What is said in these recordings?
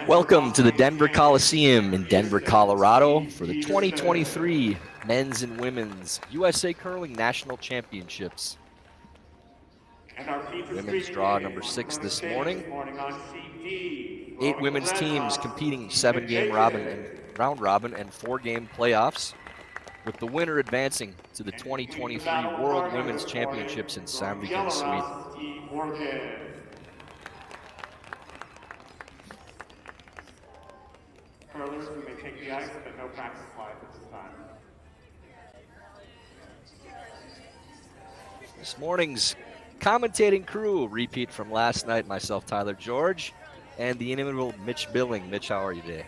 Welcome to the Denver Coliseum in Denver, Colorado for the 2023 Men's and Women's USA Curling National Championships. Women's draw number 6 this morning. 8 women's teams competing 7-game round robin and 4-game playoffs, with the winner advancing to the 2023 World Women's Championships in Sandviken, Sweden. Curlers, we may take the ice, but no practice live at this time. This morning's commentating crew, repeat from last night, myself, Tyler George, and the inimitable Mitch Billing. Mitch, how are you today?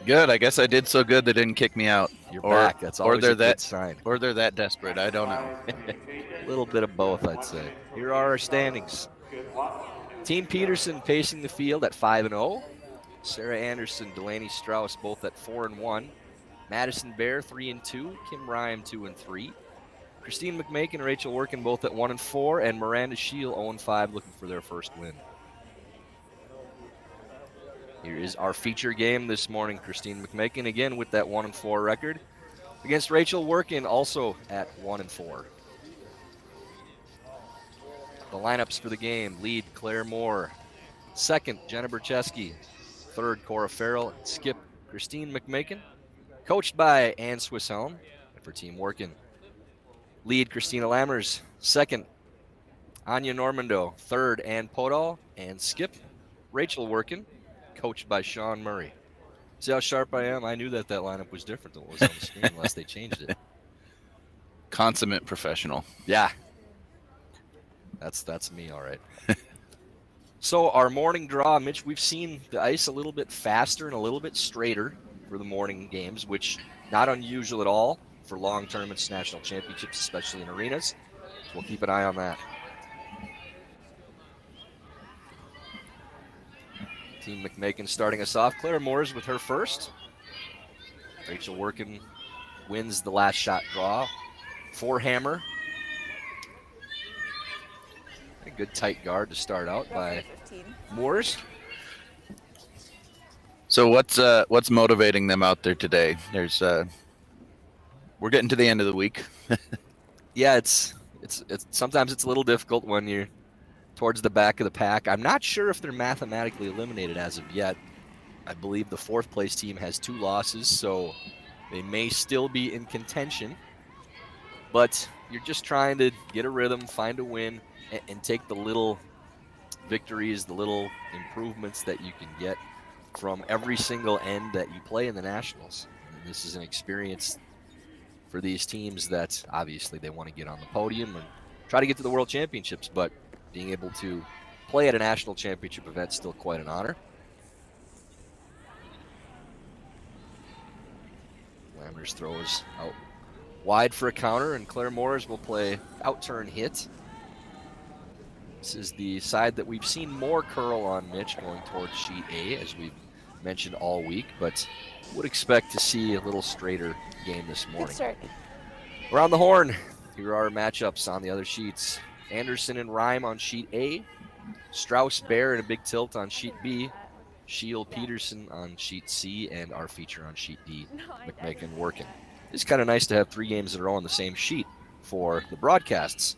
Good. I guess I did so good they didn't kick me out. You're back. That's always a good sign. Or they're that desperate. I don't know. A little bit of both, I'd say. Here are our standings. Team Peterson pacing the field at 5-0. Sarah Anderson, Delaney Strauss both at 4-1. Madison Bear 3-2. Kim Ryan 2-3. Christine McMakin and Rachel Workin both at 1-4, and Miranda Scheel 0-5, looking for their first win. Here is our feature game this morning. Christine McMakin again with that 1-4 record against Rachel Workin, also at 1-4. The lineups for the game: lead Claire Moore, second Jenna Bercheski, third Cora Farrell, skip Christine McMakin, coached by Ann Swisshelm for Team Workin. Lead Christina Lammers, second Anya Normando, third Ann Podol, and skip Rachel Workin, coached by Sean Murray. See how sharp I am? I knew that lineup was different than what was on the screen unless they changed it. Consummate professional. Yeah. That's me, all right. So our morning draw, Mitch, we've seen the ice a little bit faster and a little bit straighter for the morning games, which not unusual at all for long tournaments, national championships, especially in arenas. So we'll keep an eye on that. Team McMakin starting us off. Claire Moore's with her first. Rachel Workin wins the last shot draw. Forehammer. A good tight guard to start out by Moore's. So what's motivating them out there today? There's we're getting to the end of the week. Yeah, it's sometimes it's a little difficult when you're towards the back of the pack. I'm not sure if they're mathematically eliminated as of yet. I believe the fourth place team has 2 losses, so they may still be in contention. But you're just trying to get a rhythm, find a win, and take the little victories, the little improvements that you can get from every single end that you play in the Nationals. And this is an experience for these teams that obviously they want to get on the podium and try to get to the World Championships, but being able to play at a national championship event is still quite an honor. Lammers throws out wide for a counter, and Claire Moore's will play out-turn hit. This is the side that we've seen more curl on, Mitch, going towards sheet A, as we've mentioned all week, but would expect to see a little straighter game this morning. Good start. Around the horn, here are our matchups on the other sheets. Anderson and Rhyme on sheet A, Strauss Bear in a big tilt on sheet B, Scheel Peterson on sheet C, and our feature on sheet D, McMakin Workin. It's kind of nice to have 3 games in a row on the same sheet for the broadcasts.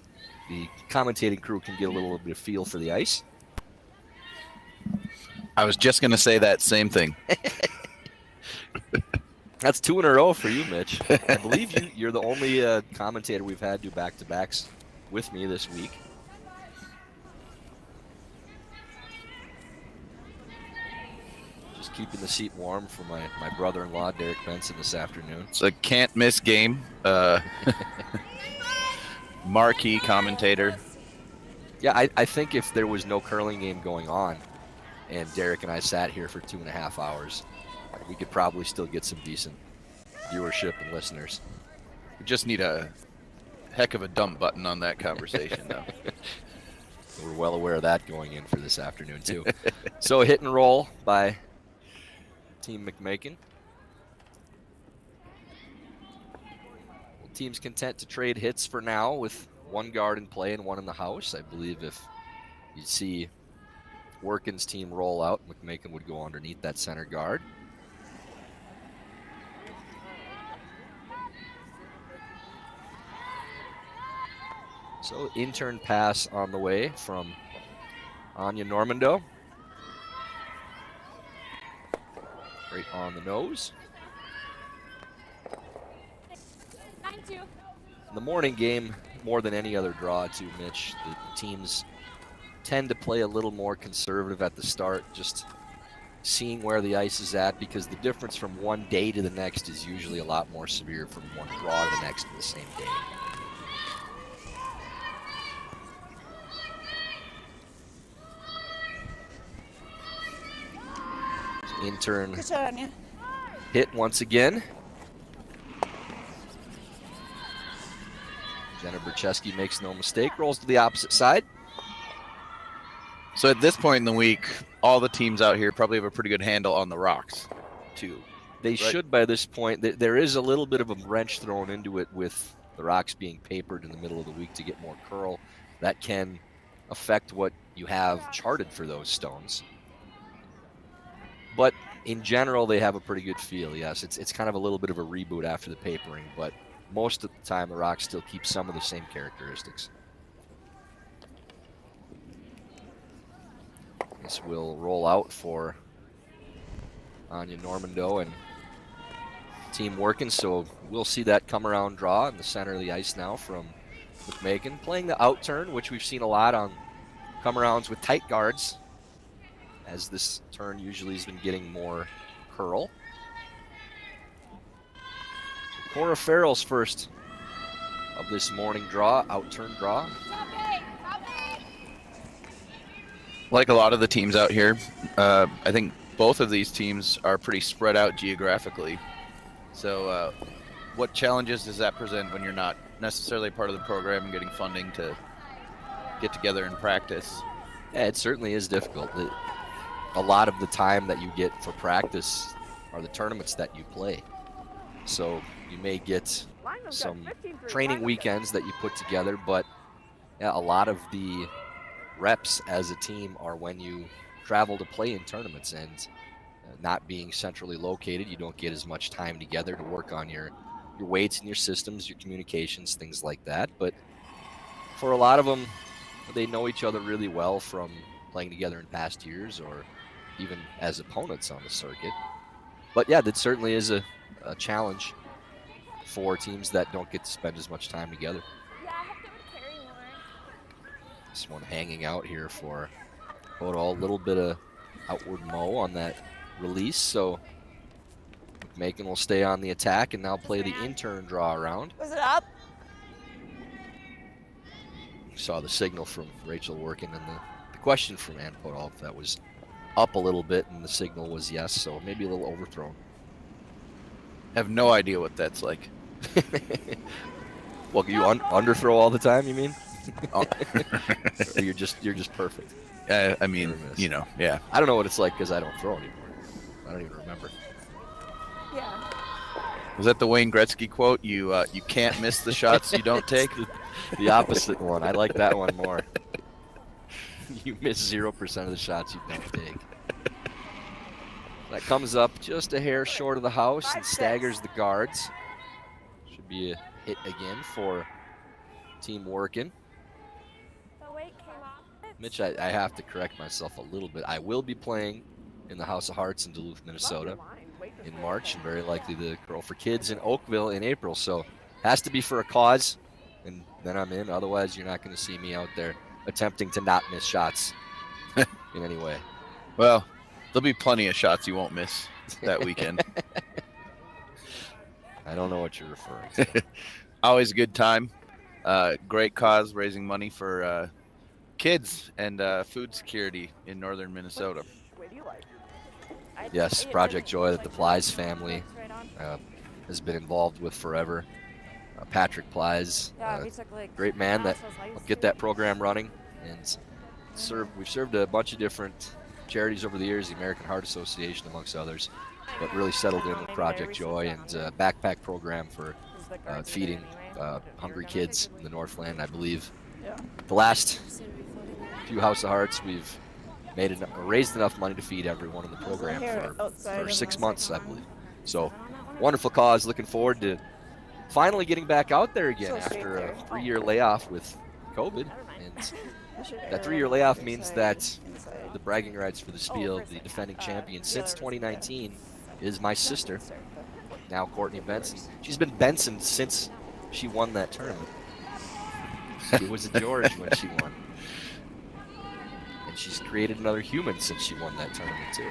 The commentating crew can get a little bit of feel for the ice. I was just going to say that same thing. That's 2 in a row for you, Mitch. I believe you're the only commentator we've had do back-to-backs with me this week. Just keeping the seat warm for my brother-in-law, Derek Benson, this afternoon. It's a can't-miss game. Marquee commentator. Yeah, I think if there was no curling game going on and Derek and I sat here for 2.5 hours, we could probably still get some decent viewership and listeners. We just need a heck of a dump button on that conversation, though. We're well aware of that going in for this afternoon, too. So a hit and roll by Team McMakin. Team's content to trade hits for now with 1 guard in play and 1 in the house. I believe if you see Workin's team roll out. McMakin would go underneath that center guard. So intern pass on the way from Anya Normando. Right on the nose. In the morning game, more than any other draw too, Mitch, the teams tend to play a little more conservative at the start, just seeing where the ice is at, because the difference from one day to the next is usually a lot more severe from one draw to the next in the same day. So intern hit once again. Jenna Bercheski makes no mistake, rolls to the opposite side. So at this point in the week, all the teams out here probably have a pretty good handle on the rocks, too. They should by this point. There is a little bit of a wrench thrown into it with the rocks being papered in the middle of the week to get more curl. That can affect what you have charted for those stones. But in general, they have a pretty good feel, yes. It's kind of a little bit of a reboot after the papering, but most of the time the rocks still keep some of the same characteristics. This will roll out for Anya Normando and team Workin, so we'll see that come around draw in the center of the ice now from McMakin, playing the out turn, which we've seen a lot on come arounds with tight guards, as this turn usually has been getting more curl. So Cora Farrell's first of this morning draw, out turn draw. Like a lot of the teams out here, I think both of these teams are pretty spread out geographically. So what challenges does that present when you're not necessarily part of the program and getting funding to get together and practice? Yeah, it certainly is difficult. A lot of the time that you get for practice are the tournaments that you play. So you may get some training weekends that you put together, but yeah, a lot of the reps as a team are when you travel to play in tournaments, and not being centrally located, you don't get as much time together to work on your weights and your systems, your communications, things like that. But for a lot of them, they know each other really well from playing together in past years or even as opponents on the circuit. But yeah, that certainly is a challenge for teams that don't get to spend as much time together. This one hanging out here for Dakota. A little bit of outward mow on that release, so McMakin will stay on the attack and now play the intern draw around. Was it up? Saw the signal from Rachel Workin and the question from Ann Podol if that was up a little bit, and the signal was yes, so maybe a little overthrown. Have no idea what that's like. Well, you underthrow all the time, you mean? Or you're just perfect. I mean, you know, yeah. I don't know what it's like because I don't throw anymore. I don't even remember. Yeah. Was that the Wayne Gretzky quote? You can't miss the shots you don't take? The opposite one. I like that one more. You miss 0% of the shots you don't take. That comes up just a hair short of the house and staggers the guards. Should be a hit again for team Workin. Mitch, I have to correct myself a little bit. I will be playing in the House of Hearts in Duluth, Minnesota in March, and very likely the Girl for Kids in Oakville in April. So has to be for a cause, and then I'm in. Otherwise, you're not going to see me out there attempting to not miss shots in any way. Well, there'll be plenty of shots you won't miss that weekend. I don't know what you're referring to. Always a good time. Great cause, raising money for kids and food security in northern Minnesota. Yes, Project Joy that the Plies family has been involved with forever. Patrick Plies, great man that will get that program running, and we've served a bunch of different charities over the years, the American Heart Association amongst others, but really settled in with Project Joy and a backpack program for feeding hungry kids in the Northland. I believe the last few House of Hearts we've raised enough money to feed everyone in the program for 6 months, I believe. So wonderful cause. Looking forward to finally getting back out there again after a 3-year layoff with COVID. And that 3-year layoff means that the bragging rights for the Spiel, the defending champion since 2019, is my sister, now Courtney Benson. She's been Benson since she won that tournament. She was a George when she won. And she's created another human since she won that tournament, too.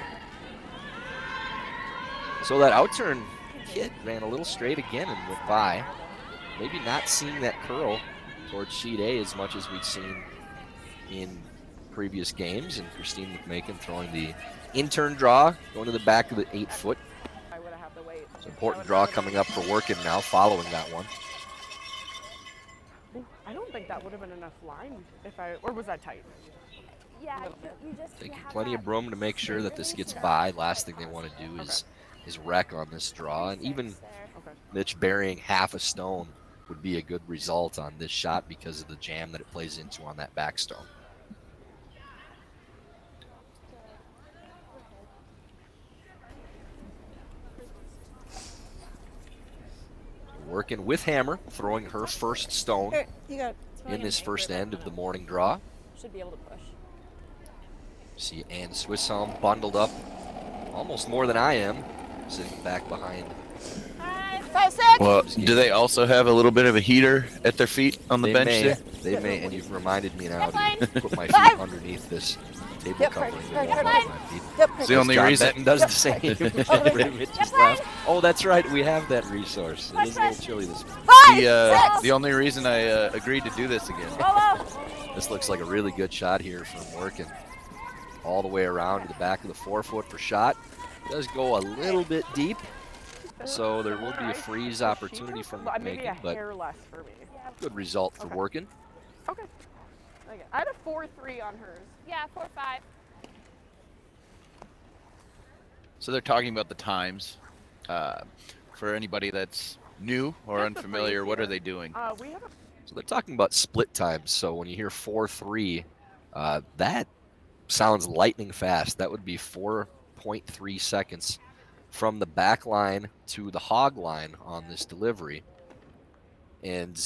So that outturn kid ran a little straight again and went by. Maybe not seeing that curl towards sheet A as much as we've seen in previous games. And Christine McMakin throwing the in-turn draw, going to the back of the 8-foot. It's an important draw coming up for Workin now, following that one. I don't think that would have been enough line or was that tight? Yeah, you just Taking plenty of room to make sure that this gets by. Last thing they want to do is wreck on this draw. And even Mitch burying half a stone would be a good result on this shot because of the jam that it plays into on that back stone. Working with hammer, throwing her first stone in this first end of the morning draw. should be able to push. See Ann Swisshelm bundled up almost more than I am, sitting back behind. 5, 6. Well, do they also have a little bit of a heater at their feet on the bench there? They may, and you've reminded me now to put my feet underneath this table covering. It's the only reason. Benton does the same. It just laughs. Oh, that's right. We have that resource. It is a little chilly this morning. The only reason I agreed to do this again. This looks like a really good shot here from Workin. All the way around to the back of the 4-foot for shot. It does go a little bit deep, so there will be a freeze opportunity from McMakin, but good result for Workin. Okay. I had a 4-3 on hers. Yeah, 4, 5. So they're talking about the times. For anybody that's new or unfamiliar, what are they doing? So they're talking about split times. So when you hear 4-3, that sounds lightning fast. That would be 4.3 seconds from the back line to the hog line on this delivery. And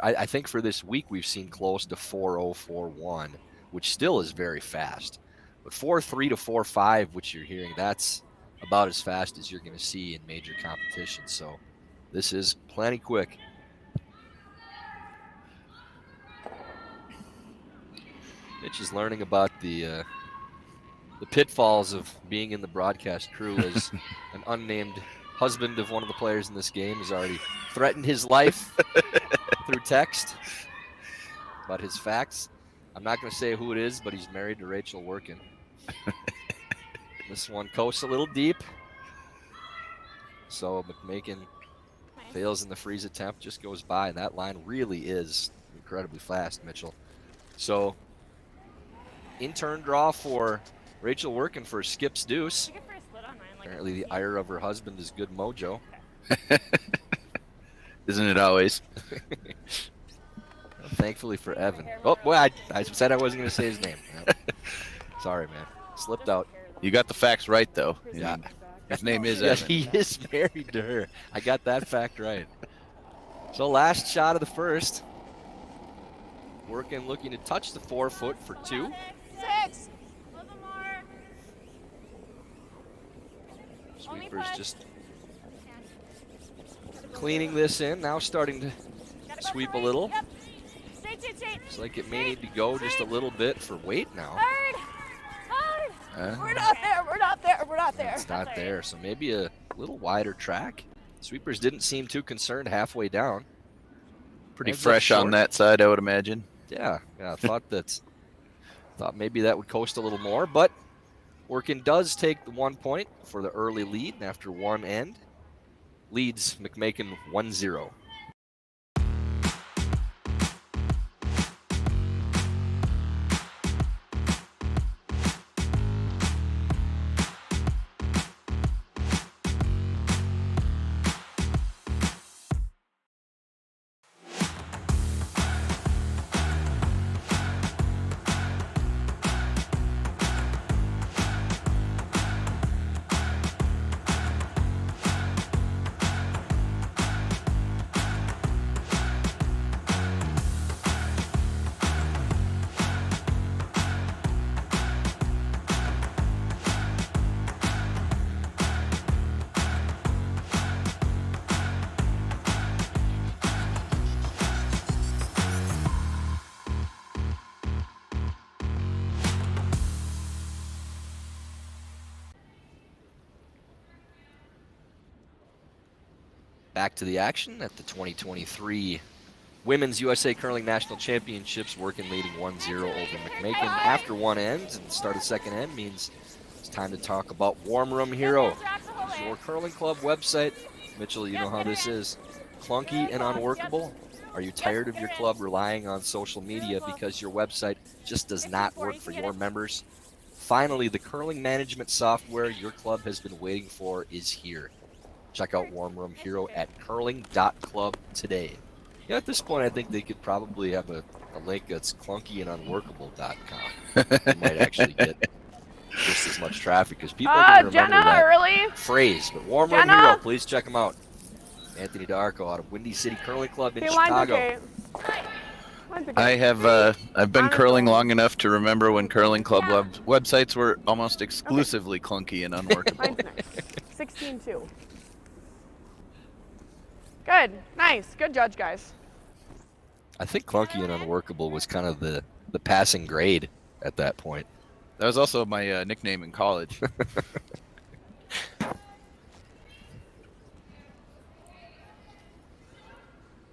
I think for this week we've seen close to 4.041, which still is very fast. But 4.3 to 4.5, which you're hearing, that's about as fast as you're going to see in major competition. So this is plenty quick. Mitch is learning about the pitfalls of being in the broadcast crew as an unnamed husband of one of the players in this game has already threatened his life through text about his facts. I'm not going to say who it is, but he's married to Rachel Workin. This one coasts a little deep. So McMakin fails in the freeze attempt, just goes by. That line really is incredibly fast, Mitchell. So in-turn draw for Rachel Workin for Skip's deuce. Apparently the ire of her husband is good mojo. Isn't it always? Well, thankfully for Evan. Oh, boy, I said I wasn't going to say his name. Sorry, man. Slipped out. You got the facts right, though. Yeah. His name is Yes, Evan. he is married to her. I got that fact right. So last shot of the first. Workin looking to touch the 4-foot for 2. 6. A little more. Sweepers just cleaning this in. Now starting to sweep a little. Yep. Straight. Looks like it may need to go just a little bit for weight now. Third. We're not there. It's not there, so maybe a little wider track. Sweepers didn't seem too concerned halfway down. Pretty Ends up fresh on short. that side, I would imagine. Yeah, I thought maybe that would coast a little more, but Workin does take the 1 point for the early lead, and after one end, leads McMakin 1-0. back to the action at the 2023 Women's USA Curling National Championships. Workin leading 1-0 over McMakin after one ends, and the start of second end means it's time to talk about Warm Room Hero. This is your curling club website. Mitchell, you know how this is. Clunky and unworkable. Are you tired of your club relying on social media because your website just does not work for your members? Finally, the curling management software your club has been waiting for is here. Check out Warm Room Hero at curling.club today. Yeah, at this point, I think they could probably have a link that's clunkyandunworkable.com. You might actually get just as much traffic because people are going to remember Jenna, that early. phrase. But Warm Room Jenna? Hero, please check them out. Anthony Darko out of Windy City Curling Club in Okay, line's Chicago. okay. Line's okay. I have I've been curling long enough to remember when curling club websites were almost exclusively clunky and unworkable. Line's nice. 16-2. Good. Nice. Good judge, guys. I think clunky and unworkable was kind of the passing grade at that point. That was also my nickname in college.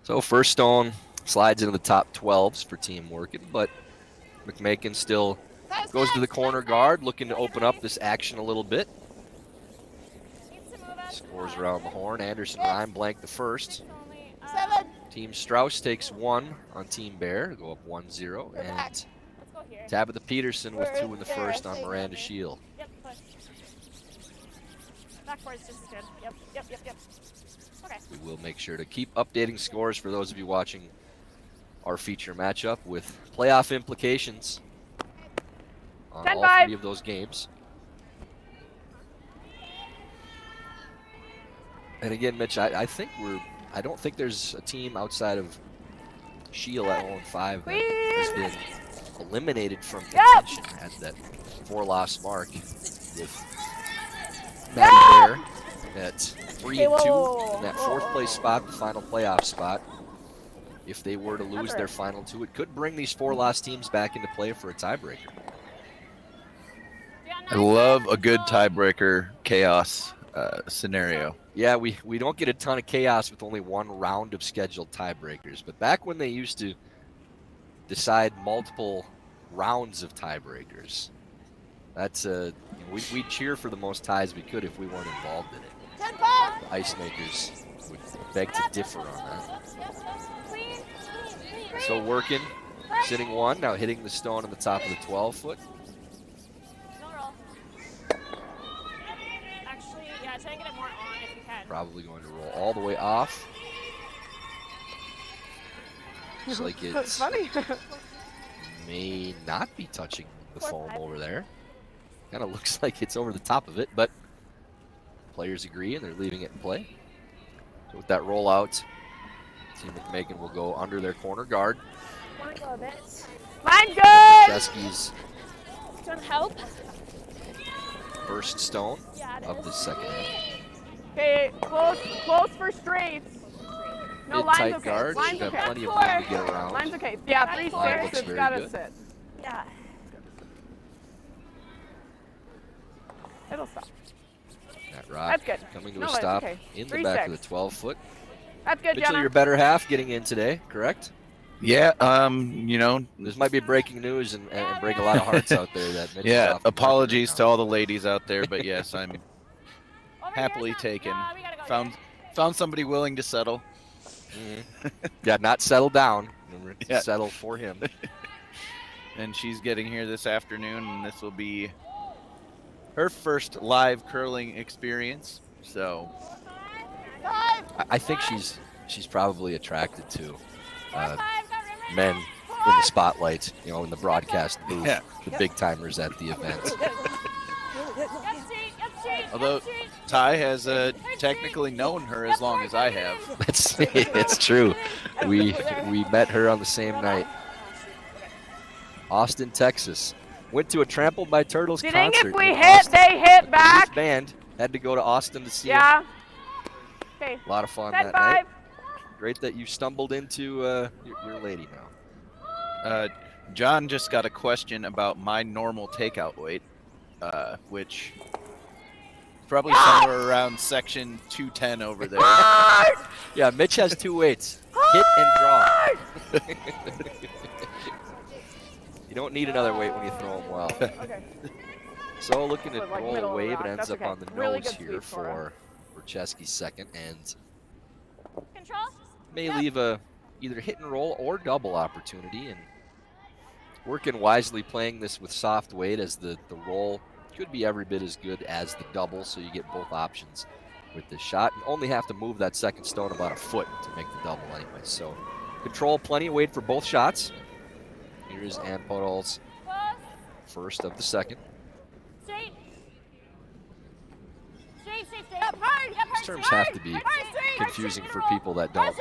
So first stone slides into the top 12s for Team Workin, but McMakin still goes to the corner guard, looking to open up this action a little bit. Scores around the horn. Anderson Rhyme blank the first. Team Strauss takes one on Team Bear to go up 1-0. And Tabitha Peterson with two in the first on Miranda Shield. Yep, push. Backboard's just as good. Yep. Okay. We will make sure to keep updating scores for those of you watching our feature matchup with playoff implications on all 10-5. three of those games. And again, Mitch, I don't think there's a team outside of Shield at 0-5 that has been eliminated from contention at that 4-loss mark, with Maddie Bear at 3-2 in that fourth place spot, the final playoff spot. If they were to lose their final two, it could bring these 4-loss teams back into play for a tiebreaker. I love a good tiebreaker chaos scenario. Yeah, we don't get a ton of chaos with only one round of scheduled tiebreakers, but back when they used to decide multiple rounds of tiebreakers, that's we cheer for the most ties we could if we weren't involved in it. The ice makers would beg to differ on that. So Workin, sitting one, now hitting the stone on the top of the 12-foot. No roll. Actually, yeah, try and get it more on if you can. Probably going to roll all the way off. Looks like That's it funny. may not be touching the foam over there. Kind of looks like it's over the top of it, but players agree and they're leaving it in play. So with that rollout, Team McMakin will go under their corner guard. Want to go a bit? Line good. Chesky's Do you want help? first stone Yeah, it of is. the second end. Okay, close for straights. No, line's Mid-tight okay. guard, Line's should have okay. plenty of room to get around. Line's okay. Yeah, Line 3-6. looks It's very gotta good. sit. Yeah. It'll stop. That rock That's good. coming to No, a it's stop okay. in the back of the 3-6. 12-foot. That's good, Mitchell, Jenna. your better half getting in today, correct? Yeah, you know, This might be breaking news and break a lot of hearts out there. That Mitch is yeah, off the market apologies right to now. all the ladies out there, but yes, I'm Over happily here, taken. Yeah, we gotta go Found somebody willing to settle. Yeah, not settle down. Remember, to Yeah. settle for him. And she's getting here this afternoon, and this will be her first live curling experience. So I think she's probably attracted to 4-5, got rim, men in the spotlight, you know, in the broadcast booth, Yeah. the big timers at the event. although Ty has technically known her as long as I have. It's true. We met her on the same night. Austin, Texas. Went to a Trampled by Turtles Do you think concert. if we in hit, Austin. they hit Youth back? band had to go to Austin to see Yeah. Okay. it. A lot of fun Set that night. 5. Great that you stumbled into your lady now. John just got a question about my normal takeout weight, which Probably somewhere around section 210 over there. Yeah, Mitch has 2 weights. Hit and draw. You don't need another weight when you throw them well. Okay. So looking at But, like, roll middle of the away, rock, but ends that's up okay. on the Really nose good here sweep, Cora. for Chesky's second, and Control. may leave a either hit and roll or double opportunity. And Workin wisely playing this with soft weight, as the roll could be every bit as good as the double, so you get both options with this shot, and only have to move that second stone about a foot to make the double anyway. So control, plenty of weight for both shots. Here's Ann Podol's Close. first of the second. Straight. Straight, straight, straight. Up hard. Up hard. These terms straight. have to be Hard, straight. confusing for people that don't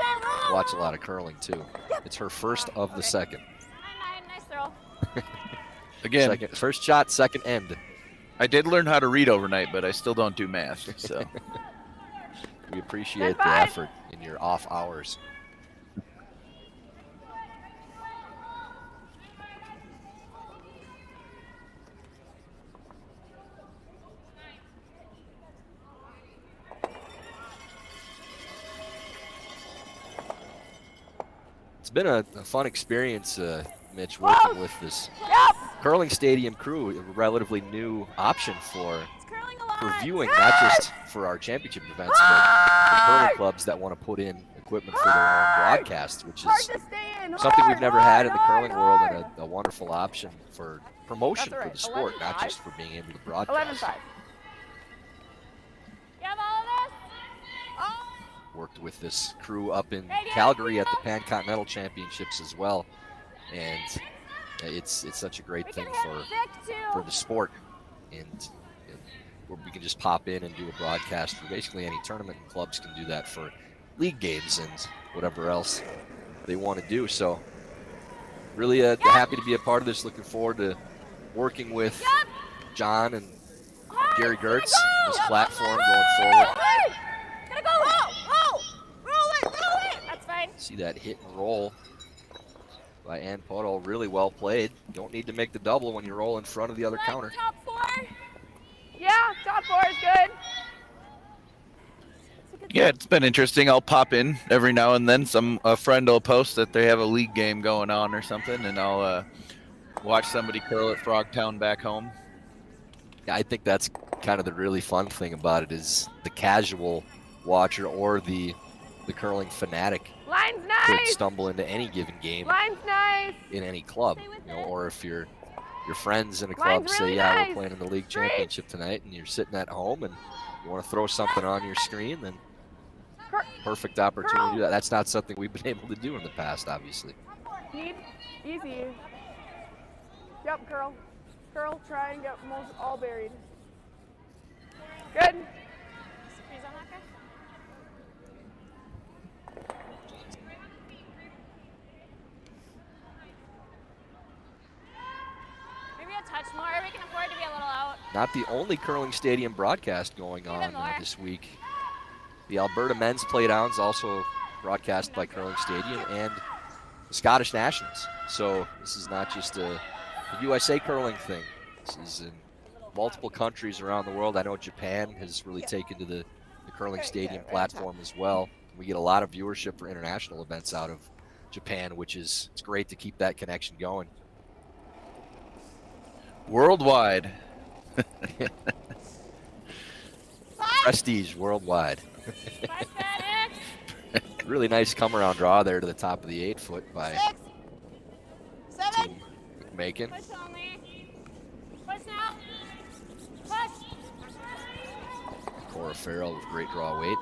watch a lot of curling too. It's her first of the second. 9-9. Nice throw. Again, First shot, second end. I did learn how to read overnight, but I still don't do math. So We appreciate the Five. effort in your off hours. It's been a fun experience, Mitch, working with this curling stadium crew, a relatively new option for It's curling a lot. viewing, not just for our championship events, but for curling clubs that want to put in equipment for their own broadcast, which Hard is to stay in. something we've Hard, never had in the hard, curling world, hard. and a wonderful option for promotion That's for right. the sport, not 11-5. just for being able to broadcast. 11-5. You have all of this? Oh. Worked with this crew up in Right here. Calgary at the Pan Continental Championships as well, and it's such a great We thing can hit thick for too. the sport, and where we can just pop in and do a broadcast for basically any tournament, and clubs can do that for league games and whatever else they want to do. So really happy to be a part of this. Looking forward to working with John and Gary Gertz on this platform going forward. Gotta go. Roll. Roll it. Roll it. That's fine. See that hit and roll by Ann Podol, really well played. Don't need to make the double when you roll in front of the other counter. Top 4. Yeah, top 4 is good. yeah, it's been interesting. I'll pop in every now and then. A friend will post that they have a league game going on or something, and I'll watch somebody curl at Frogtown back home. Yeah, I think that's kind of the really fun thing about it, is the casual watcher or the curling fanatic Line's could nice. stumble into any given game Line's nice. in any club, or if your friends in a club Line's say, really yeah, nice. we're playing in the league Straight. championship tonight, and you're sitting at home and you want to throw something on your screen, then Cur- perfect opportunity to do Curl. that. That's not something we've been able to do in the past, obviously. Need easy. Yep, curl. Curl, try and get most all buried. Good. Freeze on that guy. Maybe a touch more. We can afford to be a little out. Not the only curling stadium broadcast going on more. this week. The Alberta men's playdown is also broadcast by Curling Stadium and the Scottish Nationals. So this is not just a USA curling thing. This is in multiple countries around the world. I know Japan has really taken to the Curling Stadium platform as well. We get a lot of viewership for international events out of Japan, which is it's great to keep that connection going. Worldwide. Prestige worldwide. 5 minutes. Really nice come around draw there to the top of the 8-foot by 6. 7. Team McMakin. Push only. Push now. Push. Cora Farrell with great draw weight.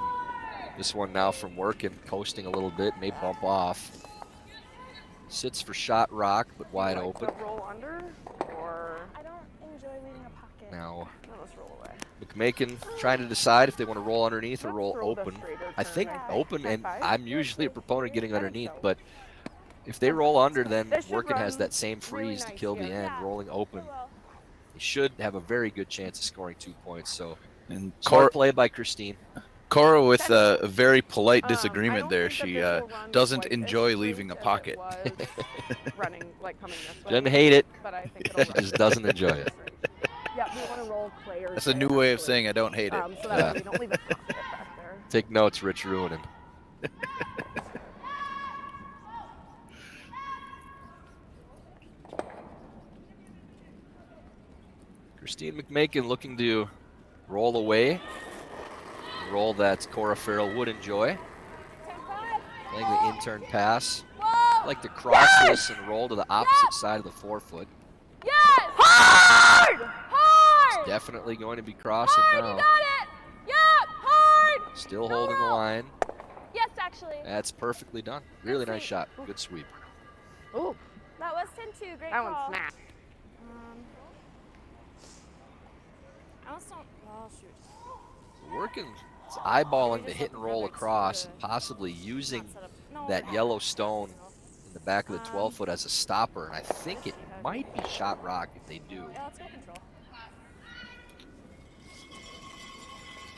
This one now from Workin, coasting a little bit, may bump off. Sits for shot rock, but wide Like open. to roll under or I don't enjoy leaving a pocket. Now no, let's roll away. McMakin trying to decide if they want to roll underneath or Let's roll roll the open. straighter I turn, think I think. open, and High five. I'm usually a proponent of getting I think underneath, so. but if they roll under, then This should Workin has run that same really freeze to nice kill the here. end. Yeah. Rolling open, Well, they should have a very good chance of scoring 2 points. So And smart play by Christine. Cora with a very polite I disagreement don't there. think that She this will run doesn't quite as enjoy straight leaving a as it pocket. was running, like coming this way. Doesn't hate it. But I think She just doesn't enjoy it. Yeah, we want to roll bulk players. That's a there, new way of actually. saying I don't hate it. So that way we don't leave a pocket back there. Take notes, Rich Ruinen. Christine McMakin looking to roll away. A roll that Cora Farrell would enjoy. Playing the intern pass. Like to cross this and roll to the opposite side of the forefoot. Yes! Hard! Hard! Definitely going to be crossing Hard! now. You got it! Yep! Hard! Still holding the line. Yes, actually. That's perfectly done. Really nice shot. Good sweep. Ooh, That was 10-2. Great that call. one snapped. I almost don't. Oh, shoot. Working, eyeballing the hit and roll across and possibly using Not set up. No, that no. yellow stone in the back of the 12 foot as a stopper. And I think it might be shot rock if they do. Yeah, let's go control.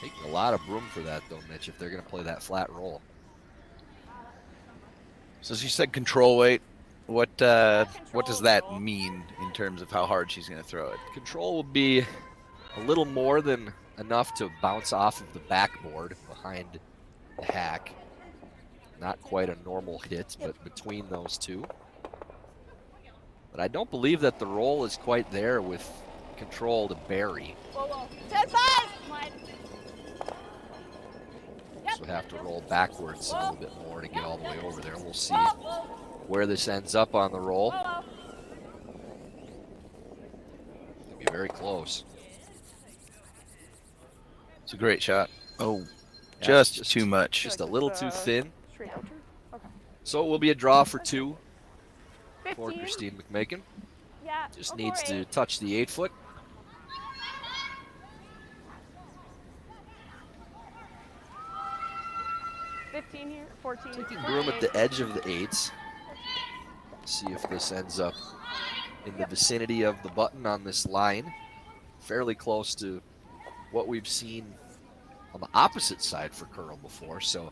Taking a lot of room for that though, Mitch, if they're going to play that flat roll. So she said control weight. What does that mean in terms of how hard she's going to throw it? Control will be a little more than enough to bounce off of the backboard behind the hack. Not quite a normal hit, but between those two. But I don't believe that the roll is quite there with control to bury. Whoa, whoa. 10-5! Wide. So have to roll backwards a little bit more to get all the way over there. We'll see Whoa, whoa. where this ends up on the roll. Whoa, whoa. It'll be very close. It's a great shot. Oh, Yeah, just too much. Just a little too thin. Straight archer? Okay. So it will be a draw for two for 15. Christine McMakin. Yeah. Just go needs for to it. touch the 8 foot. Here, 14. Taking room at the edge of the 8s. See if this ends up in the vicinity of the button on this line. Fairly close to what we've seen on the opposite side for Curl before. So,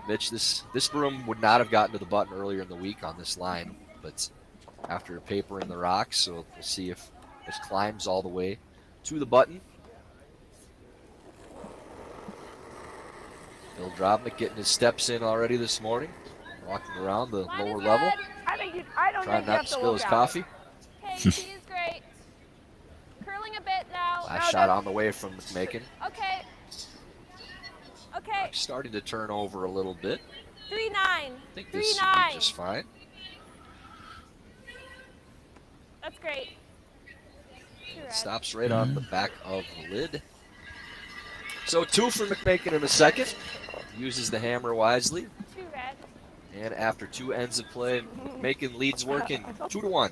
Mitch, this broom would not have gotten to the button earlier in the week on this line, but after papering the rocks, so we'll see if this climbs all the way to the button. Bill Drobnik getting his steps in already this morning, walking around the Line lower is level, good. I don't trying think you not have to to spill look his out. coffee. Okay, she is great. Curling a bit now. Last shot on the way from McMakin. Okay. Okay. Starting to turn over a little bit. 3-9. I think this should 3-9. be just fine. That's great. Two red. Stops right on the back of the lid. So 2 for McMakin in the second. Uses the hammer wisely. 2 red. And after 2 ends of play, McMakin leads Workin 2-1.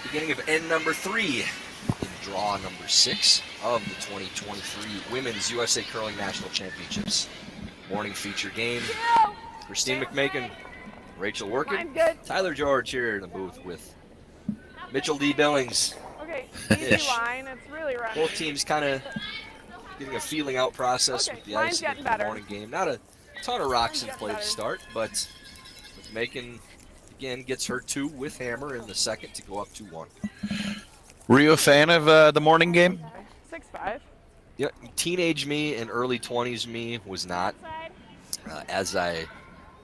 Beginning of end number 3 in draw number 6 of the 2023 Women's USA Curling National Championships. Morning feature game. Christine McMakin, Rachel Workin, Mine's good. Tyler George here in the booth with Mitchell D. Billings. Okay, Ish. easy line. It's really running. Both teams kind of getting a feeling out process Okay, with the mine's ice in getting the better. morning game. Not a ton of rocks in Mine's play to getting start, but McMakin again gets her 2 with hammer in the second to go up 2-1. Were you a fan of the morning game? 6-5. Yeah, teenage me and early 20s me was not. Side. As I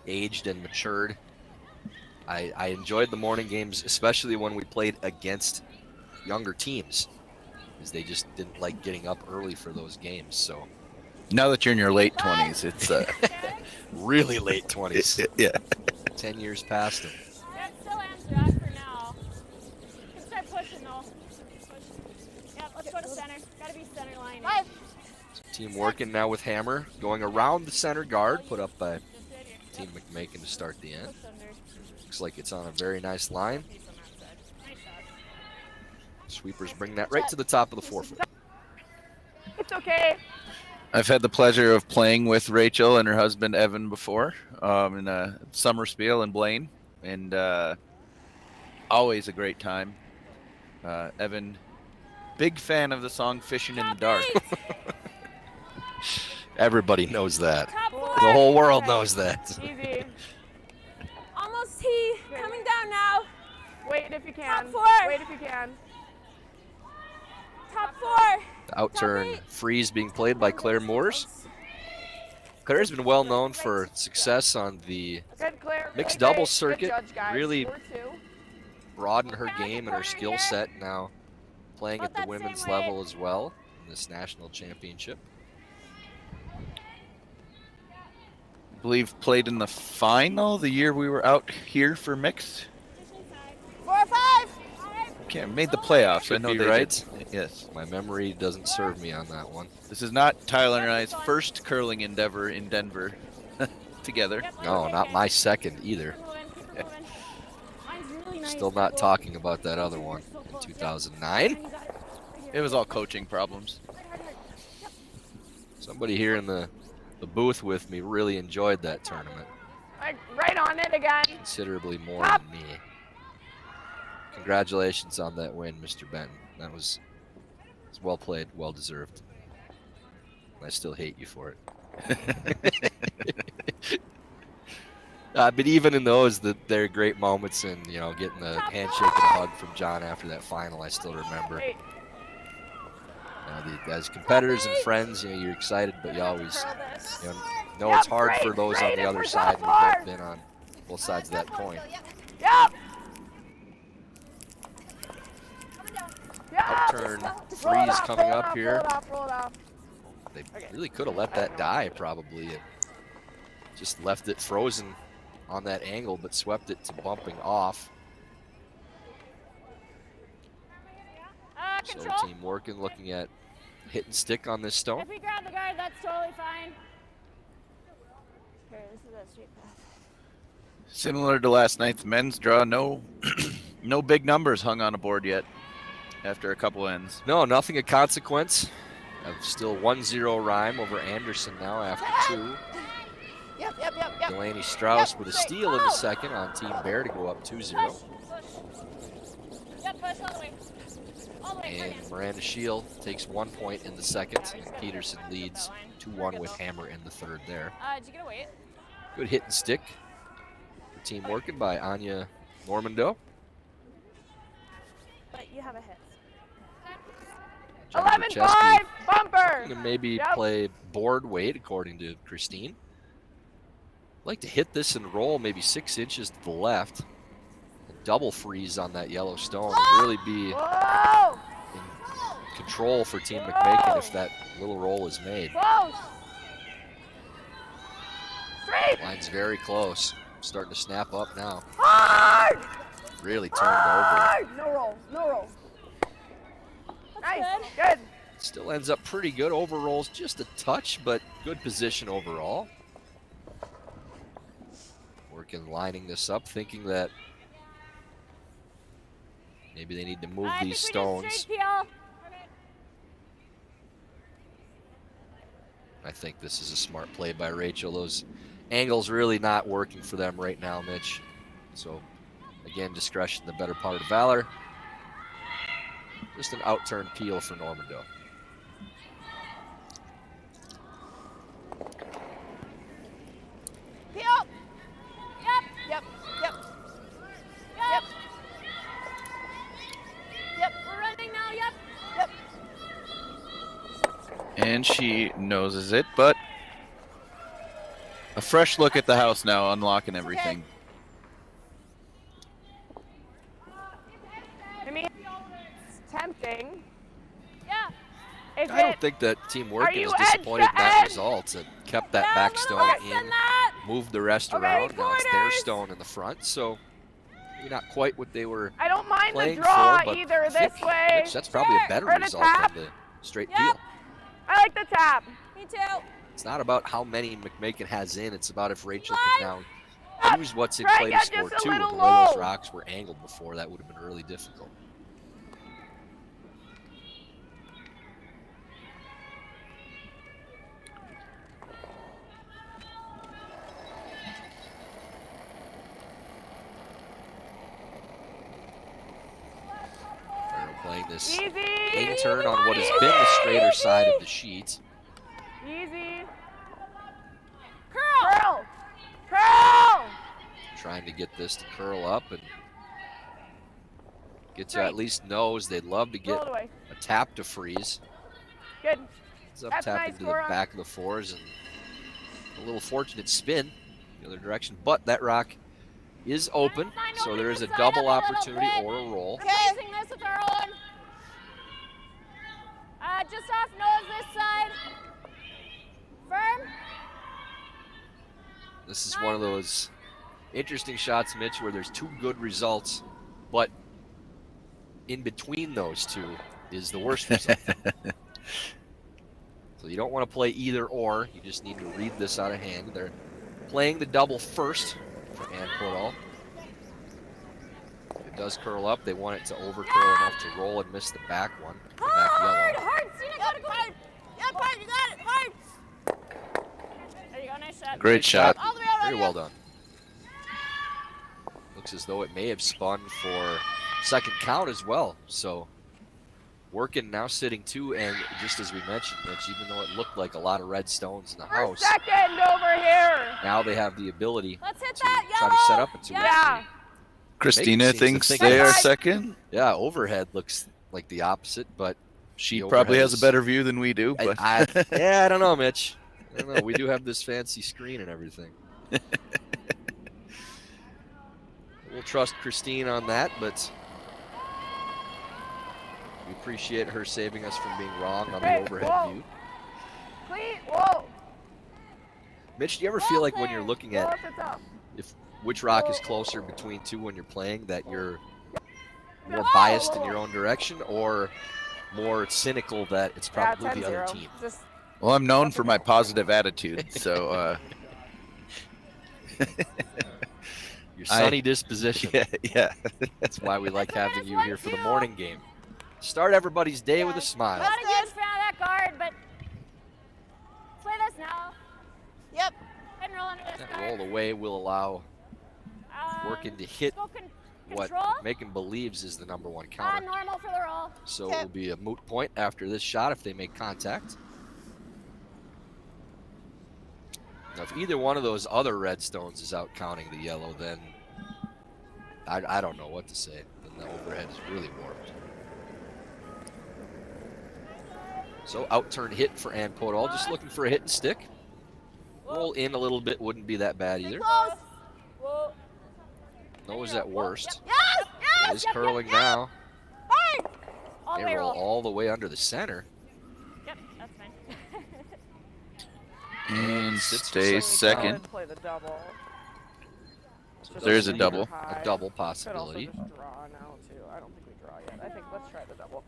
aged and matured, I enjoyed the morning games, especially when we played against younger teams. because they just didn't like getting up early for those games. So Now that you're in your late 20s, it's really late 20s. yeah. 10 years past them. Yep, still answer that for now. You can start pushing though. Push. Yep, let's go to center. Gotta be center line. Team Workin now with Hammer going around the center guard, put up by Team McMakin to start the end. Looks like it's on a very nice line. Sweepers bring that right to the top of the 4-foot. It's okay. I've had the pleasure of playing with Rachel and her husband Evan before in a summer spiel in Blaine, and always a great time. Evan, big fan of the song "Fishing in the Dark." Everybody knows that. Top 4. The whole world knows that. Easy. Almost T. Coming down now. Wait if you can. Top 4. Wait if you can. Top 4. The outturn freeze being played by Claire Moores. Claire's been well known for success on the Good, Claire. mixed Great. doubles Good circuit. judge, guys. Really 4-2. broadened her game and her skill set, now playing at the women's level as well in this national championship. I believe played in the final the year we were out here for mixed. 4 or 5. Okay, made the playoffs. I Could know be they right. did. Yes. My memory doesn't serve me on that one. This is not Tyler and I's first curling endeavor in Denver together. No, not my second either. Still not talking about that other one in 2009. It was all coaching problems. Somebody here in the booth with me really enjoyed that tournament. Like, right on it again. Considerably more than me. Congratulations on that win, Mr. Benton. That was well played, well deserved. I still hate you for it. But even in those, they're great moments, and getting the handshake and a hug from John after that final, I still remember. As competitors and friends, you're excited, but you always know it's hard for those on the other side. We've both been on both sides of that coin. Yep. Outturn freeze coming up here. Roll it off. They really could have let that die, probably, and just left it frozen on that angle, but swept it to bumping off. So Control. Team Workin looking at hit and stick on this stone. If we grab the guard, that's totally fine. Here, this is a straight path. Similar to last night's men's draw, no no big numbers hung on a board yet after a couple ends. No, nothing of consequence. Still 1-0 Rhyme over Anderson now after 2. Yep. Delaney Strauss with a steal in the second on Team Bear to go up 2-0. Yep, push all the way. All the way. And Miranda Shield takes 1 point in the second, and Peterson leads 2-1 with Hammer in the third there. Did you get a weight? Good hit and stick for Team Workin by Anya Normando. But you have a hit. 11-5 bumper. Gonna maybe Yep. play board weight, according to Christine. Like to hit this and roll maybe 6 inches to the left. A double freeze on that yellow stone would really be Whoa. in control for Team McMakin if that little roll is made. Close. Straight. Line's very close. Starting to snap up now. Hard. Really turned over. Hard. No roll. No roll. Nice. Good. Still ends up pretty good. Overrolls just a touch, but good position overall. Workin lining this up, thinking that maybe they need to move these stones. I think this is a smart play by Rachel. Those angles really not working for them right now, Mitch. So, again, discretion, the better part of valor. Just an outturned peel for Normando. Peel. Yep. We're running now. Yep. And she noses it, but a fresh look at the house now, unlocking everything. I mean, it's tempting. Yeah. Is I don't it? think that Team Workin you is edge disappointed to in that edge? result. It kept that Yeah, back a stone little less in, than that. moved the rest Okay, around. Now it's their corners. stone in the front, so maybe not quite what they were I don't mind the playing draw for, but either I this think, way. Mitch, that's probably a better Or the result tap. than the straight Yep. deal. I like the tap. Me too. It's not about how many McMakin has in. It's about if Rachel can Up. now use what's in Try play and to get score just a two. And the little way those low. rocks were angled before, that would have been really difficult. Farrell playing this Easy. main turn on what has been the straighter side of the sheet. Easy. Curl. Curl. Curl. Trying to get this to curl up and get to Straight. at least nose. They'd love to Roll get it away. a tap to freeze. Good. Ends up That's tapping nice, to the Cora. back of the fours and a little fortunate spin the other direction. But that rock is open, Fine, so open there the is a side double up a little opportunity bit. or a roll. Replacing this with our own. Just off nose this side. Firm. This is one of those interesting shots, Mitch, where there's two good results, but in between those two is the worst result. So you don't want to play either or. You just need to read this out of hand. They're playing the double first for Ann Portal. If it does curl up, they want it to over curl enough to roll and miss the back one. The back Hard, yellow. hard. See, gotta go. Hard. Yep, hard. You got it. Hard. There you go. Nice shot. Great shot. All the way over. Very well done. Looks as though it may have spun for second count as well. So Workin now sitting two, and just as we mentioned, Mitch, even though it looked like a lot of red stones in the For house, second over here. now they have the ability Let's hit to that try yellow. to set up a 2-1-3. Yeah. Christina seems to thinks think they are it's- second. Yeah, overhead looks like the opposite, but She the probably overhead has a is- better view than we do. But yeah, I don't know, Mitch. I don't know. We do have this fancy screen and everything. We'll trust Christine on that, but we appreciate her saving us from being wrong on the Hey, overhead whoa. view. Clean. Whoa. Mitch, do you ever feel like when you're looking Roll at if it's up. which rock is closer between two when you're playing, that you're more biased in your own direction, or more cynical that it's probably the other 10-0. team? Just well, I'm known for my positive attitude, so Your sunny disposition. yeah. That's why we like having you here for the morning game. Start everybody's day with a smile. Not a huge fan of that guard, but play this now. Yep. And roll under this That guard. roll away will allow Workin to hit Go what control. Macon believes is the number one counter. Normal for the roll. So it will be a moot point after this shot if they make contact. Now, if either one of those other red stones is out counting the yellow, then I don't know what to say. Then the overhead is really warped. So out turn hit for Ann Podol, just looking for a hit and stick. Roll in a little bit wouldn't be that bad either. Close. Whoa. Nose at worst. Yes. Yes. It is curling now. Hard. All They the way roll roll. all the way under the center. Yep, that's fine. And Sits stay for go second. and play the double. So Just There's a super double. high. A double Could also possibility. just draw now too. I don't think we draw yet. I think let's try the double.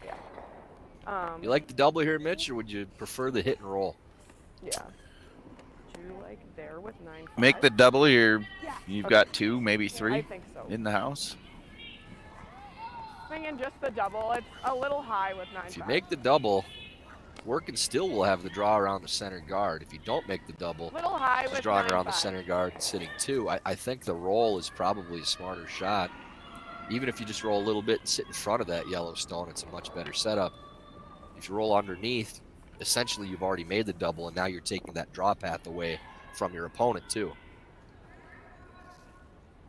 Yeah. You like the double here, Mitch, or would you prefer the hit and roll? Yeah. Do you like there with 9-5? Make the double. You've Okay. got two, maybe I three think so. in the house. Swinging just the double. It's a little high with 9-5. If you make the double, Workin still will have the draw around the center guard. If you don't make the double, little high just with drawing 9-5. around the center guard and sitting two, I think the roll is probably a smarter shot. Even if you just roll a little bit and sit in front of that yellow stone, it's a much better setup. If you roll underneath, essentially you've already made the double, and now you're taking that draw path away from your opponent too.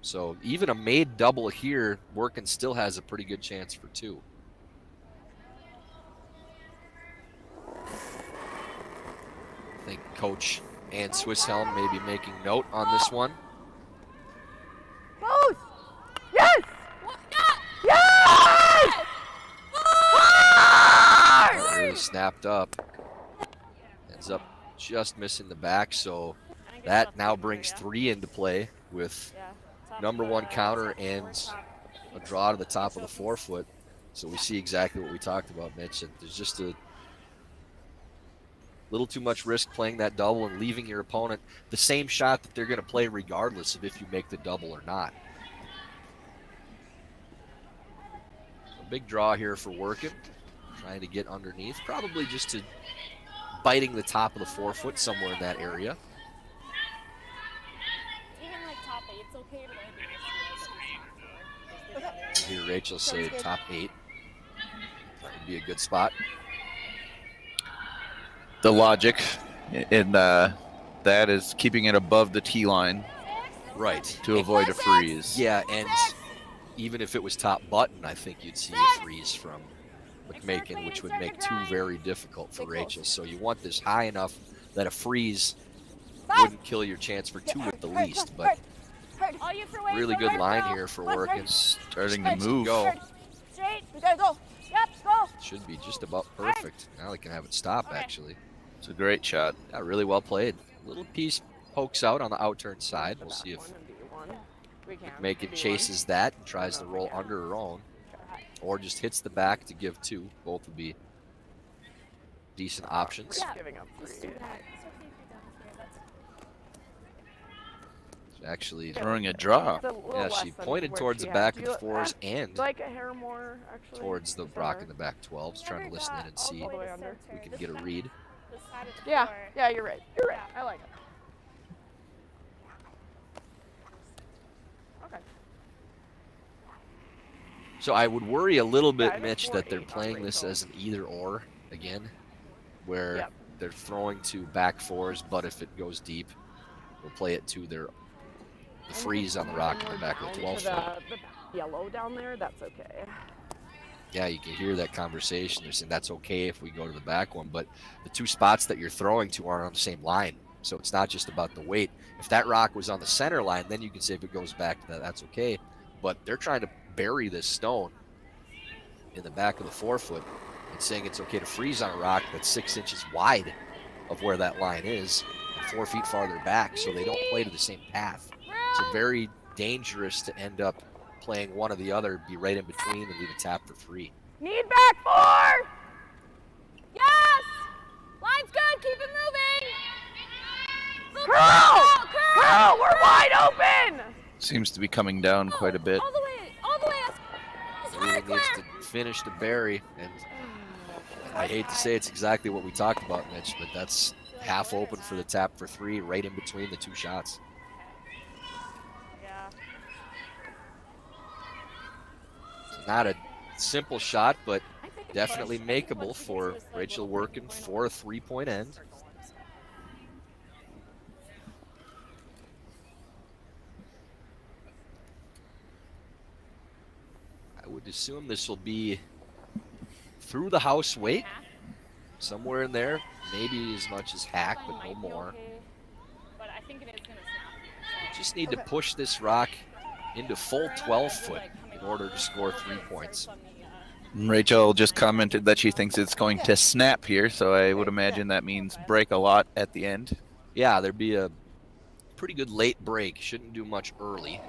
So even a made double here, Workin still has a pretty good chance for two. I think Coach Ann Swisshelm may be making note on this one. Close! Yes! What? Yeah. Yes! Ah! snapped up. Ends up just missing the back, so that now brings 3 into play with number 1 counter and a draw to the top of the forefoot. So we see exactly what we talked about, Mitch. That there's just a little too much risk playing that double and leaving your opponent the same shot that they're going to play regardless of if you make the double or not. So big draw here for Workin. Trying to get underneath, probably just to biting the top of the forefoot somewhere in that area. Even like top 8, it's okay to like I hear Rachel say top 8. That would be a good spot. The logic in that is keeping it above the tee line Right. to avoid a freeze. Yeah, and even if it was top button, I think you'd see a freeze from McMakin, which would make 2 very difficult for Rachel. So you want this high enough that a freeze wouldn't kill your chance for 2 at the least. But really good line here for Workin. Starting to move. Go. Straight. We gotta go. Yep, go. Should be just about perfect. Now they can have it stop, actually. It's a great shot. Yeah, really well played. Little piece pokes out on the outturn side. We'll see if McMakin chases that and tries to roll under her own, or just hits the back to give 2. Both would be decent options. Giving up 3. Actually, Throwing a draw. yeah, she pointed towards the back of the 4s and Like a hair more, actually. towards the rock in the back 12s, trying to listen in and see All the way under. if we can get a read. This side of the Yeah, floor. yeah, you're right. You're right. I like it. Okay. So I would worry a little Yeah, bit, I Mitch, just that they're want 8 on playing this Rachel. as an either-or again, where Yep. they're throwing to back 4s, but if it goes deep, we'll play it to the freeze on the rock in the back of the 12 foot. The yellow down there, that's okay. Yeah, you can hear that conversation. They're saying that's okay if we go to the back one, but the 2 spots that you're throwing to aren't on the same line. So it's not just about the weight. If that rock was on the center line, then you can say if it goes back to that, that's okay. But they're trying to bury this stone in the back of the forefoot and saying it's okay to freeze on a rock that's 6 inches wide of where that line is and 4 feet farther back, so they don't play to the same path. So very dangerous to end up playing one or the other, be right in between and leave a tap for free. Need back 4! Yes! Line's good. Keep it moving. Curl, we're wide open! Seems to be coming down quite a bit. All the way. All the way. It's Really hard, needs Claire. to finish to bury, and I hate to say it's exactly what we talked about, Mitch, but that's half open for the tap for 3, right in between the 2 shots. Yeah. It's not a simple shot, but I think definitely push. makeable Once you for get to this, like, Rachel little Workin point for a 3-point end. I would assume this will be through the house weight, somewhere in there, maybe as much as hack, but no more. But I think it is gonna snap. Just need to push this rock into full 12 foot in order to score 3 points. Rachel just commented that she thinks it's going to snap here, so I would imagine that means break a lot at the end. Yeah, there'd be a pretty good late break. Shouldn't do much early.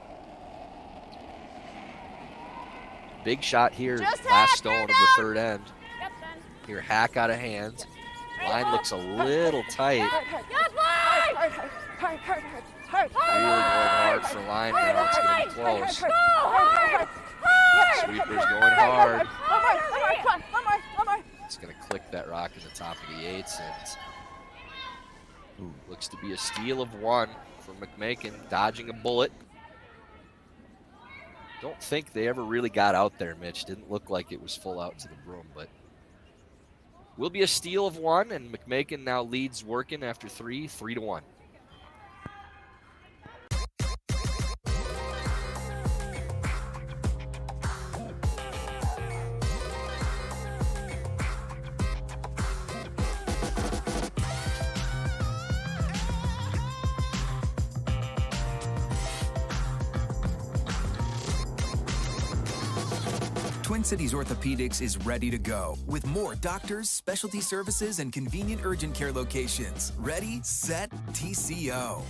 Big shot here, last stone of the 3rd end. Yep, Ben. Here, hack out of hand. Line looks a little tight. Yes, line! Hard. Really going hard for line now. It's going to be close. Go hard! Sweeper's going hard. One more. It's going to click that rock in the top of the 8s. And looks to be a steal of 1 for McMakin, dodging a bullet. Don't think they ever really got out there, Mitch. Didn't look like it was full out to the broom, but will be a steal of 1, and McMakin now leads Workin after 3, 3-1. Twin Cities Orthopedics is ready to go with more doctors, specialty services, and convenient urgent care locations. Ready, set, TCO.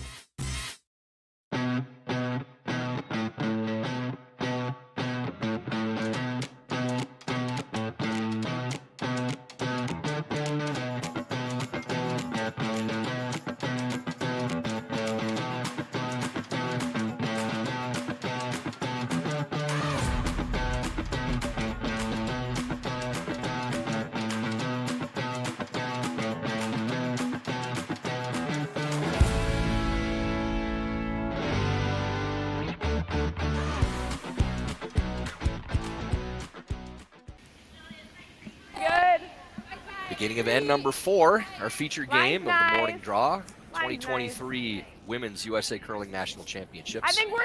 Beginning of end number 4, our featured game of the nice. morning draw, Line's 2023 Women's USA Curling National Championships. I think we're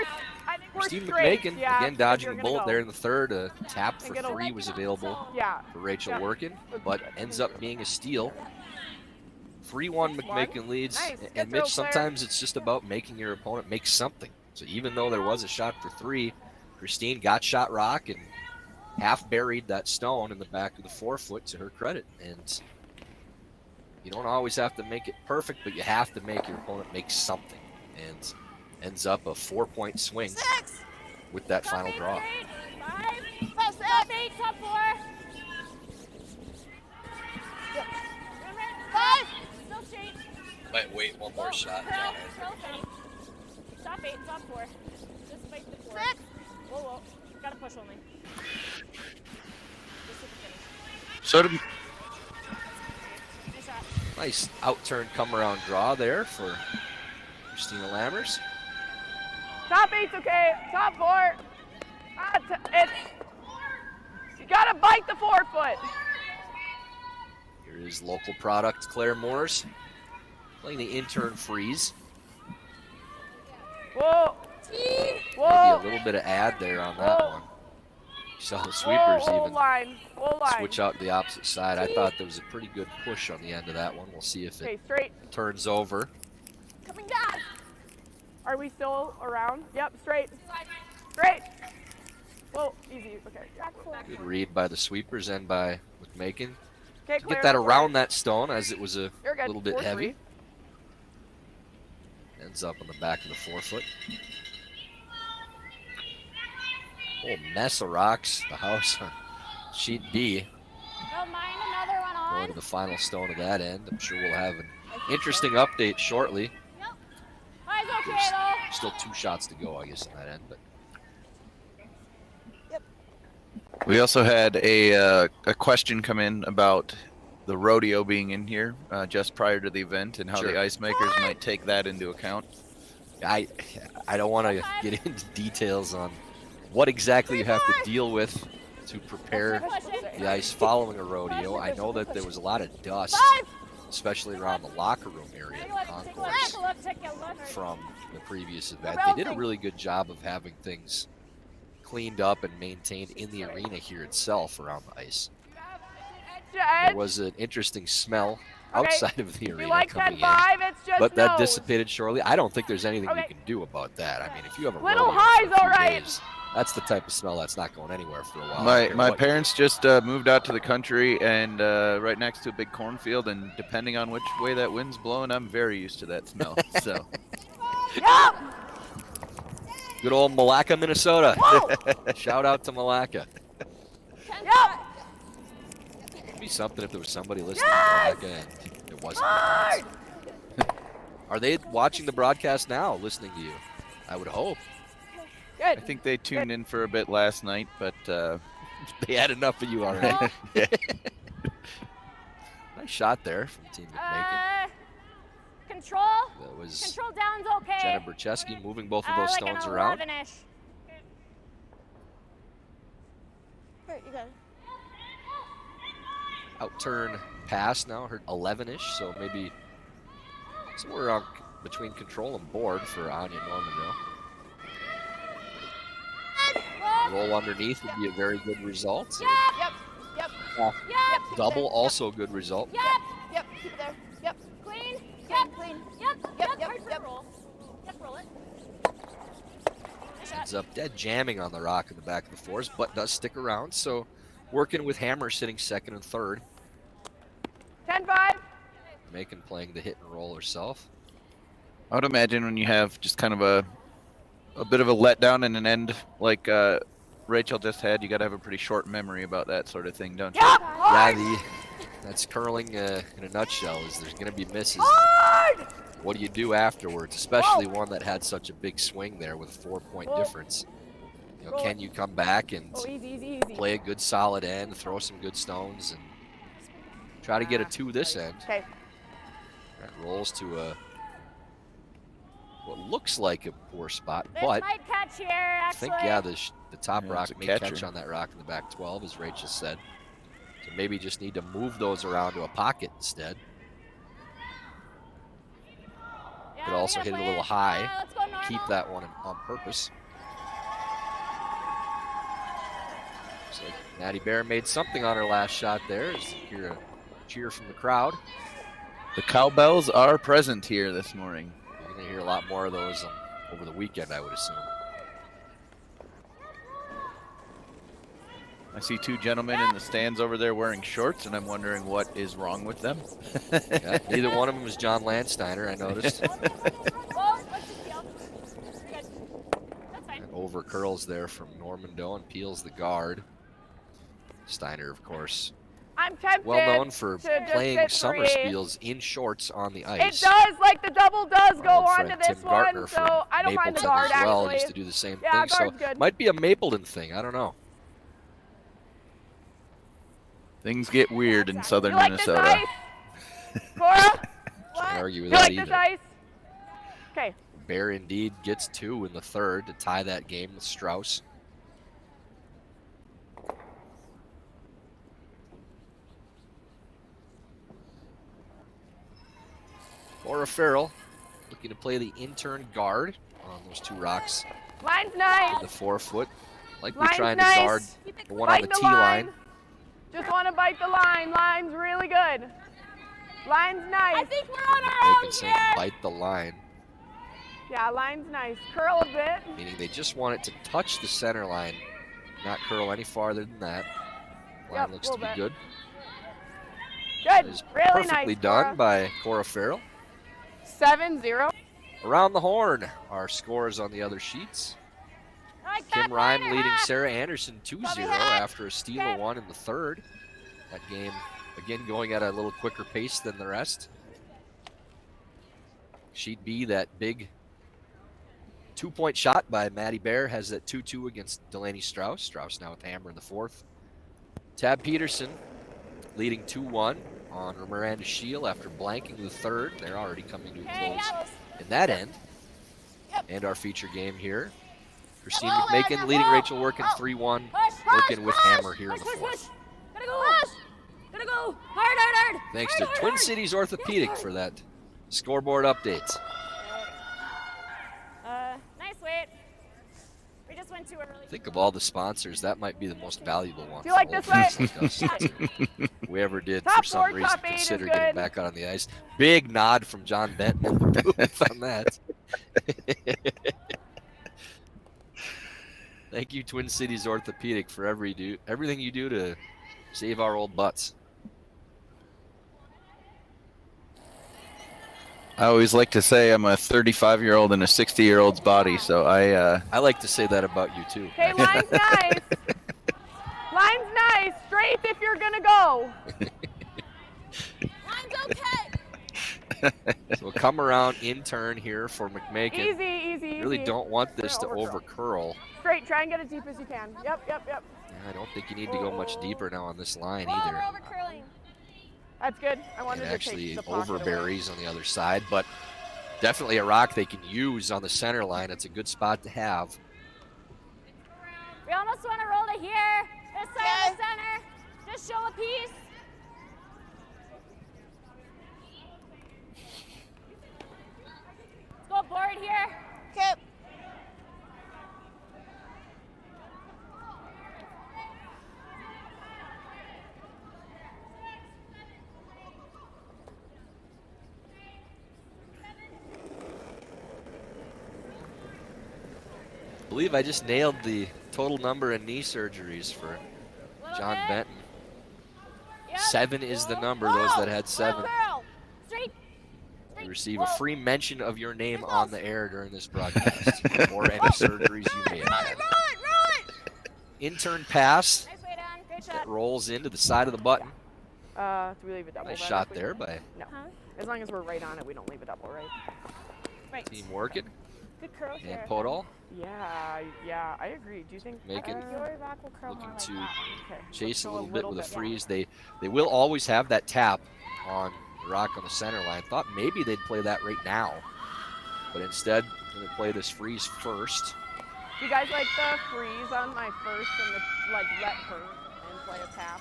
Christine straight. McMakin, Yeah, again dodging you're the gonna bullet go. there in the third. A tap for it'll- 3 was available Yeah. for Rachel Yeah. Workin, but ends up being a steal. 3-1 McMakin leads. Nice. Good And throw, Mitch, Claire. sometimes it's just about making your opponent make something. So even though there was a shot for 3, Christine got shot rock and half buried that stone in the back of the forefoot to her credit. And you don't always have to make it perfect, but you have to make your opponent make something. And ends up a 4-point swing with that final draw. 5, top 8, top 4. 5, still straight. Might wait one more shot. Curl, curl, top 8, top 4. Just fight the 4. 6. Whoa, whoa. Gotta push only. Just hit the finish. So did Nice shot. Nice out-turn come-around draw there for Christina Lammers. Top 8's okay. Top 4. You gotta bite the forefoot. Here is local product Claire Moores playing the intern freeze. Whoa. Maybe a Whoa. little bit of ad there on that Whoa. one. You saw the sweepers Whoa, even line. Whoa, line. switch out to the opposite side. I thought there was a pretty good push on the end of that one. We'll see if Okay, it straight. turns over. Coming down. Are we still around? Yep, straight. Straight. Whoa, easy. Okay. Good read by the sweepers and by McMakin. Okay, To clear. get that around that stone as it was a You're good. little bit 4-3. heavy. Ends up on the back of the forefoot. Whole mess of rocks. The house on sheet B. Don't mind another one Going on. to the final stone of that end. I'm sure we'll have an interesting update shortly. High's okay There's though. still 2 shots to go, I guess, on that end. But We also had a question come in about the rodeo being in here just prior to the event and how Sure. the ice makers might take that into account. I don't want to get into details on what exactly you have to deal with to prepare the ice following a rodeo. I know that there was a lot of dust, especially around the locker room area Take of a the look, take a concourse look, take a look. from the previous event. They did a really good job of having things cleaned up and maintained in the arena here itself around the ice. There was an interesting smell outside of the If you arena like coming 10-5, in, it's just but that nose. dissipated shortly. I don't think there's anything you Okay. can do about that. I mean, if you have a Little rodeo high's for a few all right. days, that's the type of smell that's not going anywhere for a while. I don't My care my what- parents just moved out to the country and right next to a big cornfield, and depending on which way that wind's blowing, I'm very used to that smell. So Yep. Good old Malacca, Minnesota. Whoa. Shout out to Malacca. Yep. It'd be something if there was somebody listening Yes! to Malacca and it wasn't. Hard. Are they watching the broadcast now, listening to you? I would hope. I Good. think they tuned in for a bit last night, but They had enough of you already. Control. Nice shot there from Team McMakin. Control. That was Control down's okay. Jenna Bercheski moving both of those Like stones an around. 11-ish. You got it. Out-turn pass now, her 11-ish, so maybe somewhere around between control and board for Anya Normandale. Roll underneath would be a very good result. Yep. Yep. Yep. Double, also good result. Yep. Yep. Keep it there. Yep. Clean. Yep. Clean. Yep. Yep. Hard for Yep. roll. Yep. Roll it. Nice ends up dead jamming on the rock in the back of the fours, but does stick around. So Workin with Hammer sitting second and third. 10-5. McMakin playing the hit and roll herself. I would imagine when you have just kind of a bit of a letdown and an end like Rachel just had, you got to have a pretty short memory about that sort of thing, don't you? Yep. Yeah, that's curling in a nutshell. Is there's going to be misses. Hard. What do you do afterwards, especially one that had such a big swing there with a 4-point difference? You know, can you come back and Easy. play a good solid end, throw some good stones, and try to get a 2 this end? Okay. That rolls to what looks like a poor spot, This but might catch here, I actually. think, yeah, the top Yeah, rock it's a may catcher. catch on that rock in the back 12, as Rachel said. So maybe just need to move those around to a pocket instead. Yeah, Could we also gotta hit it a play little high. Let's go normal. Keep that one on purpose. Looks like Maddie Bear made something on her last shot there. As you hear a cheer from the crowd. The cowbells are present here this morning. You're going to hear a lot more of those over the weekend, I would assume. I see 2 gentlemen in the stands over there wearing shorts, and I'm wondering what is wrong with them. Yeah, neither one of them is John Landsteiner, I noticed. Whoa, what's the deal? You're good. That's fine. Over curls there from Normando and peels the guard. Steiner, of course, I'm tempted. well known for to just playing hit summer three. spiels in shorts on the It ice. does, like the double does go Our old on to friend this Tim Gartner one, from so I don't mind the Mapleton guard as well actually. used to do the same Yeah, thing. So guard's good. might be a Mapleton thing. I don't know. Things get weird in southern You like Minnesota. this ice? Cora? Can't argue with You that like either. this ice? Okay. Bear indeed gets 2 in the third to tie that game with Strauss. Laura Farrell looking to play the intern guard on those 2 rocks Line's in nice. the 4-foot. Likely Line's trying nice. to guard the one on Bite the T line. Just want to bite the line. Line's really good. Line's I nice. think we're on our Making own saying here. bite the line, Yeah, line's nice. Curl a bit. meaning they just want it to touch the center line, not curl any farther than that. Line Yep, looks to be little bit. good. Good. Is Really perfectly nice. done Cora. by Cora Farrell. 7-0. Around the horn, our scores on the other sheets. I like that Kim Ryan liner, leading huh? Sarah Anderson 2-0 Bobby hat. after a steal Okay. of 1 in the third. That game, again, going at a little quicker pace than the rest. Sheet B, that big 2-point shot by Maddie Bear, has that 2-2 against Delaney Strauss. Strauss now with Hammer in the fourth. Tab Peterson leading 2-1 on Miranda Shield after blanking the third. They're already coming to a Okay, close yep. in that end. Yep. And our feature game here. Christine Whoa, McMakin whoa, leading whoa. Rachel Workin Whoa. 3-1. Push, Workin with push, Hammer here in the push, fourth. Gotta go. Gotta go. Hard. Thanks hard, to hard, Twin hard. Cities Orthopedic for that scoreboard updates. Nice weight. We just went too early. Think of all the sponsors, that might be the most valuable one. Do you like for this old way? fans like us to- we ever did Top for some 4, reason top 8 is consider good. getting back out on the ice. Big nod from John Benton in the booth on that. Thank you, Twin Cities Orthopedic, for everything you do to save our old butts. I always like to say I'm a 35-year-old in a 60-year-old's body, so I like to say that about you too. Okay, line's nice. Line's nice. Straight if you're going to go. Line's okay. So we'll come around in turn here for McMakin. Easy. Really don't want this to Gonna over curl. Straight. Try and get it deep as you can. Yep. I don't think you need to go much deeper now on this line Whoa, either. we're over curling. That's good. I wanted And to actually take the pocket away. overberries on the other side, but definitely a rock they can use on the center line. It's a good spot to have. We almost want to roll to here. This side of the center. Just show a piece. Let's go board here. Okay. believe I just nailed the total number of knee surgeries for Little John bit. Benton. Yep. 7 is the number, those that had 7. Curl. Straight. You Straight. receive a Whoa. free mention of your name on the air during this broadcast, or any surgeries you may have had. Roll it. Intern pass Nice way down. Great that shot. rolls into the side of the button. Do we leave a double? Nice then shot if we there can? by No. Huh? As long as we're right on it, we don't leave a double, right? Right. Team Workin Good curl and here. Podol. Yeah, I agree. Do you think Making- Your back will curl looking more like to that. okay, chase so a little bit with a bit. freeze. They will always have that tap on the rock on the center line. Thought maybe they'd play that right now, but instead going to play this freeze first. Do you guys like the freeze on my first and the let her and play a tap?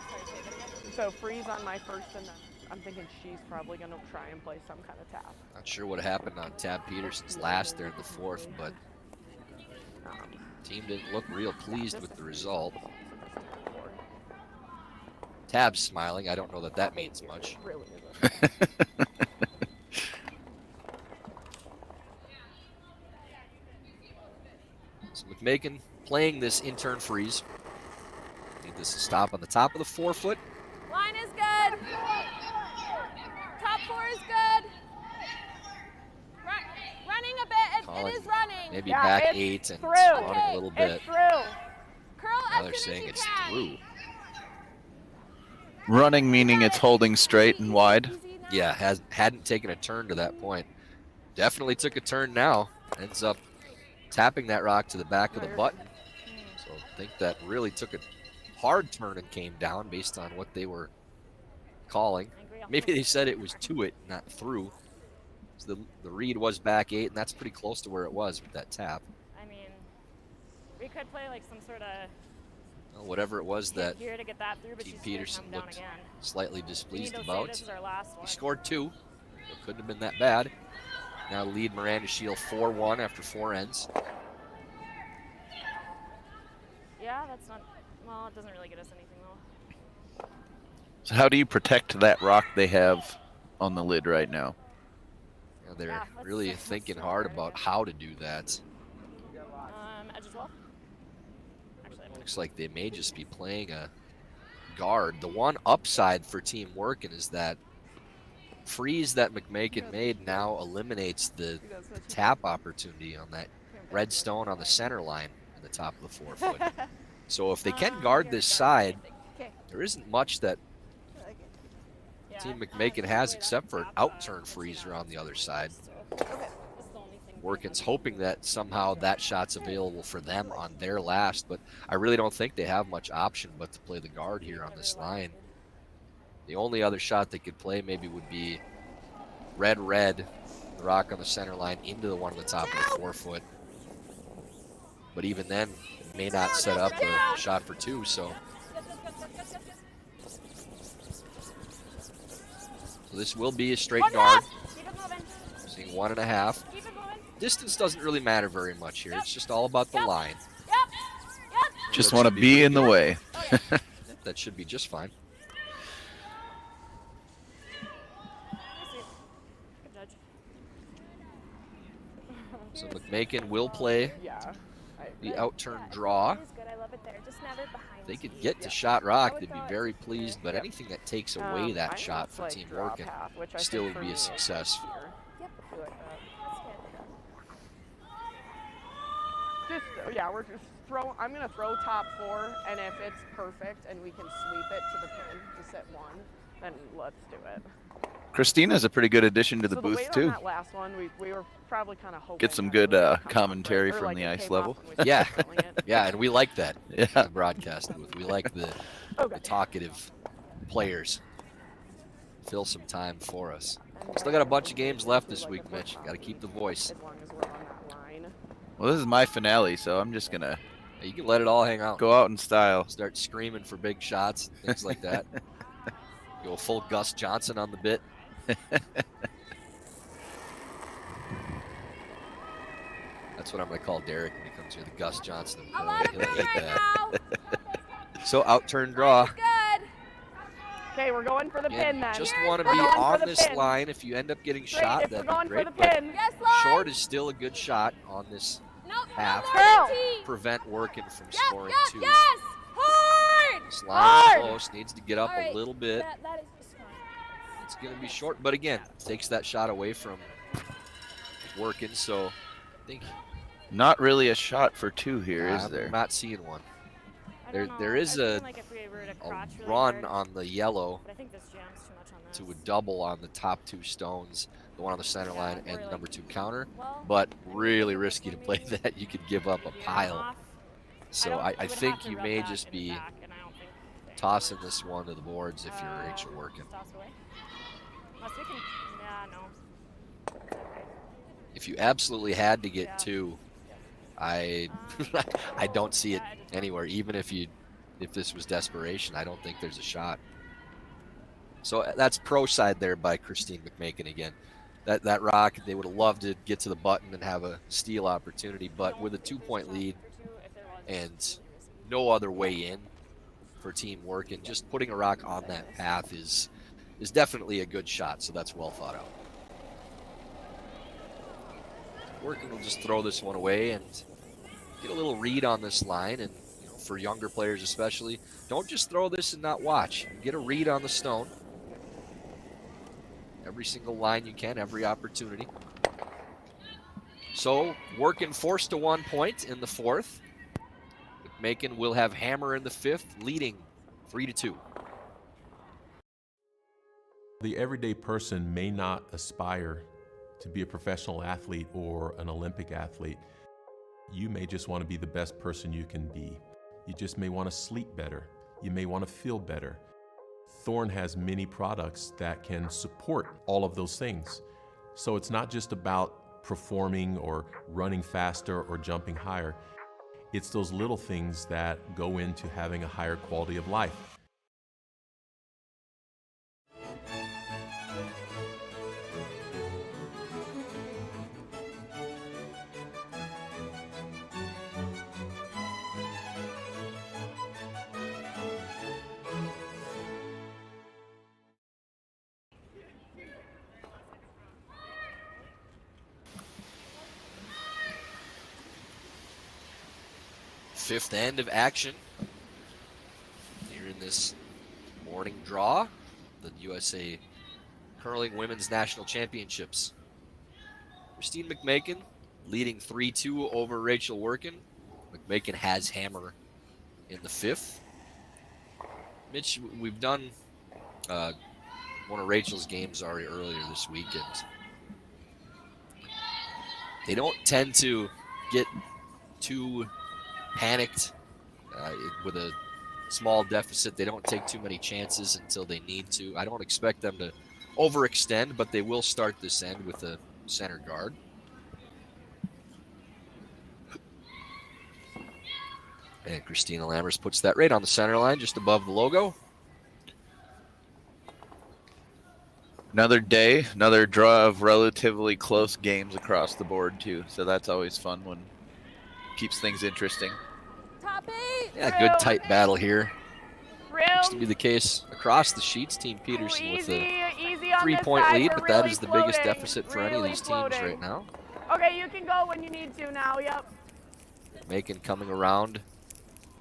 Sorry, say that again. So freeze on my first and then I'm thinking she's probably going to try and play some kind of tap. Not sure what happened on Tab Peterson's last there in the 4th, but team didn't look real pleased with the result. Tab's smiling. I don't know that that means much. Really isn't. So McMakin playing this intern freeze. Need this to stop on the top of the 4-foot. Line is good. Top 4 is good. Running a bit. Colin, It is running. Maybe Yeah, back it's 8 and through. running a little bit. It's through. Curl Now as they're soon saying as you it's can. through. Running meaning it's holding straight and wide. Easy now. Yeah, hadn't taken a turn to that point. Definitely took a turn now. Ends up tapping that rock to the back of the button. So I think that really took a hard turn and came down based on what they were calling. Maybe they said it was to it, not through. So the read was back 8, and that's pretty close to where it was with that tap. I mean, we could play like some sort of Well, whatever it was that here to get that through, but Team she's gonna Peterson come down looked again. slightly We need displeased to say about. this is our last He one. scored 2. It couldn't have been that bad. Now lead Miranda Shield 4-1 after 4 ends. Yeah, that's not. Well, it doesn't really get us anything though. So how do you protect that rock they have on the lid right now? Now they're Yeah, let's really see- let's thinking see hard where to about go. how to do that. Edge as well. Actually, I'm gonna. Looks like they may just be playing a guard. The one upside for Team Workin is that freeze that McMakin made now eliminates the tap opportunity on that red stone on the center line in the top of the 4-foot. So if they can guard this side, there isn't much that Yeah, Team just McMakin the has way that except for an tap, outturned puts freezer it on the other side. So, this is the only thing we Workin's have. hoping that somehow that shot's available for them on their last, but I really don't think they have much option but to play the guard here on this line. The only other shot they could play maybe would be red, the rock on the center line into the one on the top of the 4-foot. But even then, it may not set up a shot for 2, so. So this will be a straight guard, Keep it moving. seeing 1.5. Keep it moving. Distance doesn't really matter very much here. It's just all about the line. Yep. Yep. Just That want to should be be pretty in the good. way. That should be just fine. Good judge. So McMakin will play Yeah. the outturn draw. It is good. I love it there. Just never behind. If they could speed. get to shot rock, they'd be very pleased, but anything that takes away I'm that gonna shot for play Team draw Workin path, which I still think would for be me a is success. easier. Yep. I like that. That's good. Yeah, we're just I'm gonna throw top 4, and if it's perfect and we can sweep it to the pin, just at 1, then let's do it. Christina's a pretty good addition to the so booth weight on too. that last one, we were probably kind of hoping Get some that good, it would come off, commentary or from like the it ice came level. off and we started Yeah. drilling it. Yeah, and we like that in Yeah. the broadcast booth. We like the talkative players. Fill some time for us. Still got a bunch of games left this week, Mitch. Got to keep the voice. As long as we're on that line. Well, this is my finale, so I'm just gonna You can let it all hang out. go out in style. Start screaming for big shots, things like that. Go full Gus Johnson on the bit. That's what I'm going to call Derek when he comes here, the Gus Johnson of A lot of He'll fish hate right that. now. So outturn draw. Good. Okay, we're going for the Again, pin then. just Here's want to the be going for on the this pin. line. If you end up getting Straight, shot, if we're that'd be going great. for the But pin. Yes, Lord. short is still a good shot on this Nope. half Girl. to prevent Workin from scoring two. Yes! Hard! This line Hard! is close, needs to get up All right, a little bit. That is just fine. It's going to be short, but again, takes that shot away from Workin, so I think Not really a shot for two here, is I'm there? not seeing one. I There- don't there know. is I a- feel like if we were to crotch really Run hard, on the yellow but I think this jams too much on this. to a double on the top two stones, the one on the center Yeah, line we're and like- number 2 counter, Well, but I think really this risky to one play maybe that. You could give up a would be pile. off. So don't- I would have think to you rub may that just in the be back, and I don't think they tossing would. this one to the boards if you're Rachel Workin. Toss it away. Unless we can, yeah, no. It's okay. If you absolutely had to get Yeah. 2, I I don't see it anywhere. Even if this was desperation, I don't think there's a shot. So that's pro side there by Christine McMakin again. That rock, they would have loved to get to the button and have a steal opportunity, but with a 2-point lead and no other way in for Team Workin, just putting a rock on that path is definitely a good shot. So that's well thought out. Workin will just throw this one away and get a little read on this line, and for younger players especially, don't just throw this and not watch. Get a read on the stone. Every single line you can, every opportunity. So Workin forced to 1 point in the 4th. McMakin will have hammer in the 5th, leading 3-2. The everyday person may not aspire to be a professional athlete or an Olympic athlete. You may just want to be the best person you can be. You just may want to sleep better. You may want to feel better. Thorne has many products that can support all of those things. So it's not just about performing or running faster or jumping higher. It's those little things that go into having a higher quality of life. Fifth end of action here in this morning draw, the USA Curling Women's National Championships. Christine McMakin leading 3-2 over Rachel Workin. McMakin has hammer in the 5th. Mitch, we've done one of Rachel's games already earlier this weekend. They don't tend to get too panicked with a small deficit. They don't take too many chances until they need to. I don't expect them to overextend, but they will start this end with a center guard. And Christina Lammers puts that right on the center line, just above the logo. Another day, another draw of relatively close games across the board too. So that's always fun when keeps things interesting. Top 8! Yeah, good tight battle here. Room. Seems to be the case across the sheets. Team Ooh, Peterson with easy, a easy on 3-point this side. lead, We're but that really is the biggest floating, deficit for any of really these teams floating. right now. Okay, you can go when you need to now. Yep. Macon coming around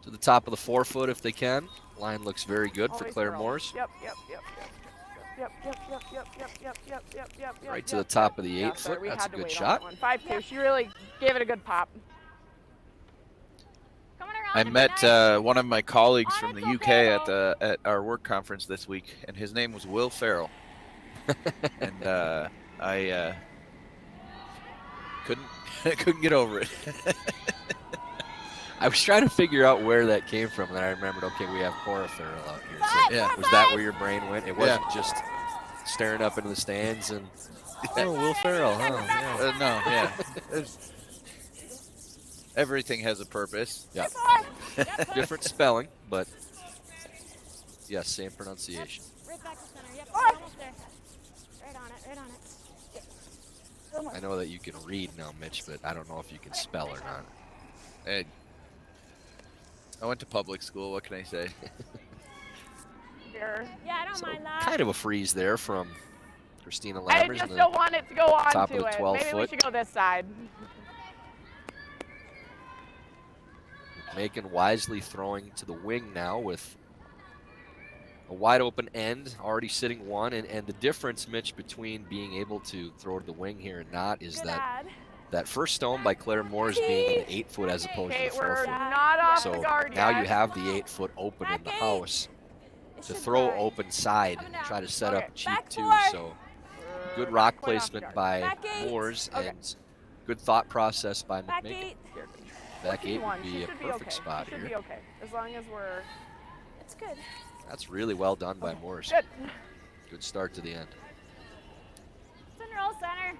to the top of the 4-foot if they can. Line looks very good for Always Claire throw. Morse. Yep. Right to the top of the Yeah, 8-foot. sorry, we That's a had to good wait on shot. that one. 5-2. She really gave it a good pop. Coming around I to met tonight. one of my colleagues On from it, the go UK at our work conference this week, and his name was Will Farrell. And I couldn't get over it. I was trying to figure out where that came from, and then I remembered, okay, we have Cora Farrell out here. So Yeah. was that where your brain went? It wasn't just staring up into the stands and, oh, Will Farrell, huh? Yeah. No, yeah. Everything has a purpose. Yeah. Different spelling, but yes, same pronunciation. Right back to center. Yep, we're almost there. Right on it, right on it. I know that you can read now, Mitch, but I don't know if you can spell or not. Hey, I went to public school. What can I say? Here. Yeah, I don't So mind that. kind of a freeze there from Christina I Lammers. just don't want it to go on top to of the it. 12 Maybe we foot. should go this side. McMakin wisely throwing to the wing now with a wide open end, already sitting one. And the difference, Mitch, between being able to throw to the wing here and not is Good that ad. that first stone by Claire Moore is being an 8-foot as opposed to Okay, the we're 4-foot. not off So the guard now yet. you have the 8-foot open in the house It to should throw fly. open side Coming and down. try to set Okay. up cheap Back too. 4. So good We're rock not quite off the placement guard. by Back 8. Moores Okay. and good thought process by Back McMakin. 8. Here. Back 8 One. would She be a should perfect okay. spot She should here. be okay, as long as we're It's good. That's really well done by Moores. good. Good start to the end. Center roll, center.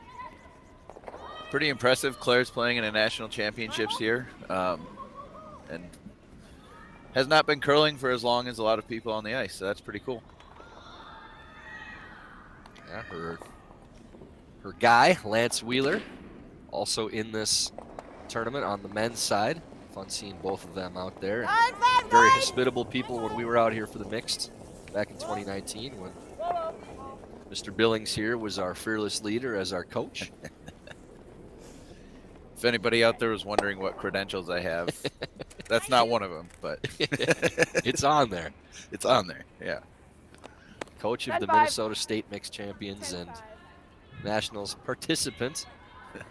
Pretty impressive. Claire's playing in a national championships here, and has not been curling for as long as a lot of people on the ice. So that's pretty cool. Yeah, her guy, Lance Wheeler, also in this tournament on the men's side. Fun seeing both of them out there. Very hospitable people when we were out here for the mixed back in 2019 when Mr. Billings here was our fearless leader as our coach. If anybody out there was wondering what credentials I have, that's not one of them, but It's on there. it's on there. Yeah. Coach of the 10-5. Minnesota State Mixed Champions and 10-5. Nationals participant. Can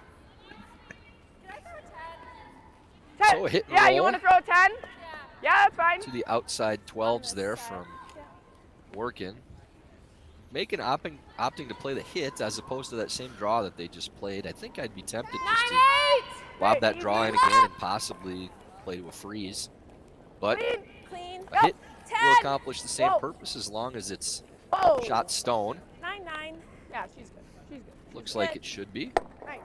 I throw a 10? 10. So a hit and Yeah, roll you want to throw a 10? Yeah. Yeah, that's fine. to the outside 12s there from Workin. McMakin opting to play the hit as opposed to that same draw that they just played. I think I'd be tempted just to 9-8. lob that Hey, draw in easy. again and possibly play to a freeze. But Clean. Clean. a hit 10. will accomplish the same Whoa. purpose as long as it's Whoa. shot stone. 9-9. Yeah, she's good. She's good. Looks like it should be. Nice.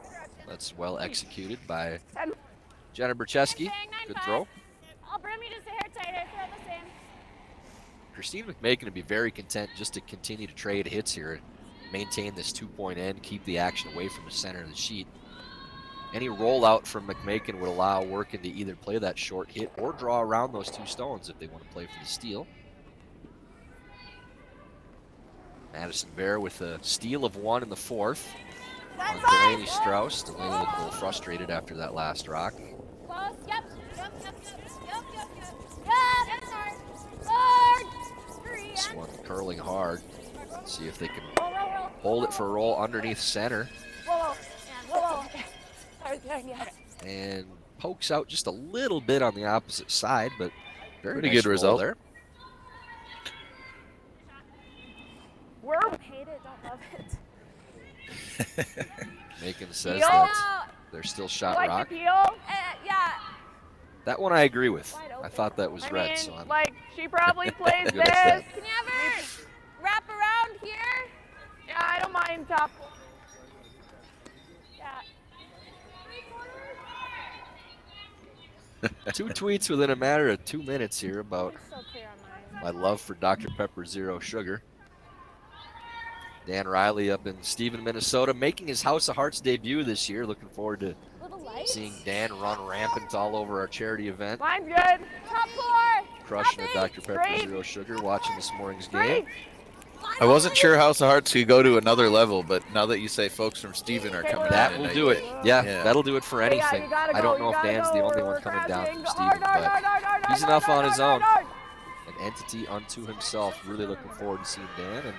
That's well executed by 10. Jenna Bercheski. Good throw. I'll bring you just a hair tighter. Throw the same. Christine McMakin would be very content just to continue to trade hits here, maintain this 2-point end, keep the action away from the center of the sheet. Any rollout from McMakin would allow Workin to either play that short hit or draw around those two stones if they want to play for the steal. Madison Bear with a steal of 1 in the 4th on Delaney Strauss. Delaney looked a little frustrated after that last rock. Close. Yep. Yep. Hard. This one curling hard. See if they can Roll. hold it for a roll underneath center. Whoa. Yeah. And pokes out just a little bit on the opposite side, but very Pretty nice good roll result. there. We're Hate it. Don't love it. Macon says Peel. that they're still shot like rock. the peel. Yeah. That one I agree with. Wide I open. thought that was I red, mean, so I'm like, she probably plays Good at that. this. Can you ever wrap around here? Yeah, I don't mind top. Yeah. 2 tweets within a matter of 2 minutes here about It's so clear on mine. my love for Dr. Pepper Zero Sugar. Dan Riley up in Stephen, Minnesota, making his House of Hearts debut this year. Looking forward to Little light. seeing Dan run rampant all over our charity event. Mine's good. Top 4. Crushing it, Top Dr. Pepper Great. Zero Sugar, watching this morning's Great. game. I wasn't sure House of Hearts could go to another level, but now that you say folks from Stephen are coming That in, will I- do it. Yeah, Yeah. that'll do it for Hey, yeah, anything. you gotta I don't go, know you if gotta Dan's go, the only we're one coming down crouching. from Stephen, but he's enough on his own. Hard. An entity unto himself. Really looking forward to seeing Dan and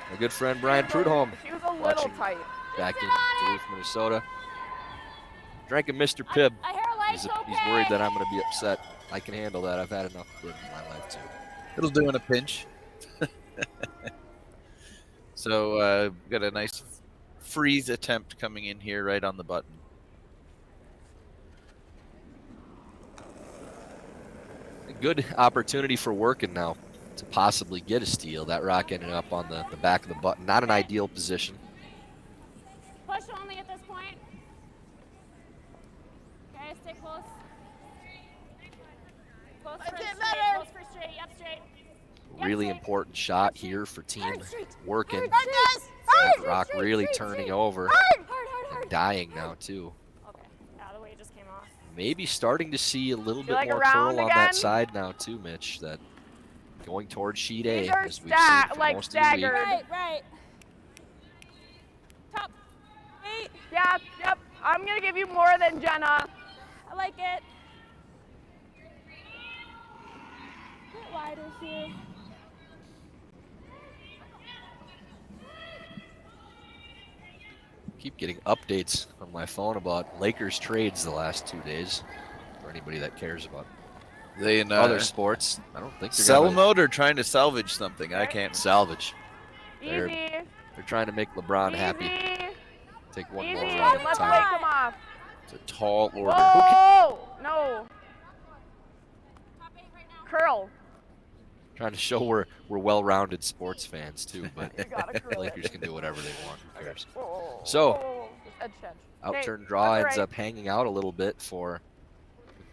my good friend Brian Prudhomme She was a little watching tight. back in Duluth, Minnesota. Drinking Mr. Pibb. A hair light's He's okay. worried that I'm going to be upset. I can handle that. I've had enough Pibb in my life too. It'll do in a pinch. So got a nice freeze attempt coming in here right on the button. A good opportunity for Workin now to possibly get a steal. That rock ended up on the back of the button. Not an ideal position. Push only at this point. Okay, stay close. Close for straight. Close for straight. Yep, straight. Yep, Really straight. important shot here for team Hard, straight. Workin. Hard, guys. That rock really turning over and dying now too. Okay. Yeah, the way it just came off. Maybe starting to see a little bit like more around curl on again? that side now too, Mitch. That going towards sheet A These are as we've seen for like most of the week. staggered. Right. Top 8. Yeah, yep. I'm gonna give you more than Jenna. I like it. you. Keep getting updates on my phone about Lakers trades the last 2 days. For anybody that cares about They in other sports, I don't think they're sell gonna mode or trying to salvage something. I can't. salvage. Easy. They're trying to make LeBron happy. Easy. Take one Easy. more run at a Let's time. wake them off. It's a tall order. Whoa! No. Curl. Trying to show we're well-rounded sports fans too, but You gotta curl Lakers it. can do whatever they want. Who cares? Whoa. So, Whoa. Edge, edge. Okay, Outturn draw that's ends right. up hanging out a little bit for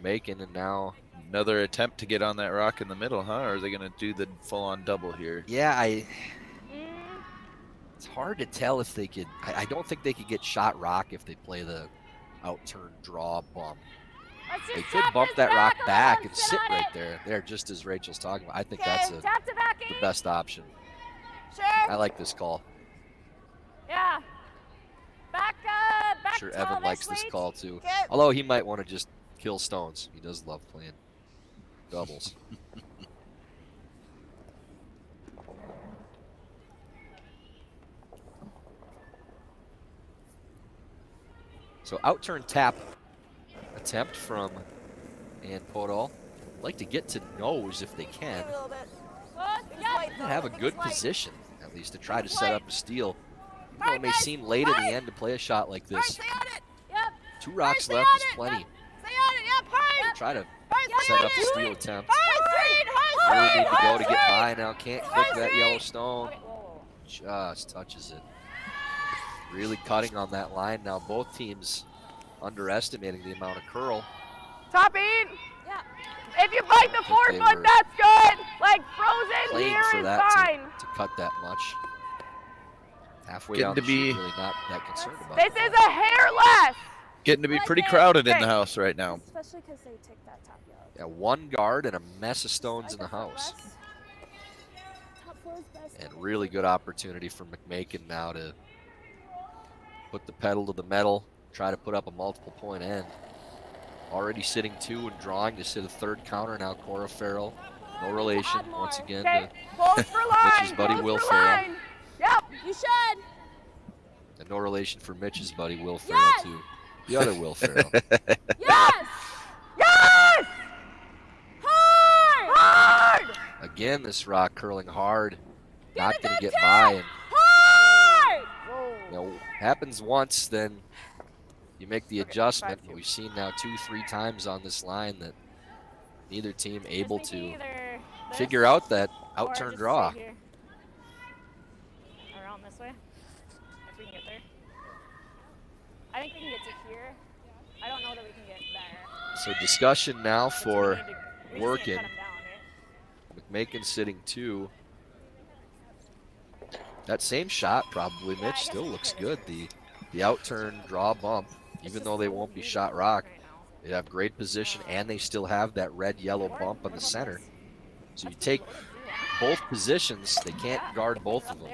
McMakin, and now Another attempt to get on that rock in the middle, huh? Or are they going to do the full-on double here? yeah, Mm. it's hard to tell if they could. I don't think they could get shot rock if they play the outturn draw bump. Let's just They could tap bump this that rock back a back little, and sit sit on right it. there, just as Rachel's talking about. I think Okay, that's tap to back the in. best option. Sure. I like this call. Yeah. Back I'm sure Evan likes this week. call too. Okay. Although he might want to just kill stones. He does love playing doubles. So outturn tap attempt from Ann Podol. Like to get to nose if they can. A little bit. Yeah. They have a good position, at least, to try to set up a steal. Even though it may seem late in the end to play a shot like this. Stay on it. Yep. 2 rocks Stay left on is it. plenty. Stay on it. Yep. Hard. Try to Hard. set up a Do steal it. attempt. Hard. Really need to go to Hard. get by now. Can't click that Hard. yellow stone. Okay, whoa. Just touches it. Really cutting on that line now. Both teams underestimating the amount of curl. Top 8. Yeah. If you bite the I think they 4 foot, were that's good. Like frozen Playing here for is that fine. to cut that much. Halfway Getting down to the sheet, be- really not that concerned about This the is line. a hair less. Getting to be Like pretty it. crowded in Okay. the house right now. Especially because they take that top yellow. Yeah, 1 guard and a mess of stones in the house. Top 4 is best. And really good opportunity for McMakin now to put the pedal to the metal, try to put up a multiple point end. Already sitting 2 and drawing to sit a 3rd counter. Now Cora Farrell, no relation once again Okay, to close for line. Mitch's buddy close Will for Ferrell. line. Yep. You should. and no relation for Mitch's buddy Will Ferrell Yes! to the other Will Ferrell. Yes. Yes. Hard. Hard. Again, this rock curling hard, not it going to that get tap. by. And Hard. Whoa. you know, happens once, then you make the Okay, adjustment. 5-2. We've seen now 2-3 times on this line that neither team able Just to thinking either this figure out that or outturn just draw. stay here. Around this way, if we can get there. I think we can get to here. I don't know that we can get there. So discussion now But for we just need to Workin. cut 'em down, right? McMakin sitting 2. That same shot probably, Yeah, I Mitch, guess still we looks could. good. The outturn draw bump, even though they won't be shot rock, Right now. they have great position and they still have that red-yellow bump on the center. So you take both positions, they can't guard both of them.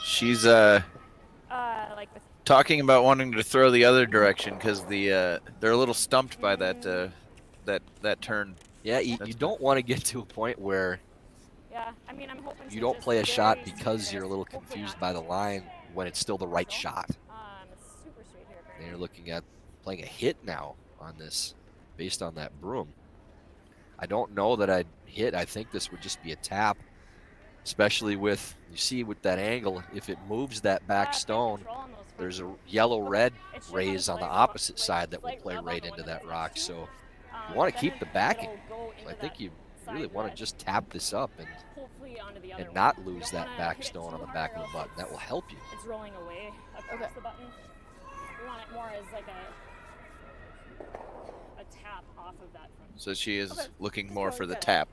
She's Like with talking about wanting to throw the other direction because they're a little stumped by that that turn. Yeah, you don't want to get to a point where yeah, I mean I'm hoping you to don't just play a very shot smooth because this. you're a little Hopefully confused not by the too line slow. when it's still the right shot. It's super straight here. And apparently. you're looking at playing a hit now on this based on that broom. I don't know that I'd hit. I think this would just be a tap, especially with, you see with that angle, if it moves that back Yeah, stone, controlling those front there's a feet. yellow-red It's just rays a on the slight opposite rub, side that will slight play rub on right the into one that that's rock. next to So it. you want to Then keep the backing. it'll go I into think that you really side want to red, just tap this up and hopefully onto the other one. not You lose don't that wanna back hit it stone too on the hard back or of the else button. That will it's- help you. It's rolling away across the button. We want it more as like a tap off of that front. So she is Okay. looking Just more go for the good. tap.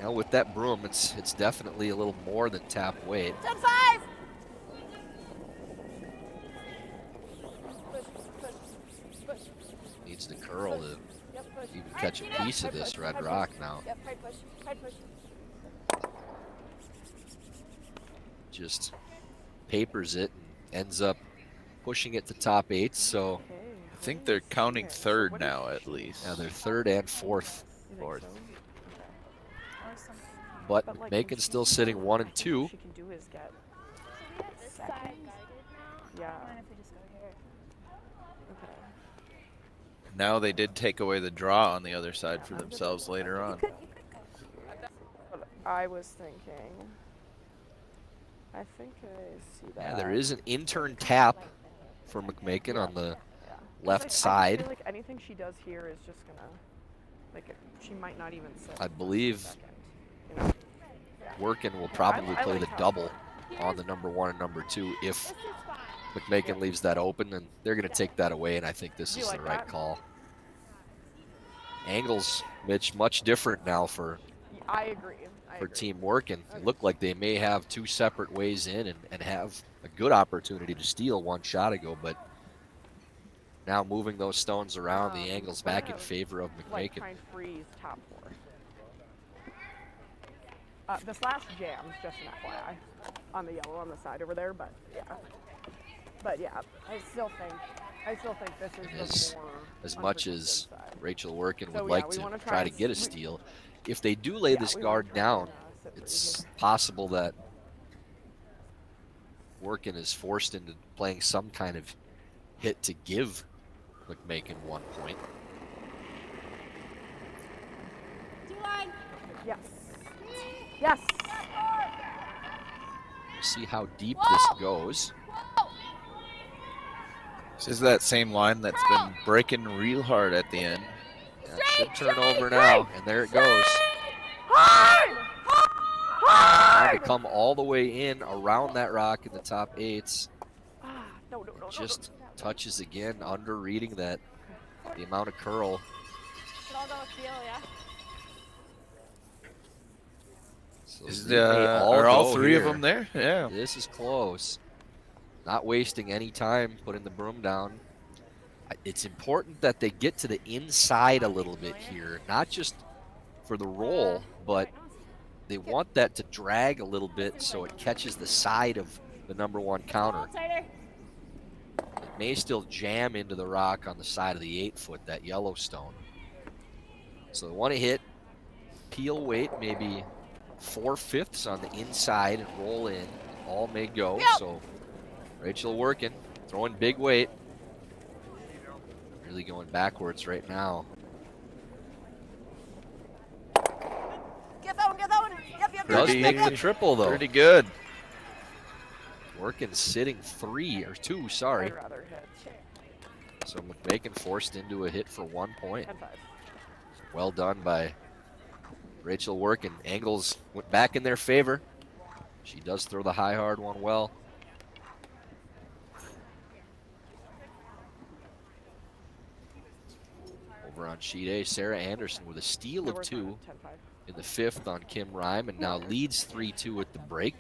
Now with that broom, it's definitely a little more than tap weight. 10-5. Push. Needs to curl to Yep, push. even catch a piece of this red rock now. Yep, hard push. Hard push. Just papers it and ends up pushing it to top 8. So think they're counting third now, at least. Yeah, they're third and fourth. You think Lord. so? But But, like, McMakin's still sitting 1 and I think 2. what she can do is get This side second. guided now. Yeah. Mind if we just go here? Okay. Now they did take away the draw on the other side for themselves later on. What I was thinking. I think I see that. Yeah, there is an intern tap for McMakin on the Yeah. 'Cause left I side. feel like anything she does here is just gonna, like, she might not even sit. I for believe a second, you know? Workin will probably I play like the how- double on the number 1 and number 2 if This is fine. McMakin leaves that open, and they're going to take that away, and I think this Do you is the like right that? call. Angles, Mitch, much different now for I agree. I agree. Team Workin. It looked like they may have 2 separate ways in and have a good opportunity to steal 1 shot ago, but now moving those stones around, the angle's we're back in gonna, favor of Like, McMakin. try and freeze top 4. This last jam's just an FYI on the yellow on the side over there, but yeah. But yeah, I still think this is the more As much as unprotected side. Rachel Workin So, would yeah, like we to wanna try to and get a s- we- steal, if they do lay yeah, this we wanna guard try down, and, sit pretty it's here. possible that Workin is forced into playing some kind of hit to give McMakin 1 point. D-line. Yes. Yes. We'll see how deep this goes. This is that same line that's been breaking real hard at the end. That should turn over now, and there it goes. Hard! Trying to come all the way in around that rock in the top 8s. Ah, no. Just touches again, under reading that the amount of curl. Should all go with Theo, yeah? So Is they may are all go 3 of here. them there? Yeah. This is close. Not wasting any time putting the broom down. It's important that they get to the inside a little bit here, not just for the roll, but they want that to drag a little bit so it catches the side of the number 1 counter. Hold tighter. It may still jam into the rock on the side of the 8-foot, that yellow stone. So they want to hit peel weight, maybe 4/5 on the inside and roll in. All may go. Yep. So Rachel Workin, throwing big weight. Really going backwards right now. Get that one. Yep. Does make the triple though. Pretty good. Workin sitting 3 or 2, sorry. I'd rather hit So McMakin forced into a hit for 1 point. 10-5. Well done by Rachel Workin. Angles went back in their favor. She does throw the high hard one well. Over on sheet A, Sarah Anderson with a steal of 2 in the 5th on Kim Rhyme, and now leads 3-2 at the break.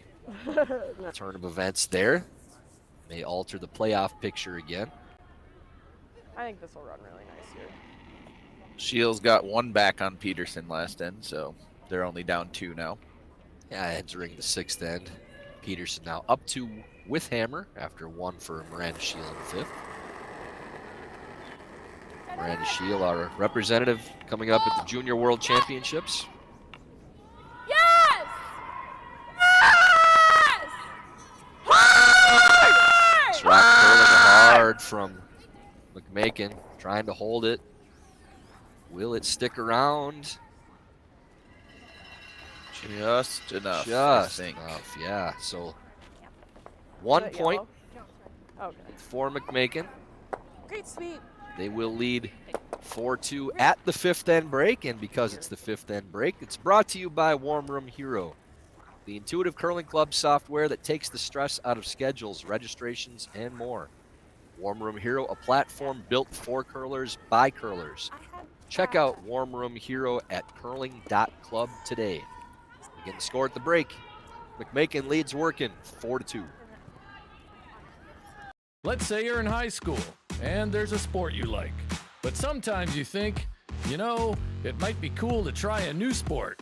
Turn of events there. May alter the playoff picture again. I think this will run really nice here. Shields got 1 back on Peterson last end, so they're only down 2 now. Yeah, entering the 6th end. Peterson now up 2 with hammer after 1 for Miranda Shield in the 5th. Miranda Shield, our representative, coming up at the Junior World Championships. Yes! Yes! Hard! This rock curling hard from McMakin, trying to hold it. Will it stick around? Just enough, Just I think. enough, yeah. So Is 1 it point yellow? Okay. for McMakin. Great sweep. They will lead 4-2 at the 5th end break, and because it's the 5th end break, it's brought to you by Warm Room Hero, the intuitive curling club software that takes the stress out of schedules, registrations, and more. Warm Room Hero, a platform built for curlers by curlers. Check out Warm Room Hero at curling.club today. Again, the score at the break. McMakin leads Workin 4-2. Let's say you're in high school and there's a sport you like, but sometimes you think, you know, it might be cool to try a new sport.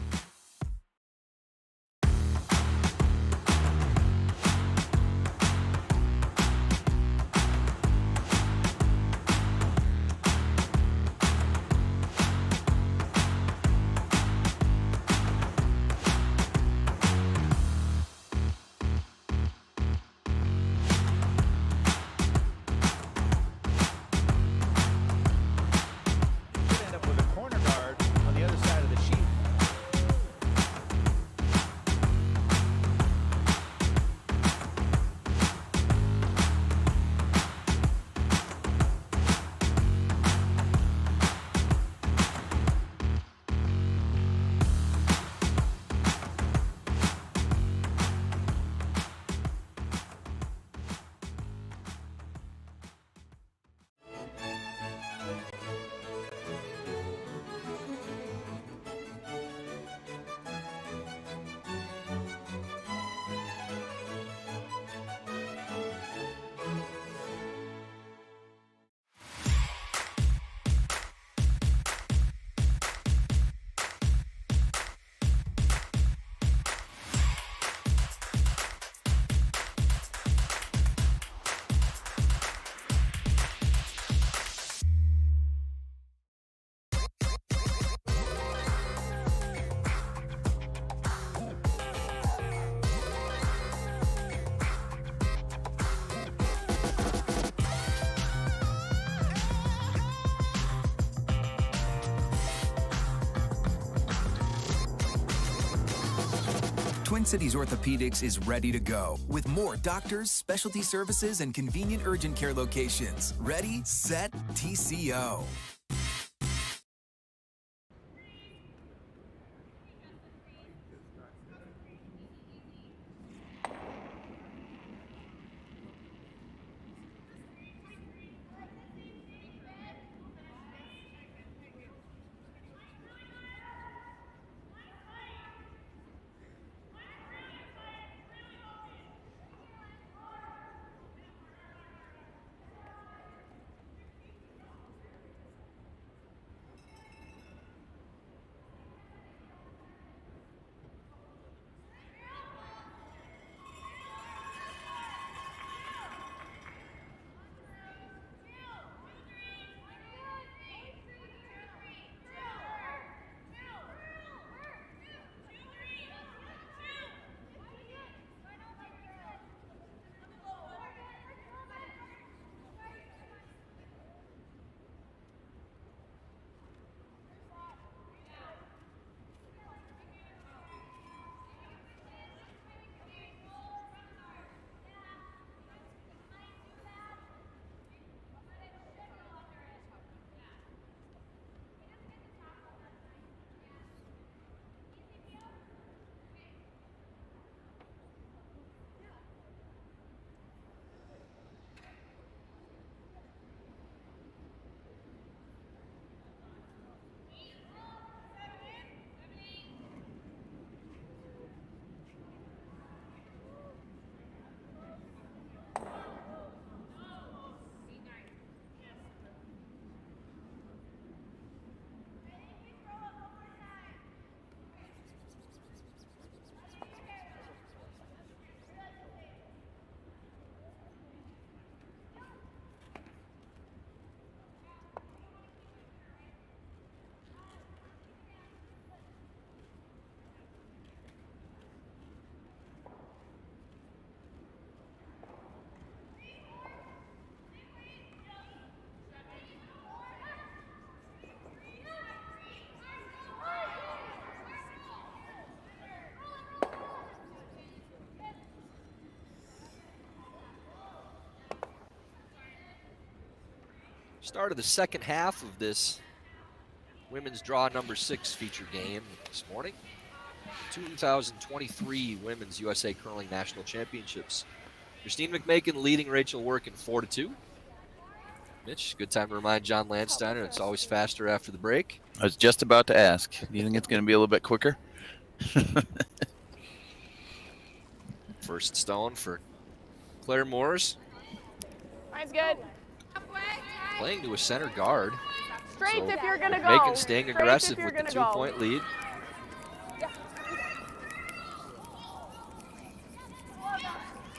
Twin Cities Orthopedics is ready to go with more doctors, specialty services, and convenient urgent care locations. Ready, set, TCO. Start of the second half of this women's draw number 6 feature game this morning. 2023 Women's USA Curling National Championships. Christine McMakin leading Rachel Workin 4-2. Mitch, good time to remind John Landsteiner it's always faster after the break. I was just about to ask. Do you think it's going to be a little bit quicker? First stone for Claire Moores. Mine's good. Playing to a center guard. Straight So if you're gonna go. McMakin staying Straight aggressive if you're with the gonna go. 2-point lead.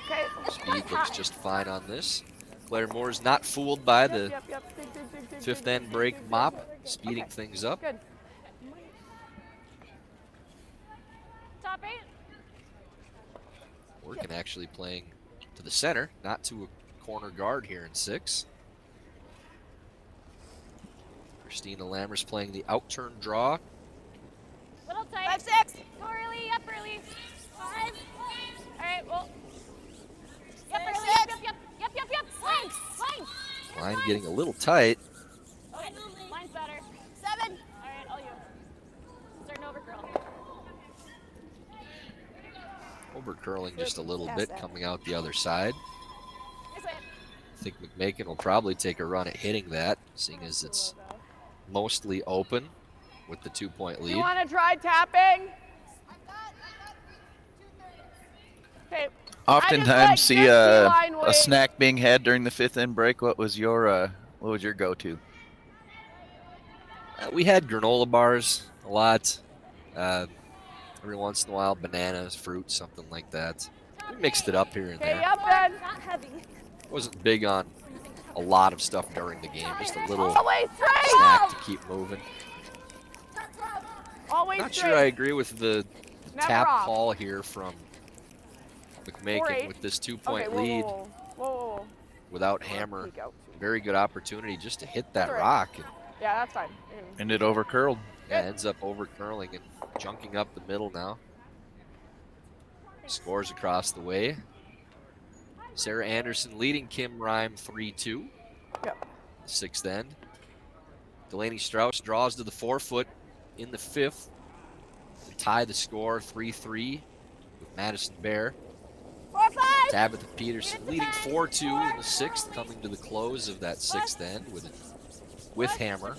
Okay. Speed looks just fine on this. Claire Moore's not fooled by the Yep. Dig, fifth dig, end dig, break dig, dig, mop, dig, dig. speeding Okay. things up. Good. Top 8. Workin actually playing to the center, not to a corner guard here in 6. Christina Lammers playing the out-turn draw. Little tight. 5-6. Go early, up early. 5. All right, well. Yep, early, yep. Line. Line getting a little tight. Okay, line's better. 7. All right, all you. Starting over curl. Over curling just a little bit, coming out the other side. This way. I think McMakin will probably take a run at hitting that, seeing as it's mostly open with the 2-point lead. You want to try tapping? Okay. Oftentimes see good a line weight. snack being had during the 5th end break. What was your go-to? We had granola bars a lot. Every once in a while, bananas, fruit, something like that. We mixed it up here and Okay, there. yep, then. Not heavy. Wasn't big on a lot of stuff during the game, just a little All the way straight. snack to keep moving. Always Not straight. sure I agree with the Never tap off. call here from McMakin 4-8. with this Okay, 2-point whoa, lead whoa. without hammer. Peek out. Very good opportunity just to hit that That's all right. rock. And Yeah, that's fine. And it over curled. yeah, ends up over curling and junking up the middle now. Scores across the way. Sarah Anderson leading Kim Rhyme 3-2. Yep. Sixth end. Delaney Strauss draws to the 4-foot in the 5th. Tie the score 3-3 with Madison Bear. 4-5. Tabitha Peterson leading 4-2 in the 6th, coming to the close of that 6th end with Hammer.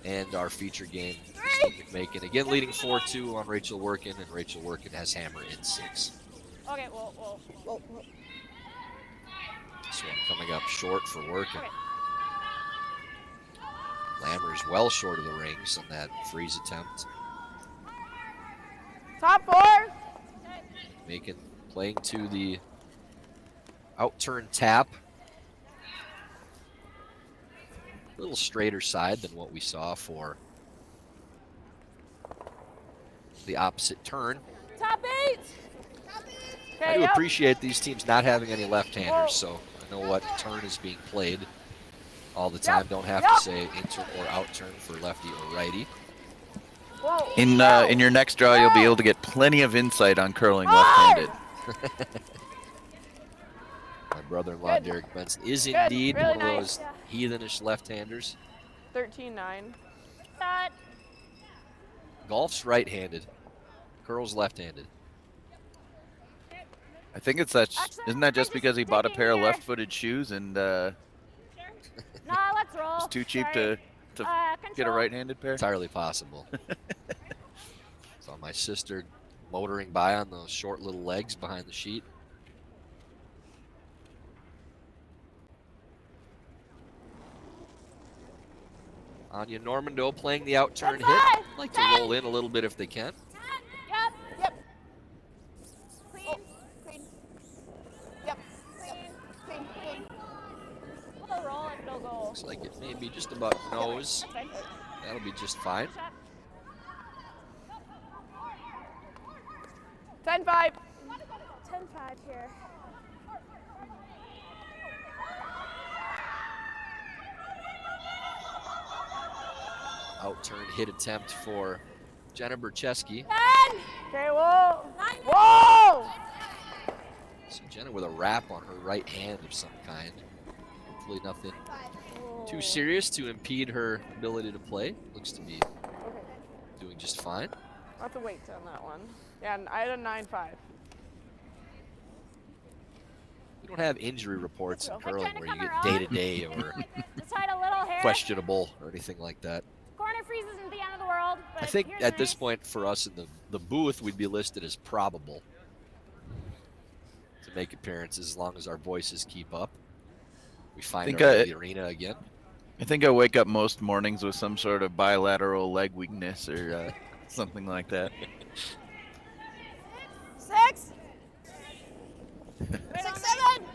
And our feature game, Christine McMakin, again leading 4-2 on Rachel Workin, and Rachel Workin has Hammer in 6. Okay, well. This one coming up short for Workin. Okay. Lammer's well short of the rings on that freeze attempt. Top 4. Playing to the out-turn tap. A little straighter side than what we saw for the opposite turn. Top 8. I do appreciate these teams not having any left-handers, so I know what turn is being played all the time. Don't have to say in-turn or out-turn for lefty or righty. Whoa. In your next draw, you'll be able to get plenty of insight on curling left-handed. My brother-in-law, Good. Derek Benson, is Good. indeed Really one of nice. those heathenish left-handers. 13-9. Shot. Golf's right-handed. Curl's left-handed. I think it's that. Isn't that just because he bought a pair of here. left-footed shoes and No, let's roll. it's too cheap Sorry. to get a Control. right-handed pair? Entirely possible. Saw my sister motoring by on those short little legs behind the sheet. Anya Normando playing the out-turn hit. Like to roll in a little bit if they can. Yep. Clean. Yep. Clean. We'll roll and it'll go. Looks like it may be just about nose. That's fine. That'll be just fine. Shot. 10-5. 10-5 here. Out-turn hit attempt for Jenna Bercheski. 10. Okay, whoa. 9. Whoa! So Jenna with a wrap on her right hand of some kind. Hopefully nothing too serious to impede her ability to play. Looks to be doing just fine. Lots of weight on that one. Yeah, and I had a 9-5. We don't have injury reports in Like curling trying to where you come get around. day-to-day or Just hide a little hair. questionable or anything like that. Corner freeze isn't the end of the world. But I think here's at this nice. point for us in the booth, we'd be listed as probable to make appearances as long as our voices keep up. We find Think our way to the arena again. I think I wake up most mornings with some sort of bilateral leg weakness or something like that. 6. 6, 7.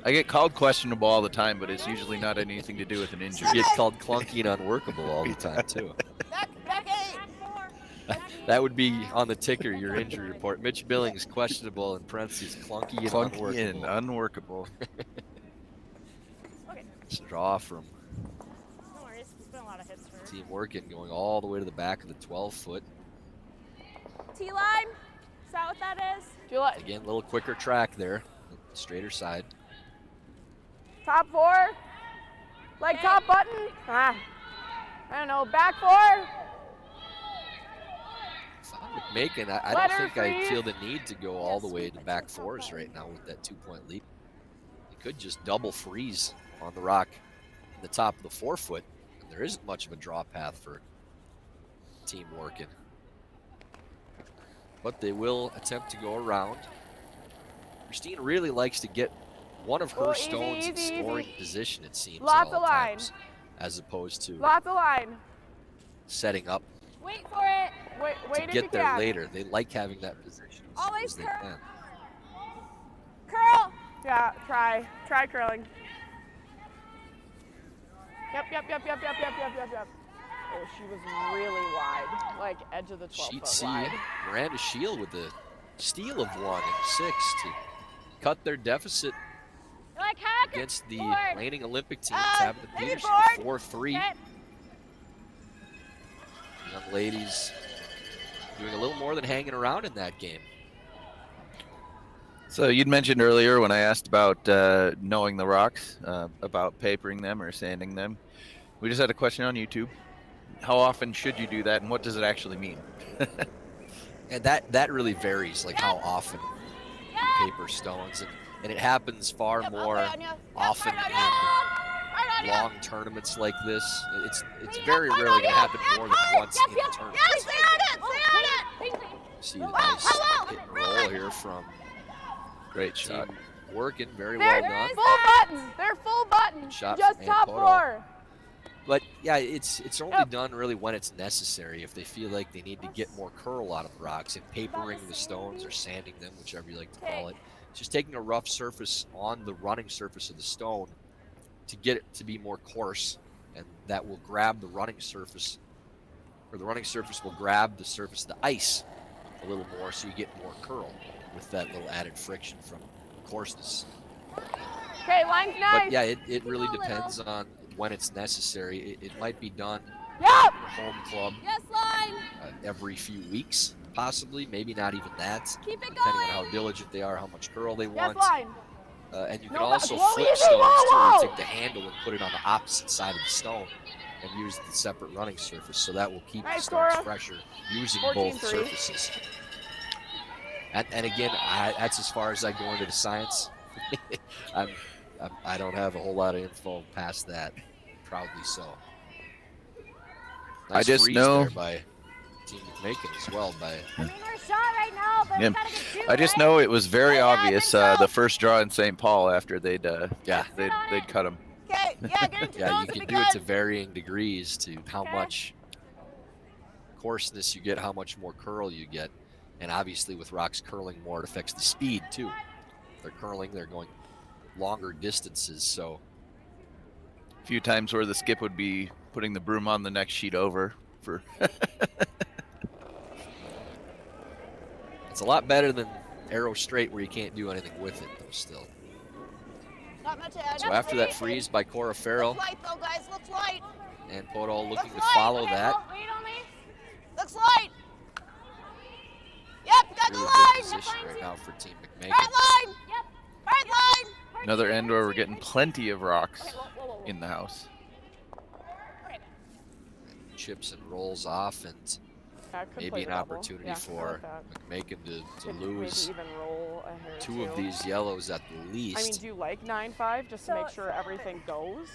I get called questionable all the time, but it's usually not anything to do with an injury. You get called clunky and unworkable all the time too. Back 8. That would be on the ticker, your injury report. Mitch Billings, questionable, in parentheses, clunky and Clunky unworkable. and unworkable. Okay. It's a draw from No worries. It's been a lot of hits for Team Workin going all the way to the back of the 12-foot. T-line. Is that what that is? July. Again, a little quicker track there, straighter side. Top 4. Like top button. I don't know. Back 4. McMakin, I Let don't her think I freeze. feel the need to go all the way to back 4s right now with that 2-point lead. You could just double freeze on the rock in the top of the 4-foot. And there isn't much of a draw path for Team Workin. But they will attempt to go around. Christine really likes to get one of her Oh, easy, stones in easy, scoring easy. position, it seems, Lots at all of line. times, as opposed to Lots of line. setting up Wait for it. Wait to if get you there can. later. They like having that position as soon Always as they curl. can. Curl. Yeah, try curling. Yep. Oh, she was really wide, like edge of the 12 Sheet foot C, wide. Miranda Shield with the steal of 1 and 6 to cut their deficit Like hack. against the Board. reigning Olympic team, Uh, Tabitha maybe Peterson, board. 4-3. Okay. Young ladies doing a little more than hanging around in that game. So you'd mentioned earlier when I asked about knowing the rocks, about papering them or sanding them. We just had a question on YouTube. How often should you do that, and what does it actually mean? And that really varies, like how often you paper stones, and it happens far more often in long tournaments like this. It's very rarely going to happen more than once in a tournament. See the nice hit and roll here from Great shot. team Workin. Very well done. Full button. They're full button. Shot Just from top Dakota. roar. But yeah, it's only done really when it's necessary. If they feel like they need to get more curl out of the rocks, and papering the stones or sanding them, whichever you like to call it, just taking a rough surface on the running surface of the stone to get it to be more coarse, and that will grab the running surface, or the running surface will grab the surface of the ice a little more, so you get more curl with that little added friction from coarseness. Okay, line's nice. But yeah, it really depends on when it's necessary. It might be done Yep. at your home club Yes, line. every few weeks, possibly, maybe not even that, Keep it depending on going. how diligent they are, how much curl they Yes, want. line. And you can No, also whoa, flip easy, stones whoa, too. whoa. You take the handle and put it on the opposite side of the stone and use the separate running surface, so that will keep the Nice, stones Cora. fresher using 14-3. both surfaces. And again, that's as far as I go into the science. I don't have a whole lot of info past that. Proudly so. I Nice just freeze know- there by Team McMakin as well. By I mean, we're shot right now, but Yeah. we gotta get two, I just right? know it was very Yeah, I think obvious so. the first draw in St. Paul after they'd on it. cut them. Okay, yeah, get into yeah, those you would can be do it to good. varying degrees to how Okay. much coarseness you get, how much more curl you get, and obviously with rocks curling more, it affects the speed too. If they're curling, they're going longer distances, so A few times where the skip would be putting the broom on the next sheet over for. it's a lot better than arrow straight where you can't do anything with it though still. Not much ahead. So after that freeze by Cora Farrell Looks light though, guys. Looks light. and Podol looking to Looks light. follow Okay, that. hold- wait on me. Looks light. Yep, got the Really line. good position right now for Team McMakin. Right line. Yep. Right line. Another end where we're getting plenty of rocks Okay, whoa. in the house. Okay. Chips and rolls off, and Yeah, I could maybe play an the double. opportunity Yeah, I for like that. McMakin to Could lose maybe even roll a hair two of too. these yellows at the least. I mean, do you like 9-5 just to make sure everything goes?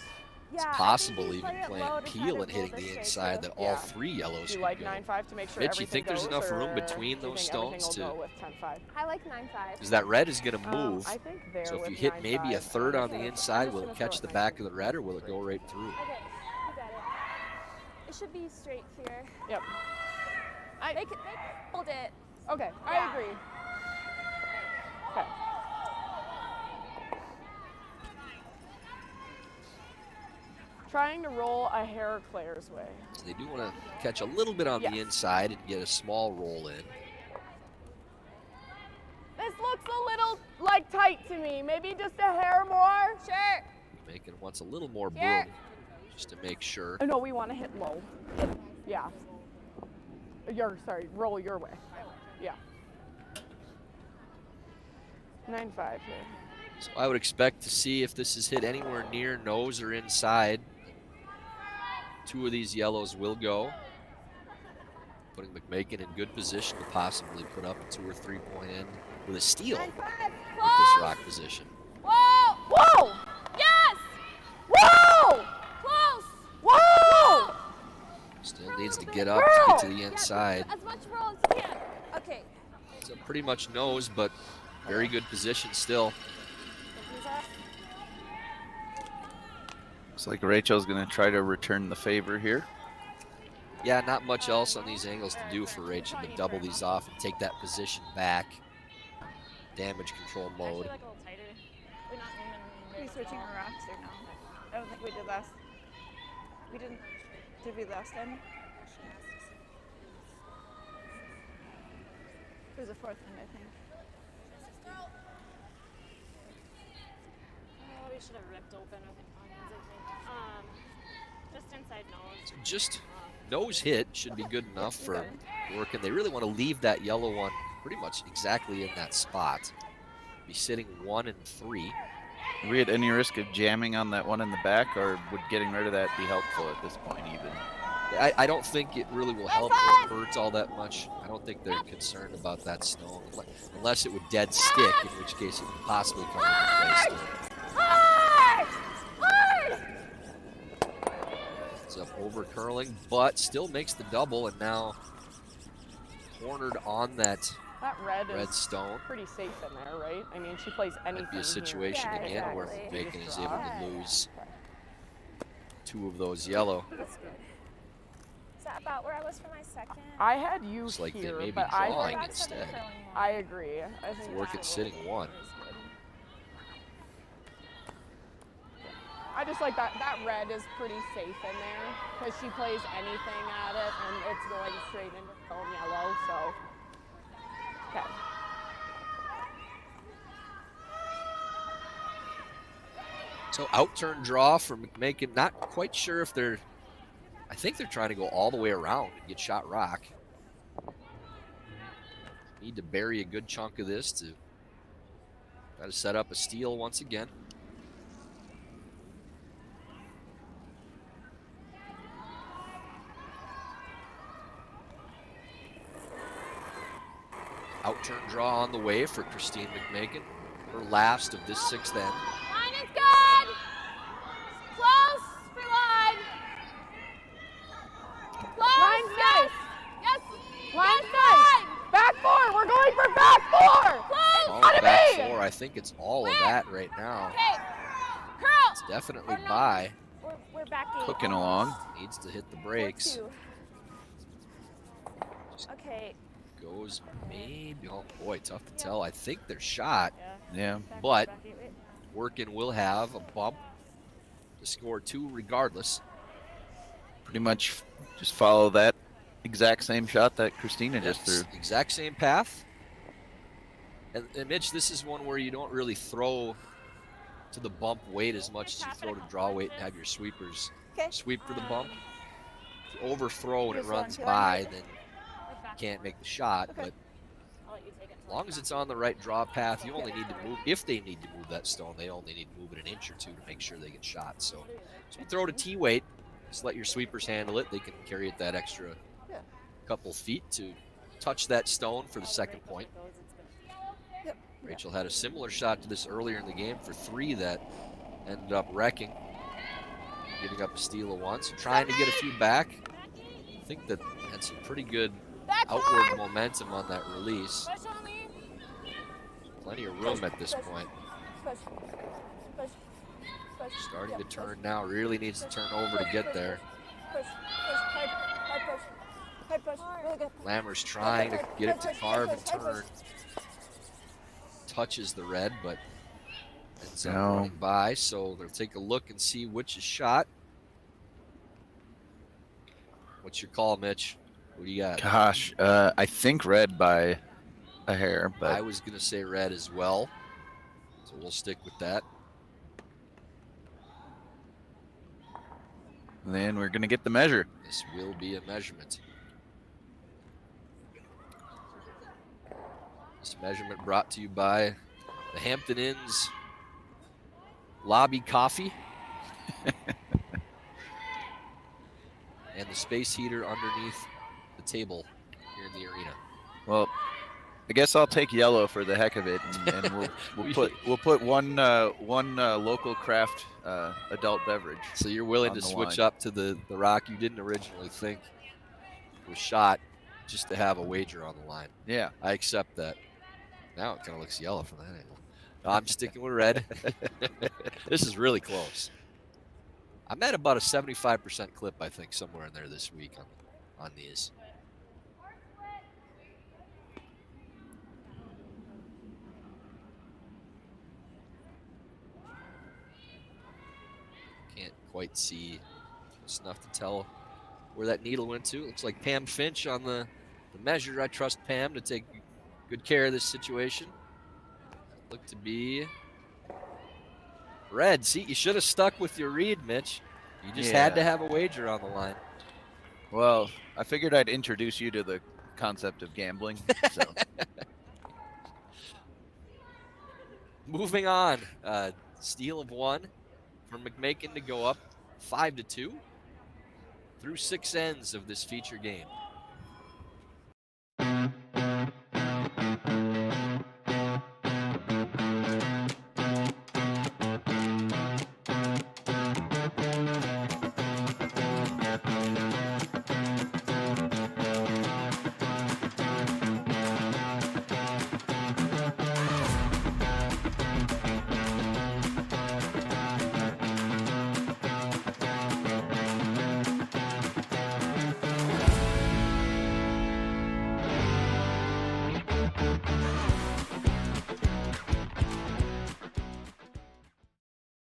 It's possible even playing peel and hitting the inside that all Yeah. three yellows Do you can like go. 9-5 to make sure Mitch, you everything think there's goes, enough room or between do you those think everything stones will to- go with 10-5? I like 9-5. Because that red is going to move. I think there So if with you hit maybe a 9-5, third I'm on the just inside, gonna will it throw catch it the 9-5. back of the red, or will it go right through? Okay, you got it. It should be straight here. Yep. They hold it. Okay, I Yeah. agree. Okay. Trying to roll a hair Claire's way. So they do want to catch a little bit on the Yes. inside and get a small roll in. This looks a little like tight to me. Maybe just a hair more. Sure. McMakin wants a little more Here. broom just to make sure. Oh, no, we want to hit low. Yeah. Roll your way. Yeah. 9-5 here. So I would expect to see if this is hit anywhere near nose or inside. Two of these yellows will go, putting McMakin in good position to possibly put up a 2 or 3 point end with a steal with 9-5. this rock position. Whoa. Whoa! Yes. Whoa! Close. Whoa! Still needs to get up to get to the inside. As much roll as you can. Okay. So pretty much nose, but very good position still. Looks like Rachel's going to try to return the favor here. Yeah, not much else on these angles to do for Rachel but double these off and take that position back. Damage control mode. Actually, like a little tighter. We're not aiming. Are we switching rocks or no? I don't think we did last. We didn't. Did we last time? It was a fourth one, I think. Oh, we should have ripped open with onions, I think. Just inside nose. So just nose hit should be good enough for Workin. They really want to leave that yellow one pretty much exactly in that spot, be sitting 1 and 3. Are we at any risk of jamming on that one in the back, or would getting rid of that be helpful at this point even? I don't think it really will help or hurt all that much. I don't think they're concerned about that stone, unless it would dead stick, in which case it could possibly come into play still. It's up over curling, but still makes the double, and now cornered on that red red stone. Pretty safe in there, right? I mean, she plays anything. Might be a situation here. again Yeah, where exactly. McMakin is able to lose 2 of those yellow. That's good. Is that about where I was for my second? I had you Looks like they here, may be but drawing Got some instead. curling more. I agree. I think Workin sitting 1. I just like that. That red is pretty safe in there because she plays anything at it, and it's going straight into stone yellow. So, okay. So out-turn draw for McMakin. Not quite sure if they're, I think they're trying to go all the way around and get shot rock. Need to bury a good chunk of this to try to set up a steal once again. Out-turn draw on the way for Christine McMakin. Her last of this 6th end. Line is good. Close for line. Close. Line's yes. nice. Yes. Line's Yes, nice. Back 4. We're going for back 4. Close. Oh, gotta back be. 4. I think it's all of that right now. Okay. Curl. It's definitely Or no. by. We're back 8. Cooking along. Needs to hit the brakes. 4-2. Okay. Goes maybe. Oh boy, tough to tell. I think they're shot. Yeah. But Workin will have a bump to score 2 regardless. Pretty much just follow that exact same shot that Christina just threw. Exact same path. And Mitch, this is one where you don't really throw to the bump weight as much as you throw to draw weight and have your sweepers sweep for the bump. If you overthrow and it runs by, then you can't make the shot. But as long as it's on the right draw path, you only need to move. If they need to move that stone, they only need to move it an inch or 2 to make sure they get shot. So you throw to T weight, just let your sweepers handle it. They can carry it that extra couple feet to touch that stone for the 2nd point. Rachel had a similar shot to this earlier in the game for 3 that ended up wrecking, giving up a steal of 1. So trying to get a few back. I think that had some pretty good outward momentum on that release. Plenty of room at this point. Starting to turn now. Really needs to turn over to get there. Lammers trying to get it to carve and turn. Touches the red, but ends up running by. So they'll take a look and see which is shot. What's your call, Mitch? What do you got? Gosh, I think red by a hair, but I was going to say red as well. So we'll stick with that. then we're going to get the measure. This will be a measurement. This measurement brought to you by the Hampton Inn's Lobby Coffee and the space heater underneath the table here in the arena. Well, I guess I'll take yellow for the heck of it, and we'll put one local craft adult beverage. So you're willing on to the switch line. up to the rock you didn't originally think was shot just to have a wager on the line. Yeah. I accept that. Now it kind of looks yellow from that angle. No, I'm sticking with red. This is really close. I'm at about a 75% clip, I think, somewhere in there this week on these. Can't quite see close enough to tell where that needle went to. Looks like Pam Finch on the measure. I trust Pam to take good care of this situation. Look to be red. See, you should have stuck with your read, Mitch. You just had to have a wager on the line. Well, I figured I'd introduce you to the concept of gambling. So Moving on, steal of 1 for McMakin to go up 5-2 through 6 ends of this feature game.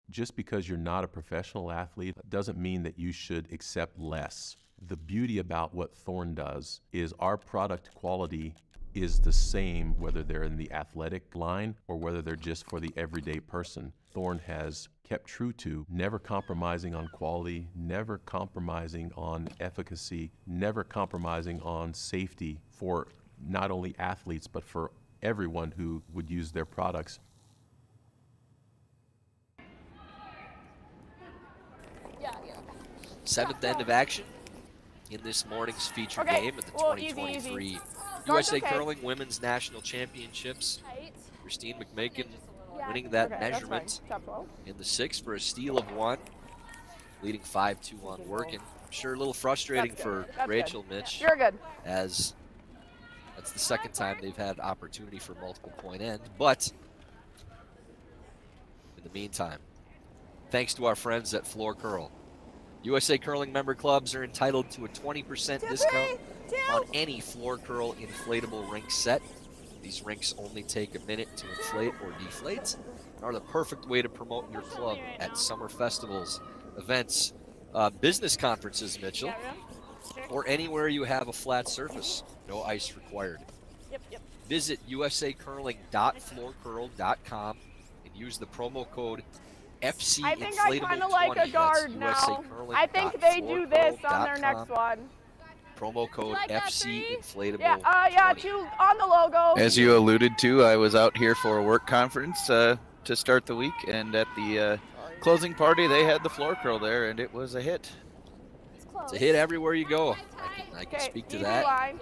Just because you're not a professional athlete doesn't mean that you should accept less. The beauty about what Thorne does is our product quality is the same whether they're in the athletic line or whether they're just for the everyday person. Thorne has kept true to never compromising on quality, never compromising on efficacy, never compromising on safety for not only athletes but for everyone who would use their products. Seventh end of action in this morning's feature game at the 2023 USA Curling Women's National Championships. Christine McMakin winning that measurement in the 6th for a steal of 1, leading 5-2 on Workin. I'm sure a little frustrating for Rachel, Mitch. You're good. As that's the second time they've had opportunity for multiple point end. But in the meantime, thanks to our friends at Floor Curl, USA Curling member clubs are entitled to a 20% discount on any Floor Curl inflatable rink set. These rinks only take a minute to inflate or deflate and are the perfect way to promote your club at summer festivals, events, business conferences, Mitchell, or anywhere you have a flat surface. No ice required. Visit usacurling.floorcurl.com and use the promo code FC I think I kind of like a guard now. I think they do this on their next one. Promo code FC Inflatable. Yeah, 2 on the logo. As you alluded to, I was out here for a work conference to start the week, and at the closing party, they had the floor curl there, and it was a hit. It's a hit everywhere you go. I can speak to that. Line.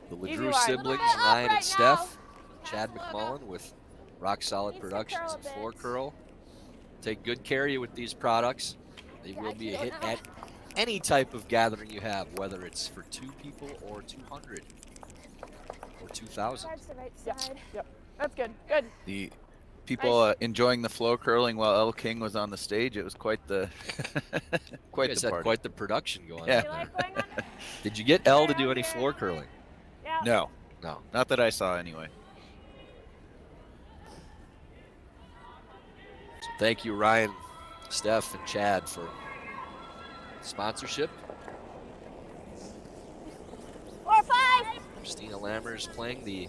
The LaDrew siblings, Ryan and Steph, Chad McMullen with Rock Solid Productions and Floor Curl. Take good care of you with these products. They will be a hit at any type of gathering you have, whether it's for 2 people or 200 or 2,000. Yep. That's good. Good. The people enjoying the floor curling while El King was on the stage. It was quite the quite the party. Quite the production going on Yeah. there. Did you get El to do any floor curling? No, No. not that I saw anyway. So thank you, Ryan, Steph, and Chad for sponsorship. 4-5. Christina Lammers playing the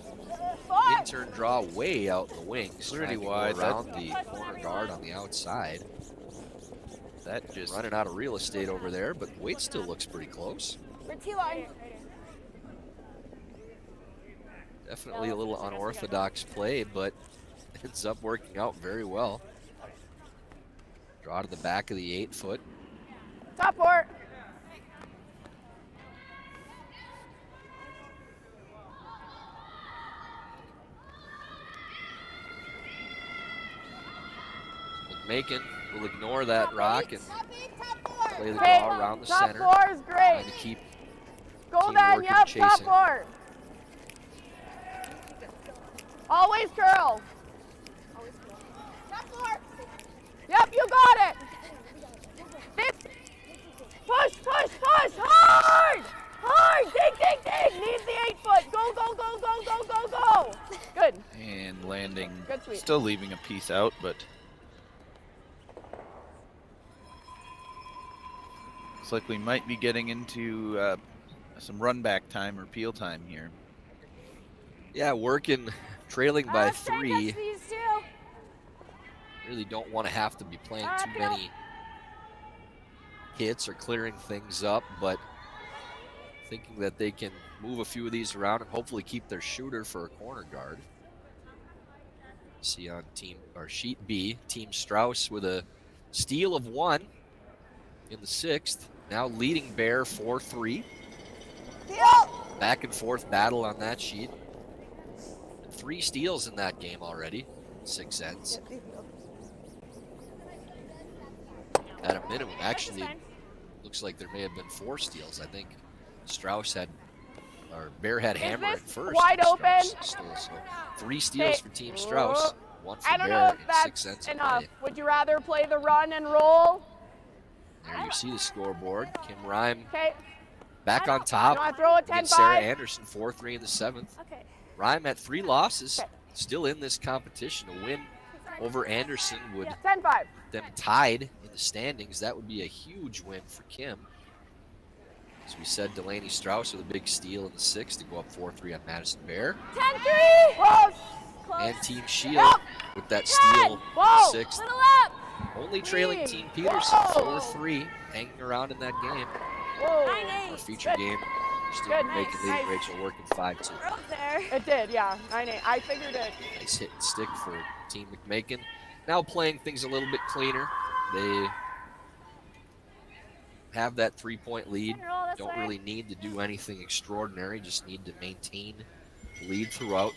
4. intern draw way out in the wings. Pretty trying to go wide. around the corner guard on the outside. That just Running out of real estate over there, but weight still looks pretty close. For T-line. Definitely a little unorthodox play, but ends up working out very well. Draw to the back of the 8-foot. Top port. McMakin will ignore that rock and play the Okay, draw around the top center. 4 is Trying great. to keep Go team then, Workin yep, top chasing. 4. Always curl. Top 4. Yep, you got it. Push, push, push, hard! Hard, dig, dig, dig. Needs the 8-foot. Go, go, go, go, go, go, go. Good. and landing, Good sweep. still leaving a piece out, but looks like we might be getting into some run back time or peel time here. Yeah, Workin trailing by Stand 3. next to these 2. Really don't want to have to be playing too many hits or clearing things up, but thinking that they can move a few of these around and hopefully keep their shooter for a corner guard. See on sheet B, Team Strauss with a steal of 1 in the 6th. Now leading Bear 4-3. Back and forth battle on that sheet. 3 steals in that game already. 6 ends. At a minimum, actually, looks like there may have been 4 steals. I think Strauss had, or Bear had hammer at first. Wide open. Stole, so 3 steals for Team Strauss. 1 for I don't Bear know if and that's 6 ends. enough. Would you rather play the run and roll? There you see the scoreboard. Kim Rhyme Okay. back on You top want to throw it against Sarah 10-5? Anderson, 4-3 in the 7th. Okay. Rhyme at 3 losses, still in this competition. A win over Anderson would 10-5. put them tied in the standings. That would be a huge win for Kim. As we said, Delaney Strauss with a big steal in the 6th to go up 4-3 on Madison Bear. 10-3. Close. And Team Shield with that steal in Whoa. the 6th. Little up. Only trailing Team Peterson, 4-3, hanging around in that game. Whoa. Our feature game, still Good. making lead Nice. Rachel Workin 5-2. We're up there. It did, yeah. 9-8. I figured it. Nice hit and stick for Team McMakin. Now playing things a little bit cleaner. They have that 3-point lead. Don't really need to do anything extraordinary. Just need to maintain the lead throughout.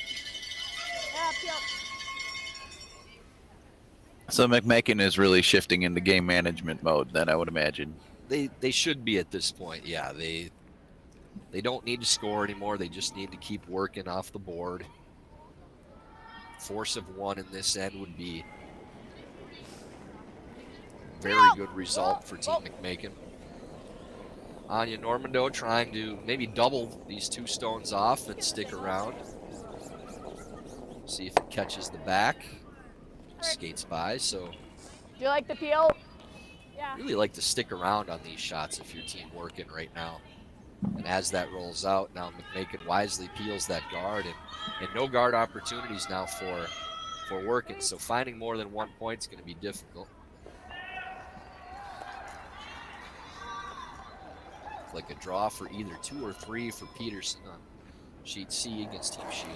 So McMakin is really shifting into game management mode then, I would imagine. They should be at this point. Yeah, they don't need to score anymore. They just need to keep working off the board. Force of 1 in this end would be a very good result for Team McMakin. Anya Normando trying to maybe double these 2 stones off and stick around. See if it catches the back. Skates by, so Do you like the peel? Yeah. really like to stick around on these shots if your team working right now. And as that rolls out, now McMakin wisely peels that guard, and no guard opportunities now for Workin. So finding more than 1 point is going to be difficult. It's like a draw for either 2 or 3 for Peterson on sheet C against Team Shield.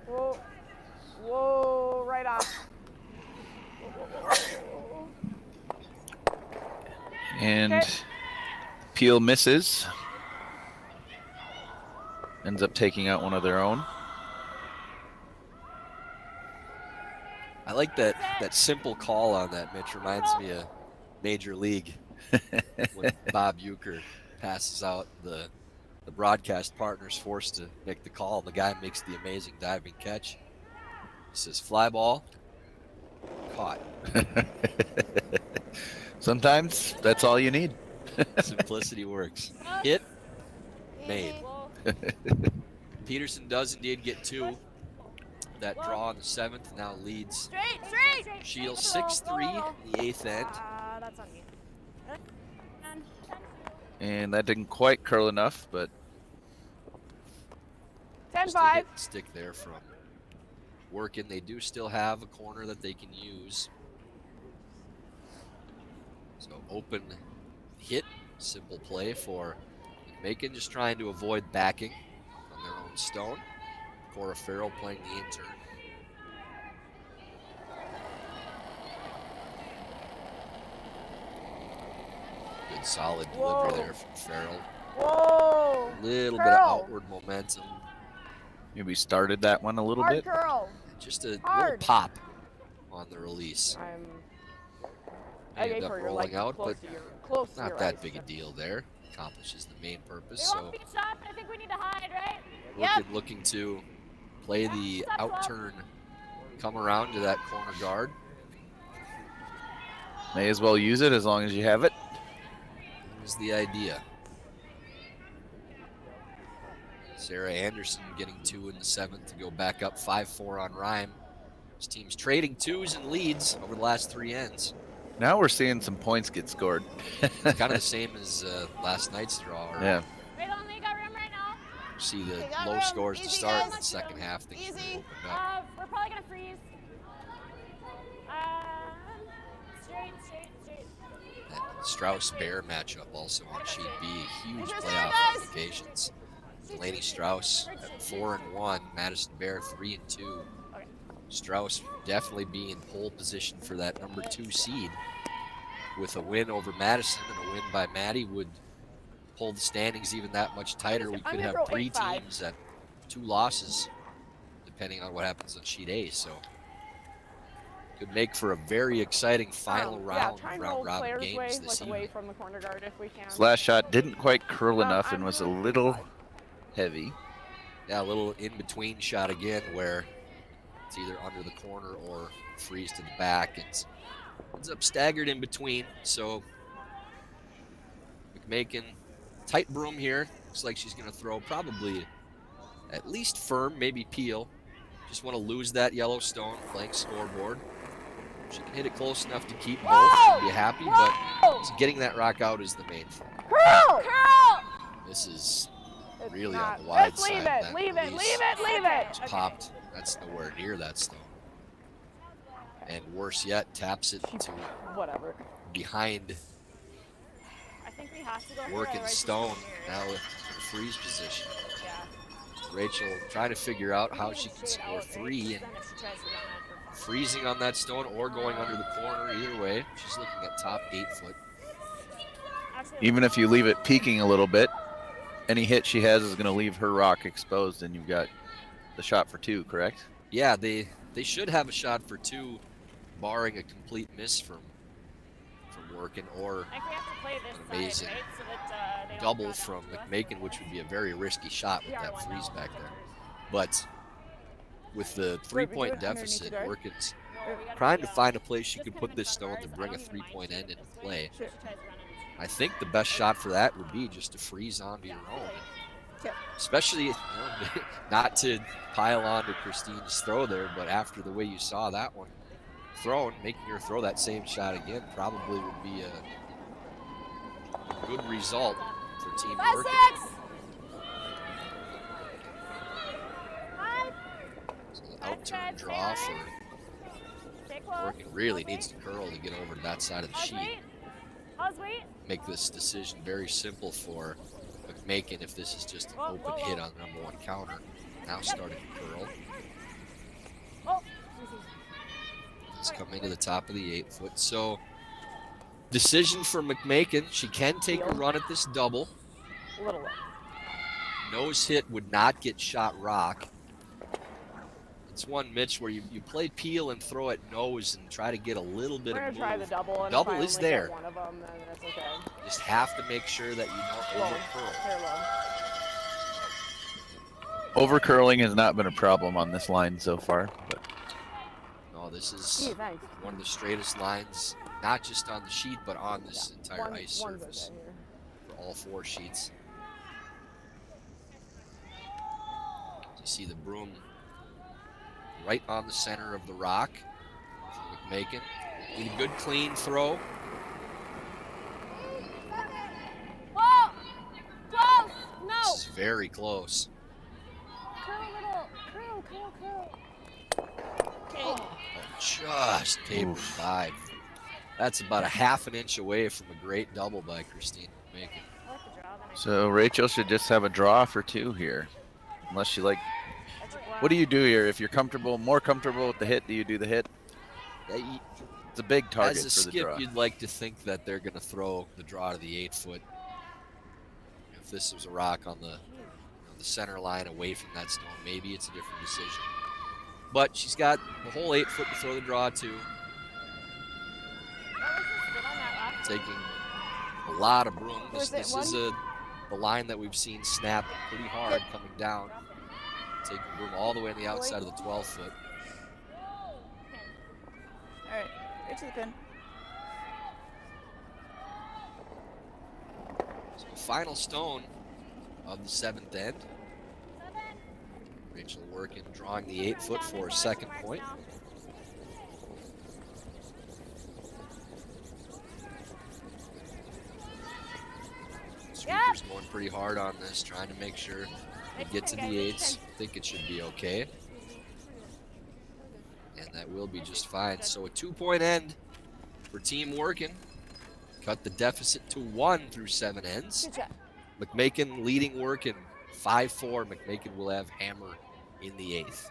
Whoa. Whoa, right off. And Okay. Peel misses. Ends up taking out one of their own. I like that simple call on that, Mitch. Reminds me of Major League when Bob Uecker passes out the broadcast partner's forced to make the call. The guy makes the amazing diving catch. He says, fly ball, caught. Sometimes that's all you need. Simplicity works. Hit, made. Peterson does indeed get 2. That draw in the 7th now leads Straight. Shield 6-3 in the 8th end. That's on me. And that didn't quite curl enough, but 10-5. Stick there from Workin. They do still have a corner that they can use. So open hit, simple play for McMakin, just trying to avoid backing on their own stone. Cora Farrell playing the intern. Good solid delivery there from Farrell. Whoa. A little bit Curl. of outward momentum. maybe started that one a little Hard bit. curl. Just a little Hard. pop on the release. I Ended gave up her your rolling leg out, close but to your, close to not your that ice. big a deal there. Accomplishes the main purpose. We So won't be shot, but I think we need to hide, right? Workin looking to play the out turn, come around to that corner guard. May as well use it as long as you have it. Is the idea. Sarah Anderson getting 2 in the 7th to go back up 5-4 on Rhyme. This team's trading 2s and leads over the last 3 ends. Now we're seeing some points get scored. Kind of the same as last night's draw. Right? Yeah. Wait, only got room right now. See the got low room. scores to Easy, start. guys. In the second half, things really opened up. We're probably gonna freeze. Straight. That Strauss-Bear matchup also on sheet B. Huge Interesting, playoff guys. implications. Delaney Strauss at 4-1, Madison Bear 3-2. Okay. Strauss definitely be in pole position for that number 2 seed. With a win over Madison and a win by Maddie would pull the standings even that much tighter. We could have 3 teams at 2 losses, depending on what happens on sheet A. So could make for a very exciting final round of round robin games this evening. Away from the corner guard if we can. His last shot didn't quite curl enough and was a little heavy. Yeah, a little in-between shot again where it's either under the corner or freeze to the back. It ends up staggered in between. So McMakin, tight broom here. Looks like she's going to throw probably at least firm, maybe peel. Just want to lose that yellow stone, playing scoreboard. She can hit it close enough to keep both. She'll be happy, but getting that rock out is the main thing. Curl! This is really on the wide Just leave side. it, leave it. It's popped. That's nowhere near that stone. And worse yet, taps it to Whatever. behind I think we have to go here, Workin otherwise she's stone, gonna hear it. now in freeze position. Yeah. Rachel trying to figure out how she can score 3 and Then if she tries to run it for fun. freezing on that stone or going under the corner. Either way, she's looking at top 8 foot. Actually, Even if you leave it peaking a little bit, any hit she has is going to leave her rock exposed, and you've got the shot for 2, correct? Yeah, they should have a shot for 2, barring a complete miss from Workin or I think we have to play this an amazing side, right? So that, they don't double draw down from to us. McMakin, which would be a very risky shot with that PR1 freeze now. back there. But with the 3-point deficit, Workin's No, we gotta trying be, to find a place she just could kind of put this in front stone of to ours. bring I a don't even mind 3-point end shooting into this way. play. She tries to run it. I think the best shot for that would be just to freeze onto your own. Especially, not to pile on to Christine's throw there, but after the way you saw that one thrown, making her throw that same shot again probably would be a good result for Team Workin. 5, 6. So the outturn draw for Stay close. Workin really Pause needs to curl to get over to that side of the Pause sheet. wait. Pause wait. Make this decision very simple for McMakin if this is just an Whoa, open whoa, whoa. hit on number 1 counter. Now starting to curl. Oh. It's coming to the top of the 8 foot. So decision for McMakin. She can take a run at this double. A little bit. Nose hit would not get shot rock. It's one, Mitch, where you play peel and throw it nose and try to get a little bit We're of gonna try the move. double. And Double if I is only get there. One of them, then that's okay. You just have to make sure that you don't Low. over curl. Very low. Over curling has not been a problem on this line so far. But No, this Gee, is thanks. one of the straightest lines, not just on the sheet, but on this entire ice One's surface okay here. for all 4 sheets. You see the broom right on the center of the rock for McMakin. Need a good clean throw. Whoa. Close. No. This is very close. Curl a little. Curl. Okay. Oh, just tapered by. That's about a half an inch away from a great double by Christine McMakin. I like the draw, then I so Rachel should just have a draw for 2 here, unless you like. What do you do here if you're more comfortable with the hit? Do you do the hit? It's a big target As a for the skip, draw. you'd like to think that they're going to throw the draw to the 8 foot. If this was a rock on the center line away from that stone, maybe it's a different decision. But she's got the whole 8 foot to throw the draw to, What was the spin on that last one? taking a lot of broom. Was it This is the line that we've seen snap pretty hard coming down. Taking broom all the way on the outside of the 12 foot. All right, right to the pin. So final stone of the 7th end. Rachel Workin drawing the 8 foot for a second point. Sweeper's going pretty hard on this, trying to make sure it gets to the 8s. Think it should be okay. And that will be just fine. So a 2-point end for Team Workin. Cut the deficit to 1 through 7 ends. Good job. McMakin leading Workin 5-4, McMakin will have hammer in the 8th.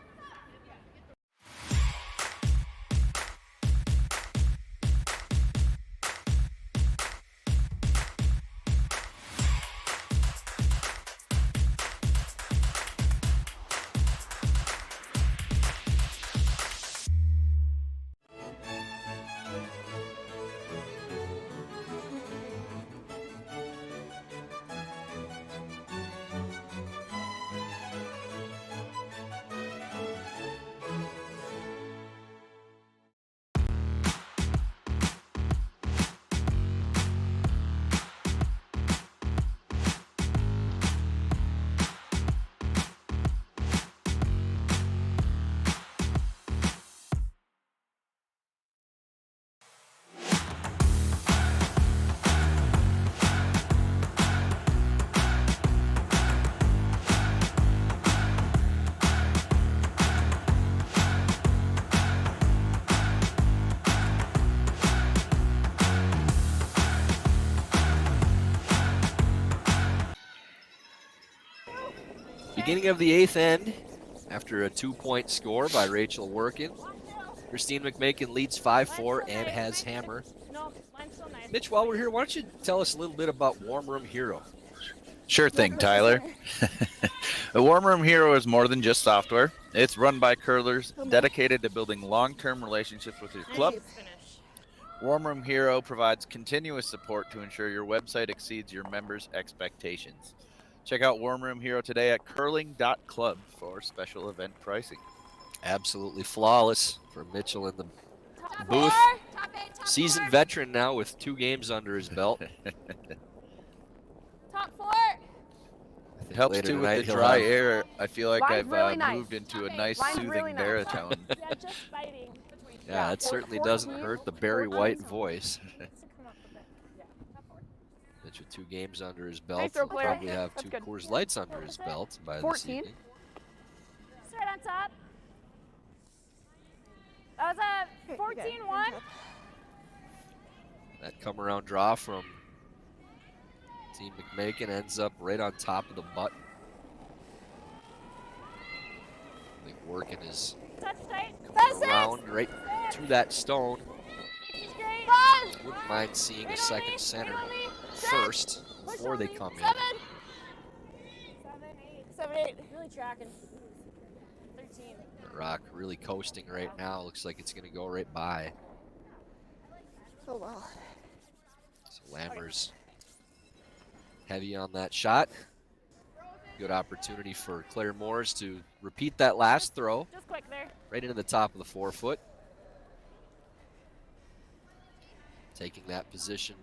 Beginning of the 8th end, after a 2-point score by Rachel Workin, Christine McMakin leads 5-4 and has hammer. No, mine's so nice. Mitch, while we're here, why don't you tell us a little bit about Warm Room Hero? Sure thing, Tyler. The Warm Room Hero is more than just software. It's run by curlers dedicated to building long-term relationships with your club. Warm Room Hero provides continuous support to ensure your website exceeds your members' expectations. Check out Warm Room Hero today at curling.club for special event pricing. Absolutely flawless for Mitchell in the booth. Seasoned veteran now with 2 games under his belt. Top 4. It helps later too tonight with the he'll dry have- air. I feel like Mine's I've really nice. moved into a nice Mine's soothing really nice. baritone. Yeah, just fighting. Yeah, it certainly doesn't hurt the Barry White voice. Mitch with 2 games under his belt. throw, He'll Claire. probably have That's 2 good. Coors Lights under his belt by this 14. evening. It's right on top. That was a 14-1. That come around draw from Team McMakin ends up right on top of the button. I think Workin is Touch tight. coming around right to that stone. She's great. Wouldn't mind seeing a Right on second me, center right on me. first Push before on they me. come in. 7, 8. 7, 8. Really tracking. 13. Rock really coasting right now. Looks like it's going to go right by. Oh, wow. So Lammers heavy on that shot. Good opportunity for Claire Moores to repeat that last throw Just quick there. right into the top of the 4-foot. Taking that position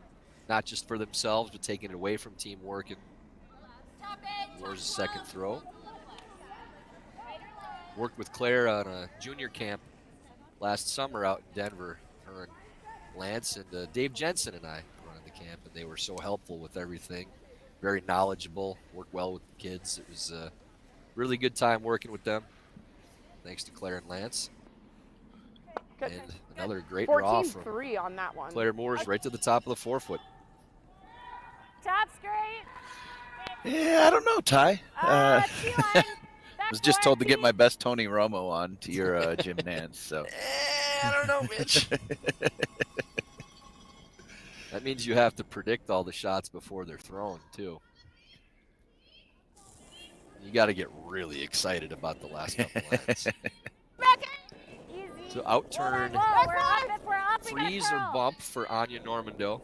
not just for themselves, but taking it away from Team Workin. Moores' second throw. Worked with Claire on a junior camp last summer out in Denver. Her and Lance and Dave Jensen and I running the camp, and they were so helpful with everything. Very knowledgeable, worked well with the kids. It was a really good time working with them. Thanks to Claire and Lance. Good. And another great draw from 14-3 on that one. Claire Moores right to the top of the 4-foot. Top's great. Yeah, I don't know, Ty. T-line. I was just told to get my best Tony Romo on to your Jim Nance, so. I don't know, Mitch. That means you have to predict all the shots before they're thrown, too. You got to get really excited about the last couple lands. Easy. So outturn, Whoa, we're up. If we're up, we gotta freeze or curl. bump for Anya Normando.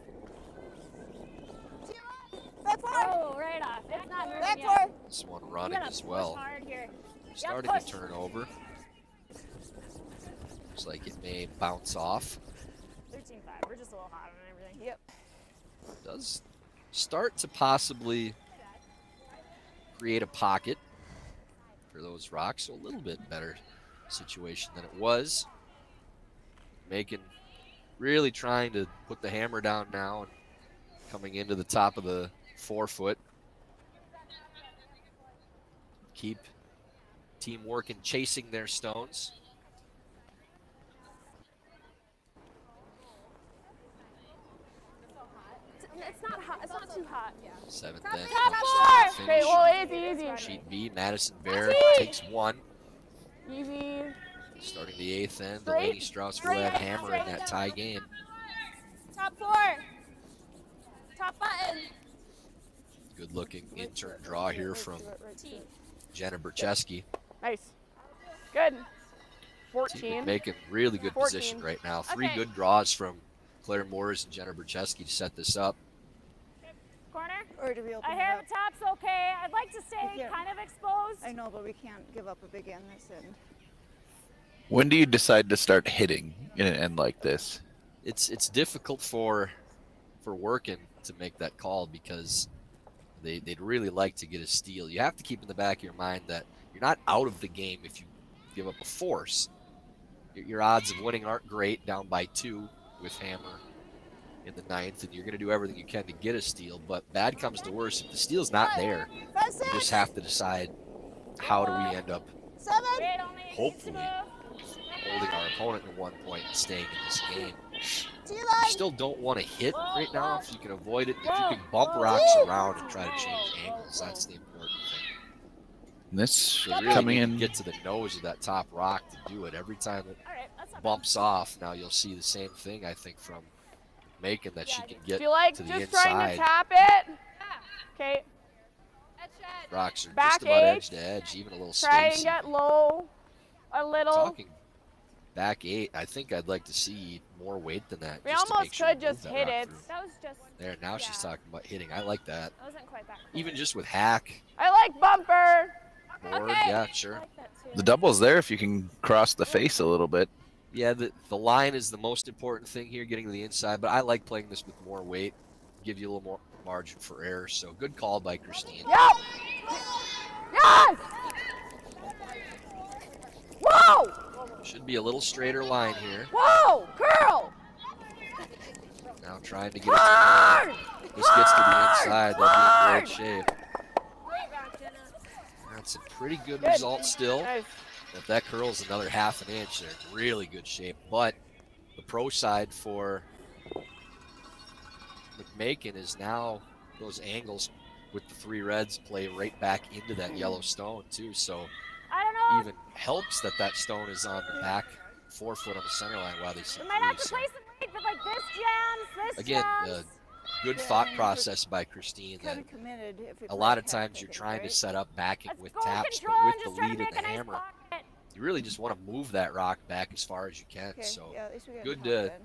Oh, right off. It's not moving yet. This one You running gotta as push well. hard here. Starting push. to turn over. Looks like it may bounce off. 13-5. We're just a little hot on everything. Yep. Does start to possibly create a pocket for those rocks. So a little bit better situation than it was. Making, really trying to put the hammer down now and coming into the top of the 4-foot. Keep Team Workin chasing their stones. It's not hot. It's not too hot. Seventh Top end eight, comes top to the four. Okay, finish. well, easy. Sheet B, Madison Bear takes one. Easy. Starting the eighth end, Straight. Delaney Strauss will have hammer in that tie game. Top 4. Top button. Good looking intern draw here from T. Jenna Bercheski. Nice. Good. Team 14. making really good 14. position right now. Three Okay. good draws from Claire Moores and Jenna Bercheski to set this up. Corner. Or do we open I it hear up? the top's okay. I'd like to stay Yeah. kind of exposed. I know, but we can't give up a big end this end. When do you decide to start hitting in an end like this? It's difficult for Workin to make that call because they'd really like to get a steal. You have to keep in the back of your mind that you're not out of the game if you give up a force. Your odds of winning aren't great, down by 2 with hammer in the 9th, and you're going to do everything you can to get a steal. But bad comes to worse. If the steal's not there, you just have to decide how do we end up Wait, only hopefully holding our opponent to 1 point and staying in this game. You still don't want to hit right now if you can avoid it. If you can bump rocks around and try to change angles, that's the important thing. This So you really coming need to in. get to the nose of that top rock to do it. Every time it All right, that's not bumps off, now you'll see the same thing, I think, from Macon, that she can get Do you like to the just trying to inside. tap it? Okay. Rocks are Back just about eight. edge to edge, even a little Try and spacing. get low a little. Talking back 8, I think I'd like to see more weight than that. We just to almost make sure could we move just that hit rock it. through. That was just. There, now she's talking about hitting. I like that. That wasn't quite that. Even just with hack, I like bumper. board, Okay. yeah, I sure. like that too. The double's there if you can cross the face a little bit. Yeah, the line is the most important thing here, getting to the inside, but I like playing this with more weight, give you a little more margin for error. So good call by Christine. Yep. Yes. Whoa. Should be a little straighter line here. Whoa. Curl. Now trying to get it. Hard. This gets to the inside, they'll be in great shape. That's a pretty good result still. Nice. If that curls another half an inch, they're in really good shape. But the pro side for McMakin is now those angles with the 3 reds play right back into that yellow stone too. So I don't know. even helps that that stone is on the back 4 foot on the center line while they see We might have through. to So play some weight, but like this jams, this again, jams. good thought process by Christine that Kind of committed. If we a lot play of times half you're it, trying to right? set up backing Let's with go taps, control but with and the just try lead to and make the a nice hammer, pocket. you really just want to move that rock back as far as you can. Okay, So yeah, at least we got good, half it.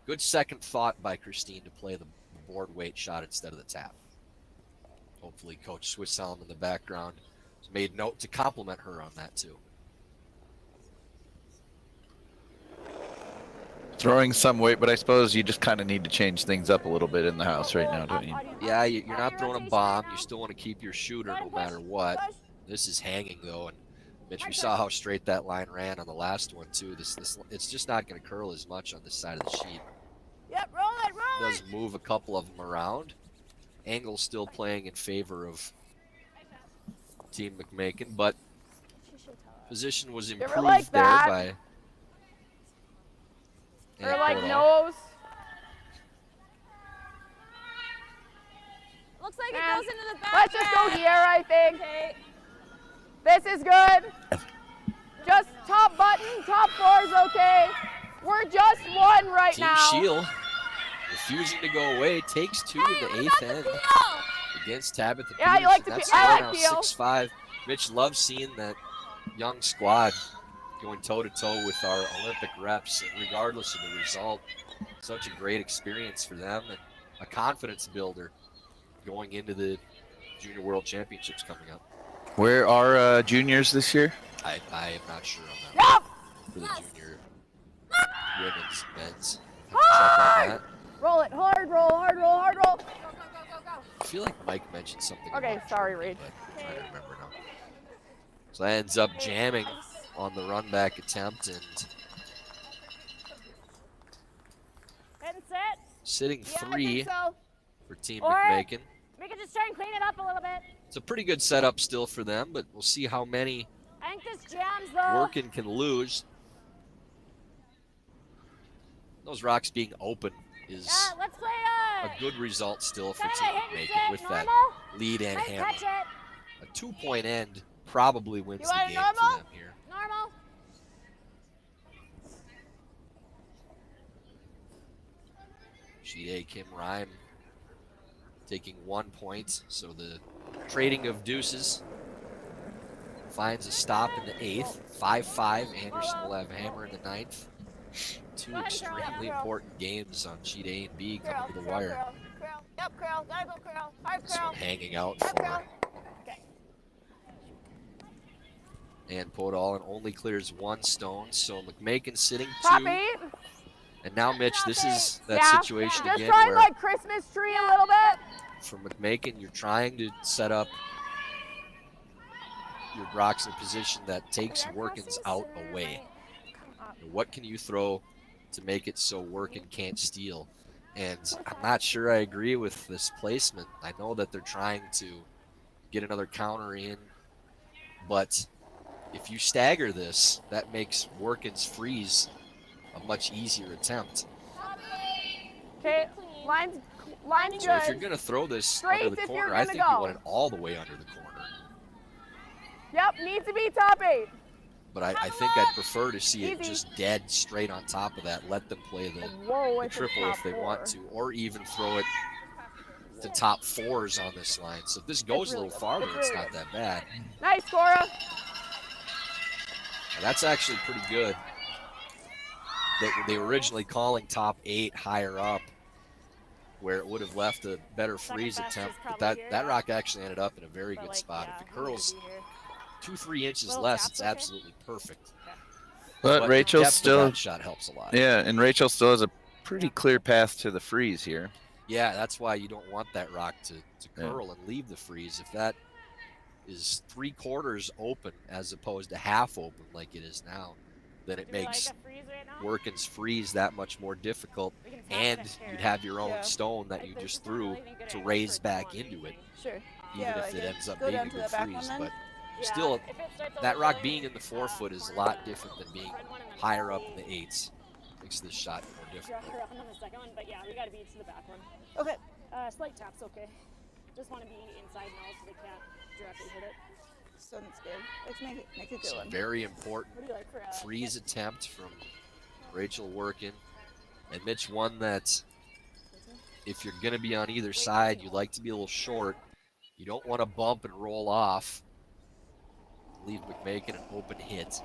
good second thought by Christine to play the board weight shot instead of the tap. Hopefully Coach Swisshelm in the background has made note to compliment her on that too. Throwing some weight, but I suppose you just kind of need to change things up a little bit in the house right now, don't you? Yeah, you're not throwing a bomb. You still want to keep your shooter no matter what. This is hanging though, and Mitch, we saw how straight that line ran on the last one too. This it's just not going to curl as much on this side of the sheet. Yep, roll it, roll Does move a couple of them around. Angle still playing in favor of Team McMakin, but position was ever improved like there that? by. Or like Dakota. nose. Looks like Yeah. it goes into the back. Let's just go here, I think. Okay. This is good. Just top button, top 4 is okay. We're just 1 right Team now. Shield refusing to go away, takes 2 in the 8th end against Tabitha Yeah, you Peters, like and the that's I score like now Peel. 6-5. Mitch loves seeing that young squad going toe-to-toe with our Olympic reps, and regardless of the result, such a great experience for them and a confidence builder going into the Junior World Championships coming up. Where are juniors this year? I am not sure on that one for the junior women's, men's. Have to check on that. Roll it, hard roll, hard roll, hard roll. I feel like Mike mentioned something. Okay, about sorry, Germany, Reed. but I'm trying to remember now. So that ends up jamming on the run back attempt and And set. sitting Yeah, I 3 think so. for Team Or- McMakin. We can just try and clean it up a little bit. It's a pretty good setup still for them, but we'll see how many I think this jams though. Workin can lose. Those rocks being open is Yeah, let's play a good result still for Set Team it, hit and McMakin sit, with that normal. lead and Nice hammer. catch it. A 2-point end probably wins You the want game normal? for them here. Normal. Sheet A, Kim Rhyme taking 1 point. So the trading of deuces finds a stop in the 8th. 5-5. Anderson will have hammer in the 9th. Two Go ahead and curl, extremely curl. important games on sheet A and B Curl, coming to the curl, wire. curl, curl. Yep, curl. Gotta go curl. Hard This curl. one hanging out Hard curl. for Okay. and Podol and only clears 1 stone. So McMakin sitting 2. Top 8. And now, Mitch, this is that Yeah. situation Just again trying where like Christmas tree a little bit. for McMakin, you're trying to set up your rocks in a position that takes Workin's out away. What can you throw to make it so Workin can't steal? And I'm not sure I agree with this placement. I know that they're trying to get another counter in, but if you stagger this, that makes Workin's freeze a much easier attempt. Okay, line's So if you're good. going to throw this Straight under the if you're corner, I gonna think go. you want it all the way under the corner. Yep, needs to be top 8. But I think I'd prefer to see it Easy. just dead straight on top of that. Let them play the Whoa, the it's a triple top if they 4. want to, or even throw it to top 4s on this line. So if this goes a really little good. farther, It's it's really not that bad. Nice, Cora. Now, that's actually pretty good. They were originally calling top 8 higher up, where it would have left a better freeze best attempt. is But probably here. that rock actually ended up in a very But, good like, spot. yeah, If it he needs curls to be here. 2-3 inches Little less, taps, it's okay? absolutely perfect. But the Rachel depth of still, that shot helps a lot. yeah, and Rachel still has a pretty clear path to the freeze here. Yeah, that's why you don't want that rock to Yeah. curl and leave the freeze. If that is 3/4 open as opposed to half open like it is now, then it Do we makes like a freeze right now? Workin's freeze that much more difficult, We can tap and it here. you'd have your own Yeah. stone that Like, you there's just not threw really any good to angles raise for back going or into it, anything. Sure. even Yeah, if like it it. ends up Go being down a to good the back freeze. one then? But Yeah, still, if it starts that over rock really, being in the 4-foot is a corner lot the different than being red one and then higher up the in the 8s. Makes this shot more Drop difficult. her up on the second one, but yeah, we gotta be to the back one. Okay. Slight tap's okay. Just want to be inside now so they can't directly hit it. Sounds good. Let's make it a good So one. very important What do you like for freeze attempt from Rachel Workin. And Mitch, one that if you're going to be on either side, you like to be a little short. You don't want to bump and roll off. Leave McMakin an open hit.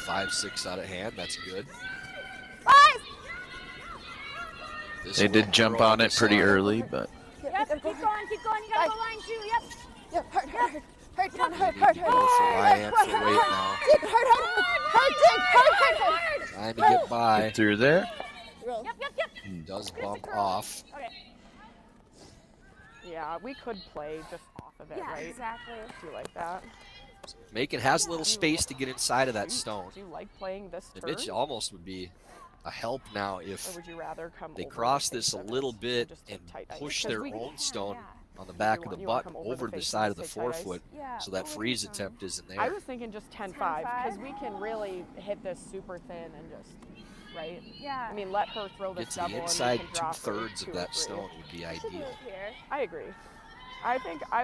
5-6 out of hand. That's good. This They will did jump curl on it this pretty line. early, but Yep, keep going, keep going. You gotta go line 2. Yep. Yep, hard, hard, hard. Hard, You hard, need hard, to hard, go for Ryan for weight now. Dig hard, hard, dig hard. Trying to get by. through there. Yep, yep, yep. Does bump off. Okay. Yeah, we could play just off of it, Yeah, right? exactly. Do you like that? Macon has a little space to get inside of that stone. Do you like playing this And turn? Mitch almost would be a help now Or if would you rather come they over cross the face this a of little it bit just and take tight ice? push 'Cause their we can- own stone yeah. on the back of You the wanna button come over over the the face side and of the just take tight ice? 4-foot Yeah. so that over freeze the- attempt isn't I there. was thinking just 10-5 because 10-5? we can really hit this super thin and just, right? Yeah. I mean, let her throw Get this to the double inside and we can drop her 2/3 2 of or that 3. stone would be Should ideal. move here. I agree. I think I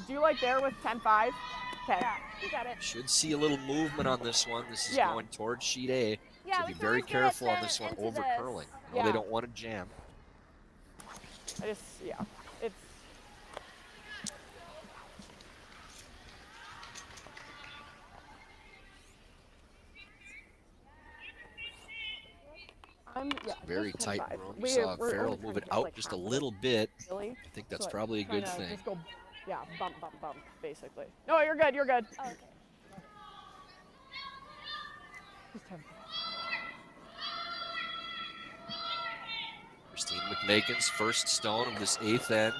do you like there with 10-5? Okay. Yeah, you got it. Should see a little movement on this one. This is Yeah. going towards sheet A. Yeah, So we be can very always get it careful on to- this one into over this. curling. No, Yeah. they don't want to jam. I just, yeah. It's yeah, Very just tight 10-5. room. You We're saw only Farrell trying move to it get, out like, just a half of it, little bit. really. I think that's So, like, probably a good kinda thing. Just go, yeah, bump, basically. No, you're good, you're good. Okay. Just 10-5. Christine McMakin's first stone of this 8th end.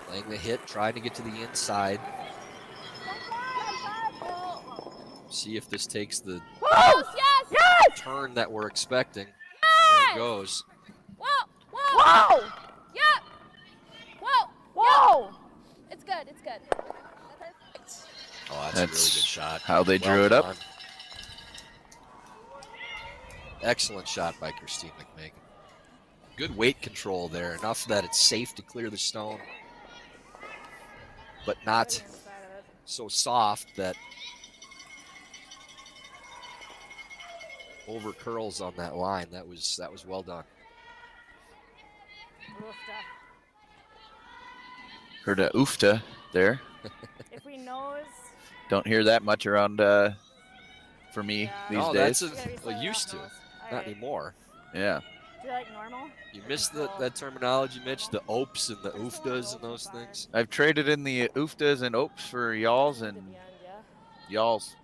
Playing the hit, trying to get to the inside. See if this takes the Close, yes! Yes! turn that we're expecting. There it goes. Whoa, whoa. Whoa! Yep. Whoa. Whoa! It's good, it's good. Oh, that's a really good That's shot. how they drew it up. done. Excellent shot by Christine McMakin. Good weight control there, enough that it's safe to clear the stone, but not so soft that over curls on that line. That was well done. Heard a oofta there. If we nose, Don't hear that much around for me these No, days. that's used to. Not anymore. Yeah. do you like normal? You missed that terminology, Mitch, the opes and the oofdas and those things. I've traded in the ooftas and opes for y'alls and y'alls.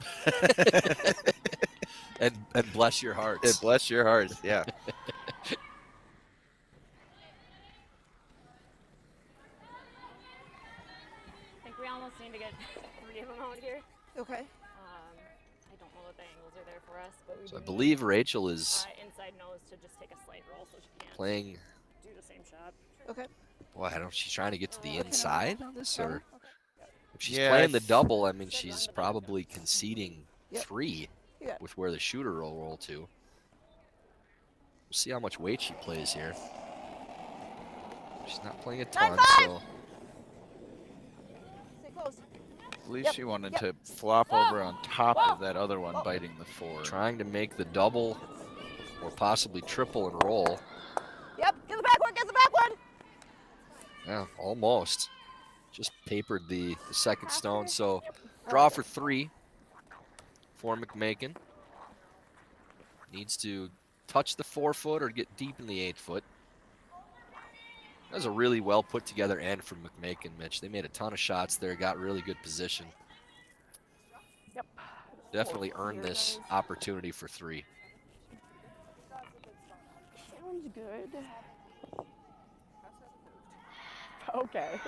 And bless your hearts. Bless your hearts, yeah. I think we almost need to get 3 of them out here. Okay. I don't know what the angles are there for us, but we So I do believe Rachel is need, inside nose to just take a slight roll so she can't playing. do the same shot. Okay. Boy, I don't know if she's trying to get to the inside on this, or if she's Yeah, playing the double. I mean, she's probably conceding Yep. 3 You got it. with where the shooter will roll to. We'll see how much weight she plays here. She's not playing a ton, so Stay close. At least Yep, she wanted yep. to flop over on top of that other one biting the 4. trying to make the double or possibly triple and roll. Yep. Get the back one. Get the back one. Yeah, almost. Just papered the second stone. So draw for 3 for McMakin. Needs to touch the 4-foot or get deep in the 8-foot. That was a really well put together end from McMakin, Mitch. They made a ton of shots there, got really good position. Yep. Definitely earned this opportunity for 3. Sounds good. Okay.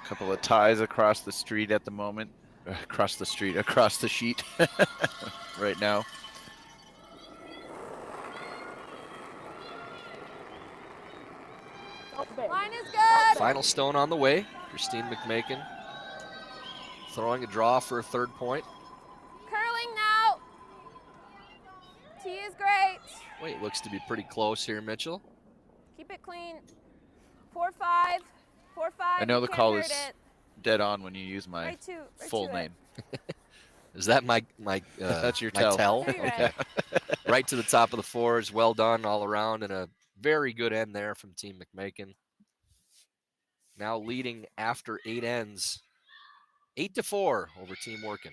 Couple of ties across the street at the moment. Across the street, across the sheet right now. Line is good. Final stone on the way. Christine McMakin throwing a draw for a 3rd point. Curling now. T is great. Wait, looks to be pretty close here, Mitchell. Keep it clean. 4-5. 4-5. I know You the can't call hurt is it. dead on when you use my Right full to it. name. Is that my That's your my tell. tell? Very Okay. Right to the top of the 4s. Well done all around, and a very good end there from Team McMakin. Now leading after 8 ends, 8-4 over Team Workin.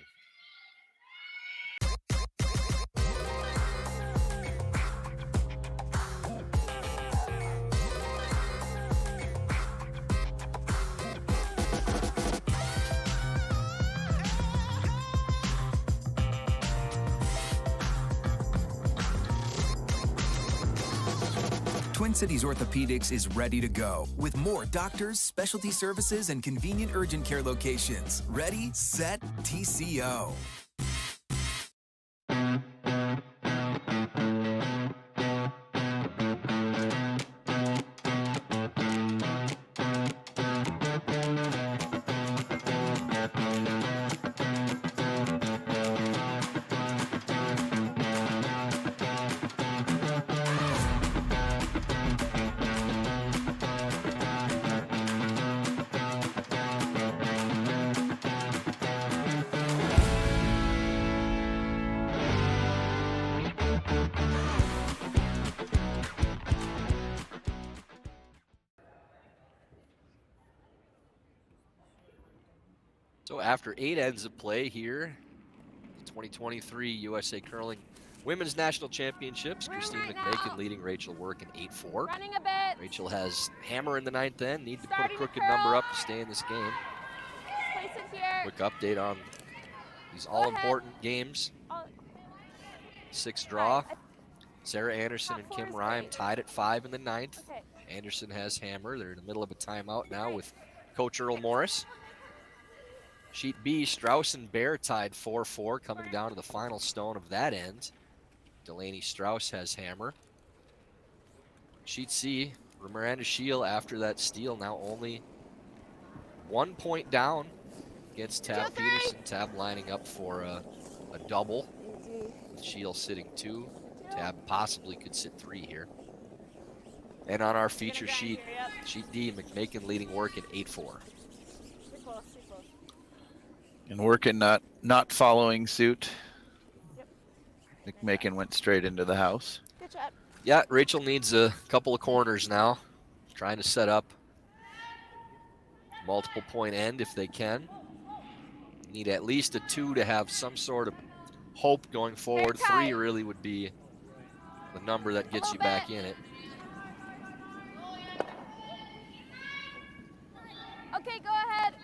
Twin Cities Orthopedics is ready to go with more doctors, specialty services, and convenient urgent care locations. Ready, set, TCO. So after 8 ends of play here, the 2023 USA Curling Women's National Championships, Christine right McMakin now. leading Rachel Workin 8-4. Running a bit. Rachel has hammer in the 9th end, need to put a Starting to crooked curl. number up to stay in this game. Place it here. Quick update on these all-important games. Oh, 6th draw. right, Sarah Anderson Top and 4 Kim is Rhyme great. tied at 5 in the 9th. Okay. Anderson has hammer. They're in the middle of a timeout now with Coach Earl Morris. Sheet B, Strauss and Bear tied 4-4, coming down to the final stone of that end. Delaney Strauss has hammer. Sheet C, Miranda Shield after that steal, now only 1 point down against Tab Peterson. Tab lining up for a double. With Shield sitting 2, Tab possibly could sit 3 here. And on our feature sheet, sheet D, McMakin leading Workin 8-4. Too close, too close. And Workin not following suit. McMakin went straight into the house. Good shot. Yeah, Rachel needs a couple of corners now. Trying to set up multiple point end if they can. Need at least a 2 to have some sort of hope going forward. 3 really would be the number that gets you back in it. Okay, go ahead.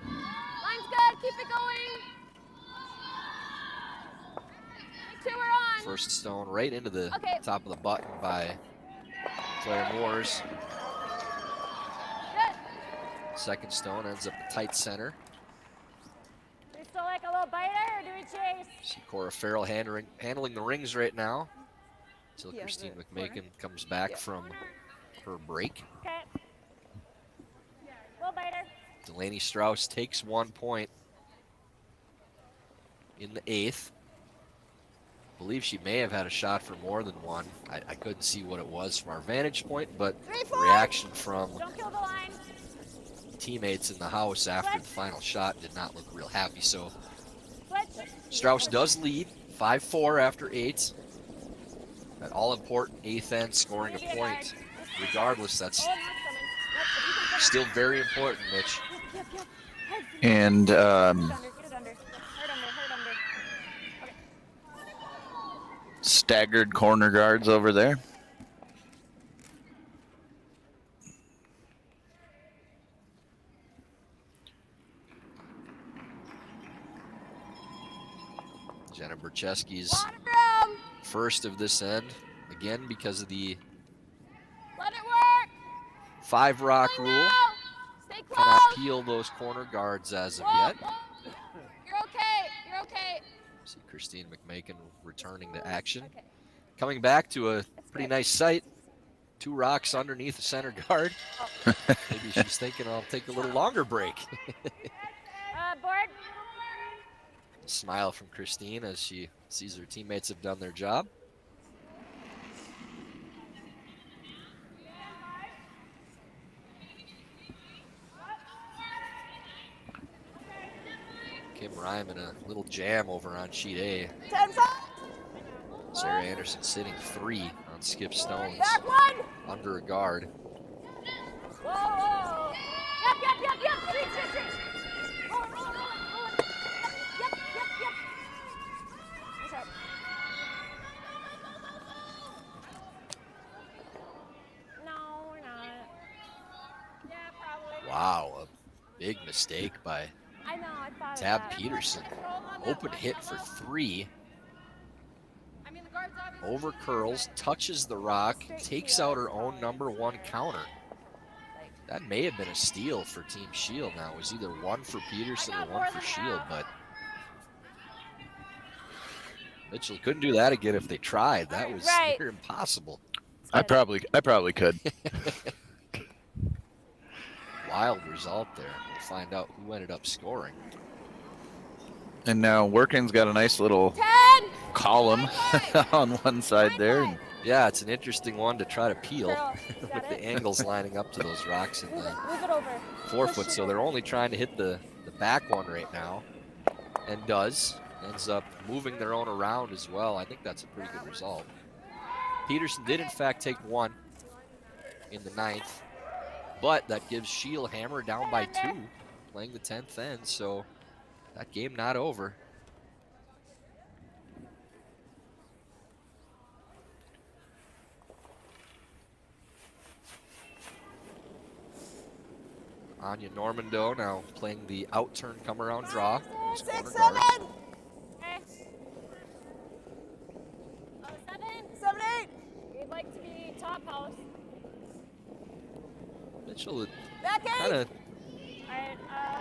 Line's good. Keep it going. 2 are on. First stone right into the top of the button by Claire Moores. Good. Second stone ends up tight center. Do we still like a little biter or do we chase? See Cora Farrell handling the rings right now until Christine McMakin comes back from her break. Okay. Little biter. Delaney Strauss takes 1 point in the 8th. Believe she may have had a shot for more than 1. I couldn't see what it was from our vantage point, but the reaction from Don't kill the line. teammates in the house after the final shot did not look real happy. So Switch. Strauss does lead 5-4 after 8. That all-important 8th end scoring a point. Regardless, that's still very important, Mitch. And Get it under. Hurt under. Okay. staggered corner guards over there. Jenna Bercheski's first of this end, again because of the Let it work. 5 rock rule. Stay close. Cannot peel those corner guards as of yet. You're okay. You're okay. See Christine McMakin returning to action. Coming back to a pretty nice sight. 2 rocks underneath the center guard. Maybe she's thinking I'll take a little longer break. Board. Smile from Christine as she sees her teammates have done their job. Kim Ryman a little jam over on sheet A. 10-5. Sarah Anderson sitting 3 on Skip Stones. Back 1. Under a guard. Whoa. Yep. Street. Roll it. Yep. Nice shot. No, we're not. Yeah, probably. Wow, a big mistake by I know, I thought Tab of that. Peterson. Open hit for 3. I mean, the guard's obviously Over curls, touches the rock, takes out her own #1 counter. That may have been a steal for Team Shield now. It was either 1 for Peterson or 1 for Shield, but Mitchell couldn't do that again if they tried. That was near impossible. I probably could. Wild result there. We'll find out who ended up scoring. And now Workin's got a nice little 10. column on one side there. And Yeah, it's an interesting one to try to peel Girl, with the angles lining up to those rocks in the Move it over. 4-foot. So they're only trying to hit the back one right now, and ends up moving their own around as well. I think that's a pretty good result. Peterson did in fact take 1 in the 9th, but that gives Shield Hammer down by 2, playing the 10th end. So that game not over. Anya Normando now playing the out-turn come-around draw. 6, 7. 7. 7, 8. We'd like to be top house. Mitchell Back 8. kind of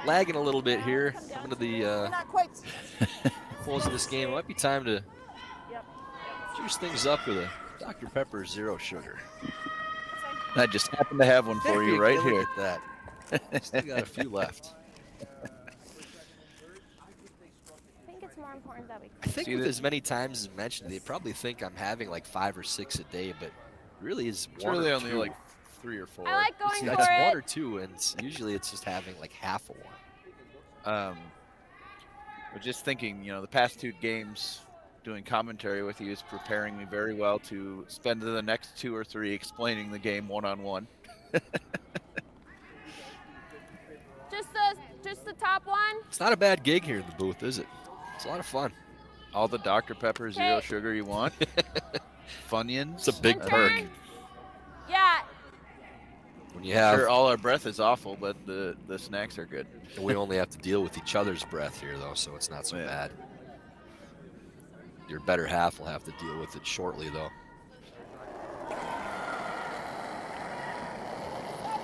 lagging a little bit here. Coming to the Not quite. close of this game. It might be time to juice things up with a Dr. Pepper Zero Sugar. I just happen to have one for you right here. Look at that. Still got a few left. I think it's more important important that we. I think See with that- as many times as mentioned, they probably think I'm having like 5 or 6 a day, but really is It's one really or only two. like 3 or 4. I like going for That's it. 1 or 2, and usually it's just having like half a one. But just thinking, you know, the past 2 games doing commentary with you is preparing me very well to spend the next 2 or 3 explaining the game one-on-one. Just the top one. It's not a bad gig here in the booth, is it? It's a lot of fun. All the Dr. Pepper zero Okay. sugar you want. Funyuns. It's a big I perk. mean, Yeah. When you have, sure, all our breath is awful, but the snacks are good. we only have to deal with each other's breath here, though, so it's not so Yeah. bad. Your better half will have to deal with it shortly, though.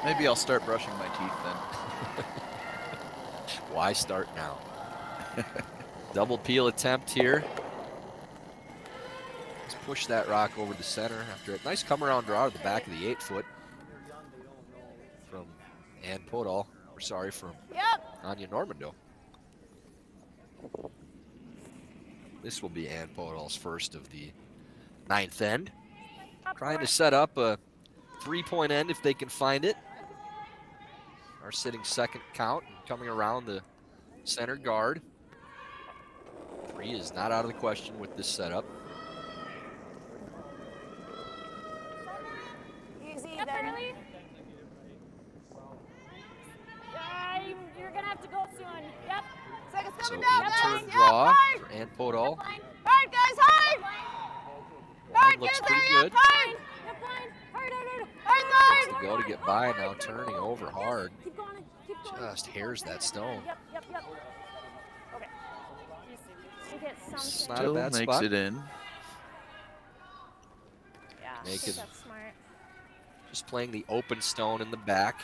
Maybe I'll start brushing my teeth then. Why start now? Double peel attempt here. Let's push that rock over the center after a nice come around draw to the back of the 8-foot from Ann Podol. Or sorry, from Yep. Anya Normando. This will be Ann Podol's first of the 9th end. Trying to set up a 3-point end if they can find it. Our sitting second count and coming around the center guard. 3 is not out of the question with this setup. Easy Up then. early. You're gonna have to go soon. Yep. Second's So coming down, in guys. turn Yep, draw hard. for Ann Podol. Line. Hard, guys, hard. Hard, looks get there, pretty yep, good. hard. Yep, line. Hard, hard, hard. Hard, To hard. go to get by now, turning over hard. Keep going. Keep going. Just hairs that stone. Yep, yep, yep. Okay. You get Not something. a Still bad makes spot. it in. Yeah. I Make think it- that's smart. Just playing the open stone in the back.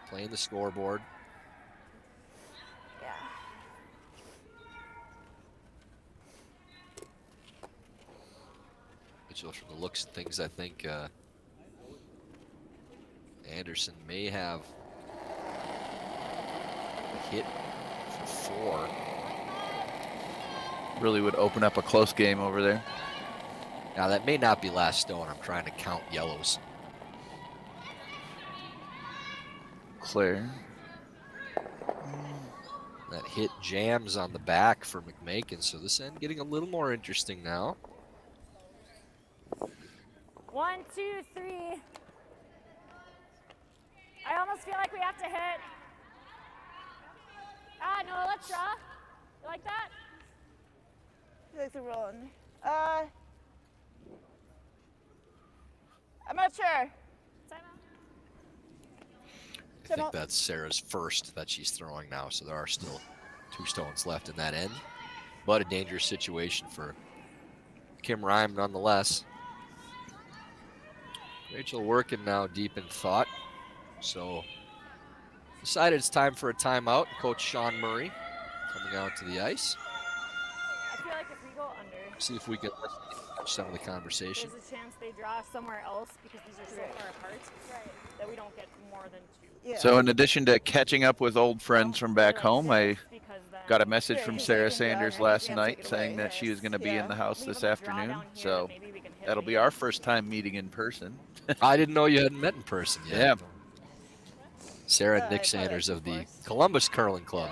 Playing the scoreboard. Yeah. Mitchell, from the looks of things, I think Anderson may have a hit for 4. Really would open up a close game over there. Now, that may not be last stone. I'm trying to count yellows. Claire. That hit jams on the back for McMakin, so this end getting a little more interesting now. 1, 2, 3. I almost feel like we have to hit. Ah, no, let's draw. You like that? Like the rolling. I'm not sure. Timeout. I think that's Sarah's first that she's throwing now, so there are still 2 stones left in that end. But a dangerous situation for Kim Rhyme nonetheless. Rachel Workin now deep in thought. So decided it's time for a timeout. Coach Sean Murray coming out to the ice. I feel like if we go under, See if we can listen to some of the conversation. there's a chance they draw somewhere else because these are so far apart that we don't get more than 2. Yeah. So in addition to catching up with old friends from back home, I got a message Yeah, from you Sarah can draw Sanders and last you can night take it saying away. that she was going to be in the house this afternoon. So hit that'll be our first time meeting in person. I didn't know you hadn't met in person yet. Yeah. Sarah and I Nick thought Sanders it of the was. Columbus Curling Club.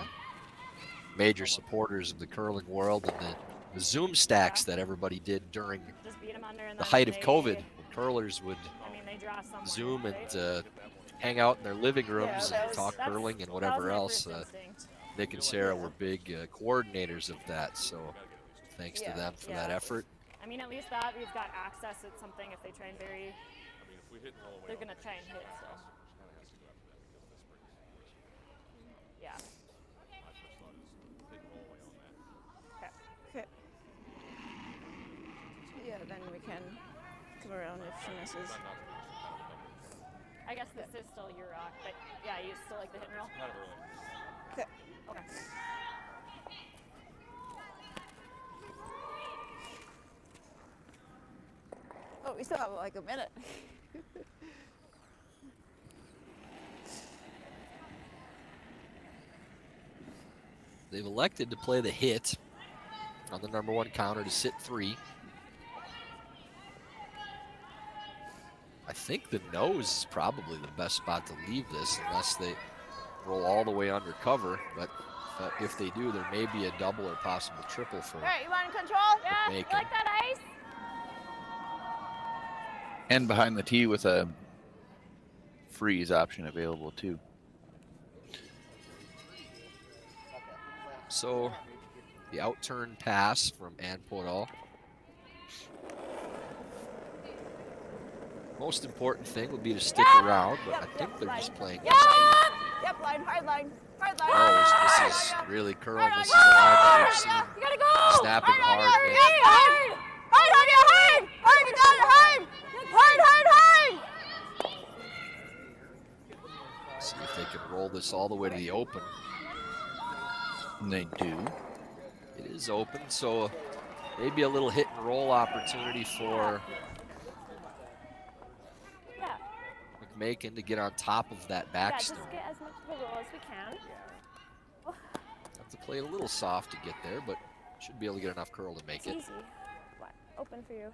Major supporters of the curling world and the Zoom stacks that everybody did during Just beat 'em under and the then height of they- COVID. When curlers would I mean, they draw somewhere, Zoom right? and hang out in their living rooms that and was- talk That's- curling and that was whatever my else. first instinct. Nick and Sarah were big coordinators of that, so thanks to Yeah. them for that effort. I mean, at least that we've got access at something. If they try and bury, they're gonna try and hit. So. Yeah. Okay. Yeah, then we can come around if she misses. I guess this is still your rock, but yeah, you still like the hit and roll. Okay. Okay. Oh, we still have like a minute. They've elected to play the hit. on the number 1 counter to sit 3. I think the nose is probably the best spot to leave this unless they roll all the way under cover. But if they do, there may be a double or possible triple for All right, you want in control? Yeah, you McMakin. like that ice? And behind the tee with a freeze option available too. So the out-turn pass from Ann Podal. Most important thing would be to stick around, but I think they're just playing this game. Yep, line, hard line, hard line. Oh, this is really curling. This is a line that we've seen You gotta go! snapping hard. Hard, man. hard! Hard on you, hard! Hard, you got it, hard! Hard, hard, hard! See if they can roll this all the way to the open. And they do. It is open, so maybe a little hit and roll opportunity for Yeah, McMakin to get on top of that yeah, backstone. just get as much of a roll as we can. Have to play it a little soft to get there, but should be able to get enough curl to make It's it. easy. What? Open for you.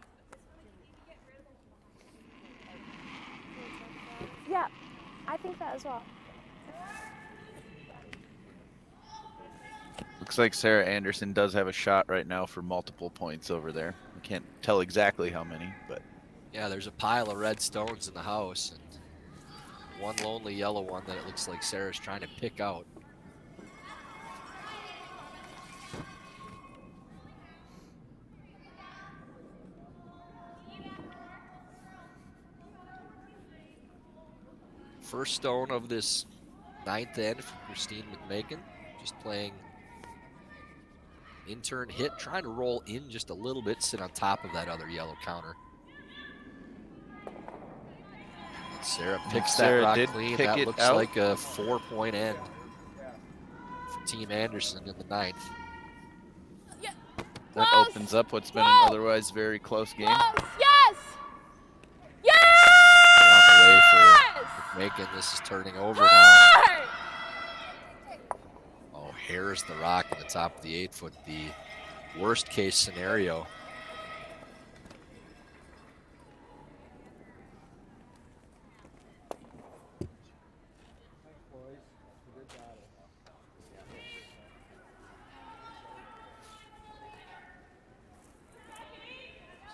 Yeah, I think that as well. Looks like Sarah Anderson does have a shot right now for multiple points over there. I can't tell exactly how many, but Yeah, there's a pile of red stones in the house, and one lonely yellow one that it looks like Sarah's trying to pick out. First stone of this 9th end for Christine McMakin, just playing in-turn hit, trying to roll in just a little bit, sit on top of that other yellow counter. And Sarah picks Sarah that rock did clean. pick That it looks out. like a 4-point end for Team Anderson in the 9th. that Close. opens up what's been Close. an otherwise very close game. Close. Yes! Yes! They're on the way for McMakin. This is turning over now. Hard! Oh, hares the rock at the top of the 8-foot, the worst case scenario.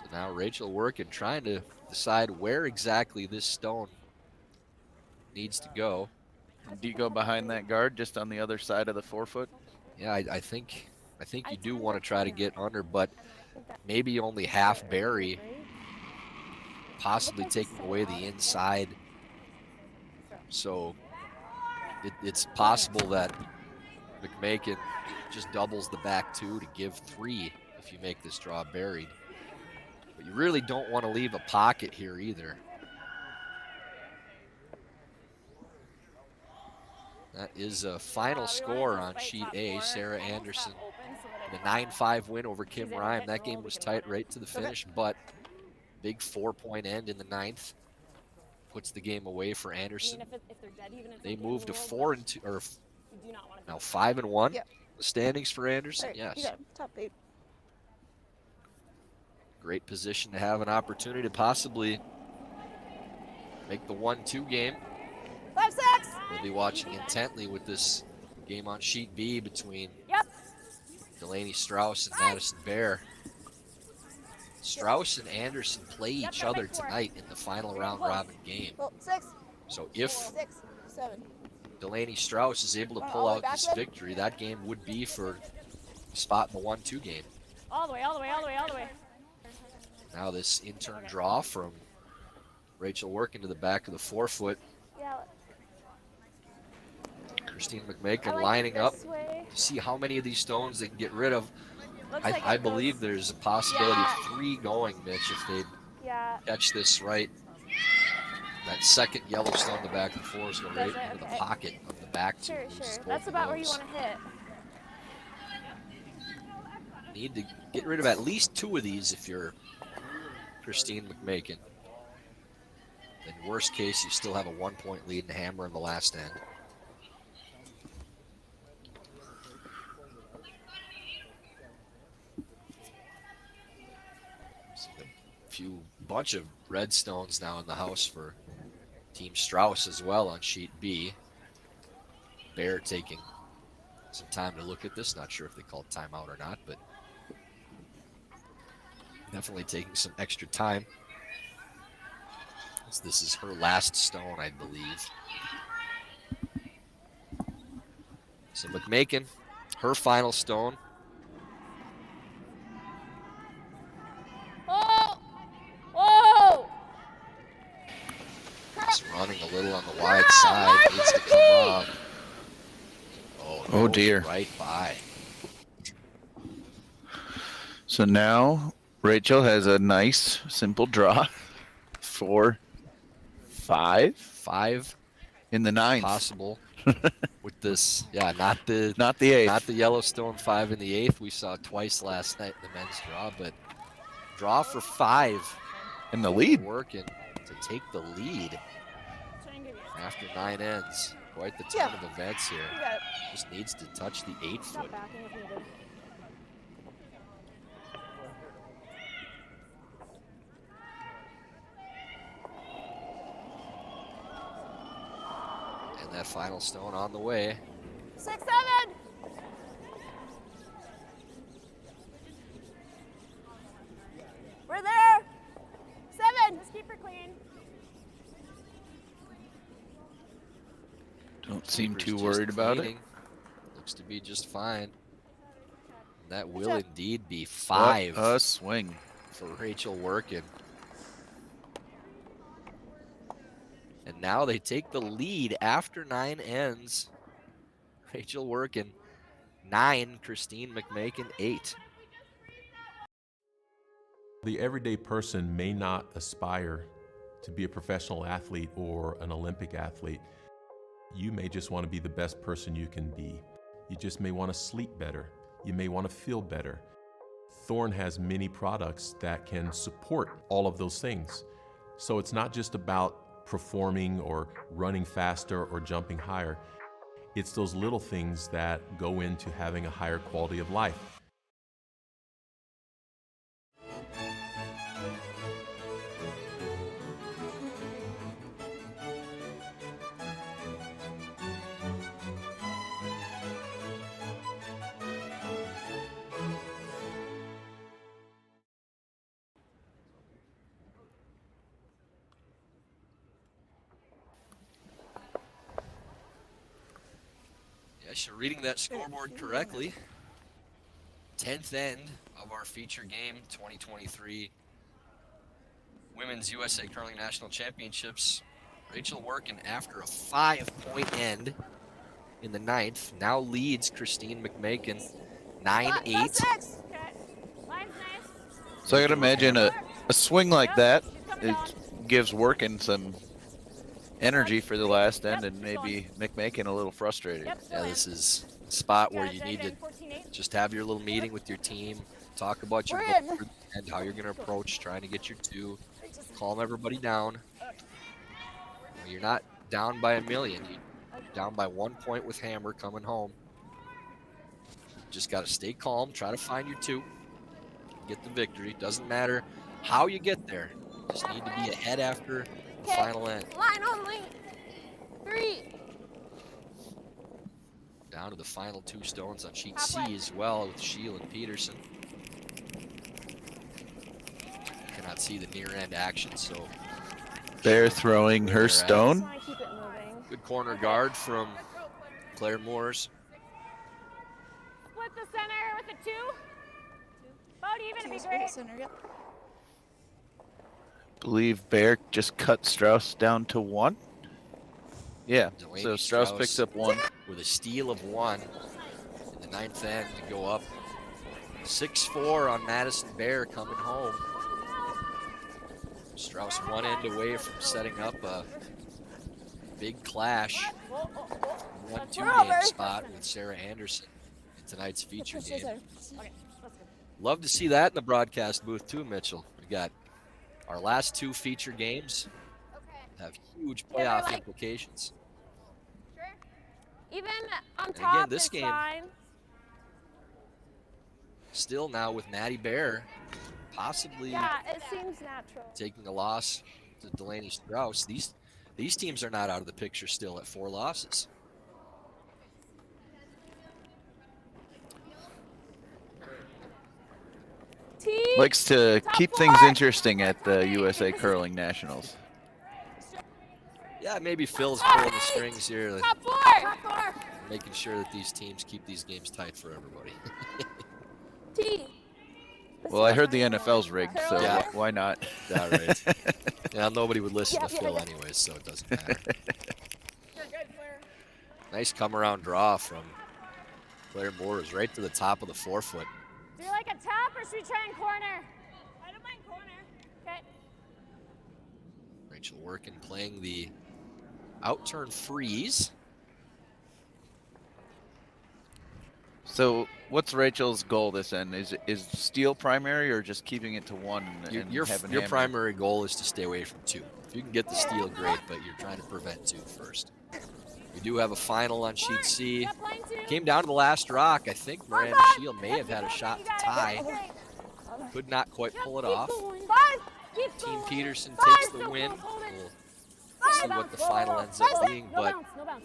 So now Rachel Workin trying to decide where exactly this stone needs to go. Do you go behind that guard just on the other side of the 4-foot? Yeah, I think you do want to try to get under, but maybe only half bury, possibly taking away the inside. So it's possible that McMakin just doubles the back 2 to give 3 if you make this draw buried. But you really don't want to leave a pocket here either. That is a final score on sheet A. Sarah Anderson in a 9-5 win over Kim Rime. That game was tight right to the finish, but big 4-point end in the 9th puts the game away for Anderson. They move to 4-2 or now 5-1. Yep. The standings for Anderson, Right, yes. you got top 8. Great position to have an opportunity to possibly make the 1-2 game. 5-6! We'll be watching intently with this game on sheet B between Delaney Strauss and Madison Bear. Strauss and Anderson play each other tonight in the final round robin game. Well, 6, So if 6, 7. Delaney Strauss is able to pull out this victory, that game would be for a spot in the 1-2 game. All the way, all the way, all the way, all the way. Now this in-turn draw from Rachel Workin to the back of the 4-foot. Yeah. Christine McMakin I like lining it up this way. to see how many of these stones they can get rid of. Looks like I it believe goes- there's a possibility of 3 going, Mitch, if they Yeah. catch this right. That second yellow stone in the back of the 4 is going right Does it? into the Okay. pocket of the back. two, Sure, loses sure. both That's of about where you those. want to hit. Need to get rid of at least 2 of these if you're Christine McMakin. In worst case, you still have a 1-point lead and hammer in the last end. bunch of red stones now in the house for Team Strauss as well on sheet B. Bear taking some time to look at this. Not sure if they called timeout or not, but definitely taking some extra time. This is her last stone, I believe. So McMakin, her final stone. Oh! Oh! Just running a little on the wide side. Needs to come up. Oh dear. Right by. So now Rachel has a nice, simple draw. 4, 5. 5 in the ninth. possible with this. Yeah, not the eighth. Not the Yellowstone 5 in the eighth we saw twice last night in the men's draw, but draw for 5 in the lead. Working to take the lead after 9 ends. Quite the turn of events here. Just needs to touch the 8-foot. And that final stone on the way. 6, 7. We're there. 7. Just keep her clean. Don't seem Keeper's too just worried about it. cleaning. Looks to be just fine. That will indeed be 5. What a swing for Rachel Workin. And now they take the lead after 9 ends. Rachel Workin 9, Christine McMakin 8. The everyday person may not aspire to be a professional athlete or an Olympic athlete. You may just want to be the best person you can be. You just may want to sleep better. You may want to feel better. Thorne has many products that can support all of those things. So it's not just about performing or running faster or jumping higher. It's those little things that go into having a higher quality of life. Yes, you're reading that scoreboard correctly. 10th end of our feature game, 2023 Women's USA Curling National Championships. Rachel Workin, after a 5-point end in the 9th, now leads Christine McMakin 9-8. So I can imagine a swing like that, it gives Workin some energy for the last end and maybe McMakin a little frustrated. Yeah, this is a spot where you need to just have your little meeting with your team, talk about your goal and how you're going to approach trying to get your 2, calm everybody down. You're not down by a million. You're down by 1 point with Hammer coming home. Just got to stay calm, try to find your 2, get the victory. Doesn't matter how you get there. Just need to be ahead after the final end. Line only. 3. Down to the final 2 stones on sheet C as well with Sheila and Peterson. Cannot see the near end action, so Bear throwing her stone. good corner guard from Claire Moores. Split the center with a 2. About even to be great. Center, yep. Believe Bear just cut Strauss down to 1. Yeah, Delaney so Strauss picks up 1. With a steal of 1 in the 9th end to go up 6-4 on Madison Bear coming home. Strauss 1 end away from setting up a big clash. 1-2 game spot with Sarah Anderson in tonight's feature game. Love to see that in the broadcast booth too, Mitchell. We got our last 2 feature games have huge playoff implications. Even on And top again, this is game fine. still now with Maddie Bear possibly Yeah, it seems natural. taking a loss to Delaney Strauss. These teams are not out of the picture still at 4 losses. T. Likes to Top keep 4. things interesting at the USA Curling Nationals. Yeah, maybe Phil's pulling the strings here, Top 4. Top 4. making sure that these teams keep these games tight for everybody. T. Well, I heard the NFL's rigged, so Yeah. why not? Yeah, right. Yeah, nobody would listen Yeah, to yeah, Phil yeah. anyways, so it doesn't matter. You're good, Claire. Nice come around draw from Claire Moores right to the top of the forefoot. Do you like a tap or should we try in corner? I don't mind corner. Okay. Rachel Workin playing the outturn freeze. So, what's Rachel's goal this end? Is steal primary or just keeping it to 1 and Your having your hammer? primary goal is to stay away from 2. If you can get the steal, great, but you're trying to prevent 2 first. We do have a final on sheet C. Yeah, playing 2. Came down to the last rock. I think Miranda Shield may have had a shot to tie. Could not quite pull it off. Team Peterson takes the win. We'll see what the final ends up being, but No bounce.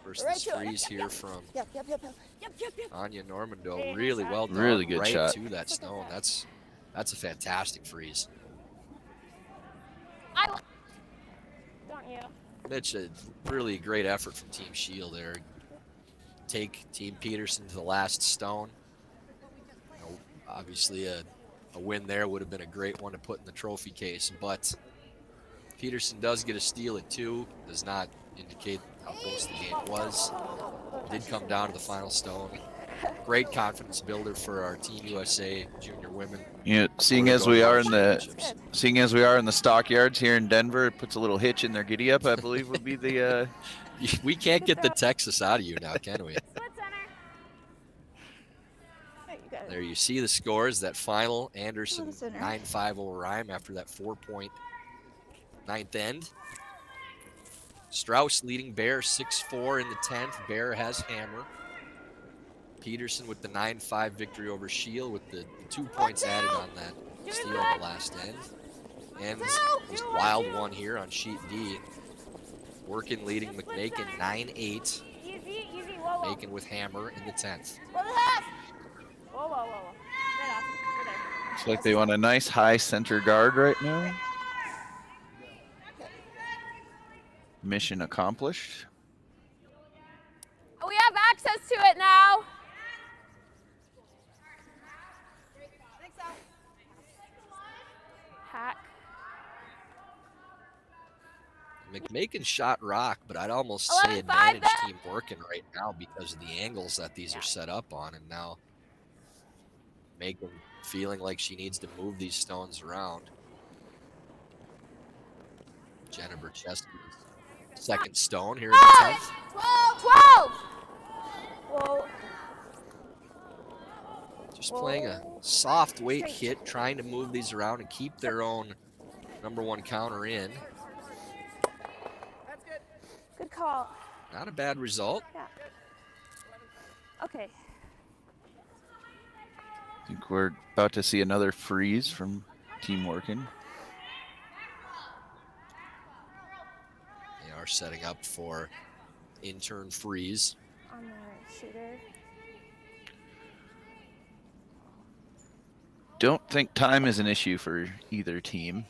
first this freeze here from Yep. Anya Normando. Really well done. Really good right shot. to that stone. That's a fantastic freeze. Don't you? Mitch, a really great effort from Team Shield there. Take Team Peterson to the last stone. You know, obviously, a win there would have been a great one to put in the trophy case, but Peterson does get a steal at 2. Does not indicate how close the game was. Did come down to the final stone. Great confidence builder for our Team USA junior women. You know, seeing as we are in the stockyards here in Denver, it puts a little hitch in their giddy up, I believe would be the We can't get the Texas out of you now, can we? Split center. Hey, you got it. There you see the scores. That final Anderson Little center. 9-5 over Rhyme after that 4-point ninth end. Strauss leading Bear 6-4 in the 10th. Bear has hammer. Peterson with the 9-5 victory over Shield with the 2 points added on that steal on the last end. And this wild one here on sheet D. Workin leading McMakin 9-8. Easy. Whoa. Macon with hammer in the 10th. Whoa. Right off. You're there. looks like they want a nice high center guard right now. Mission accomplished. We have access to it now. Hack. McMakin shot rock, but I'd almost say 11-5 advantage there. Team Workin right now because of the angles that these are set up on, and now Macon feeling like she needs to move these stones around. Jenna Bercheski's second stone here in the 10th. 12. Whoa. Just playing a soft weight hit, trying to move these around and keep their own #1 counter in. Good call. Not a bad result. Yeah. Okay. I think we're about to see another freeze from Team Workin. They are setting up for intern freeze. On the shooter. Don't think time is an issue for either team.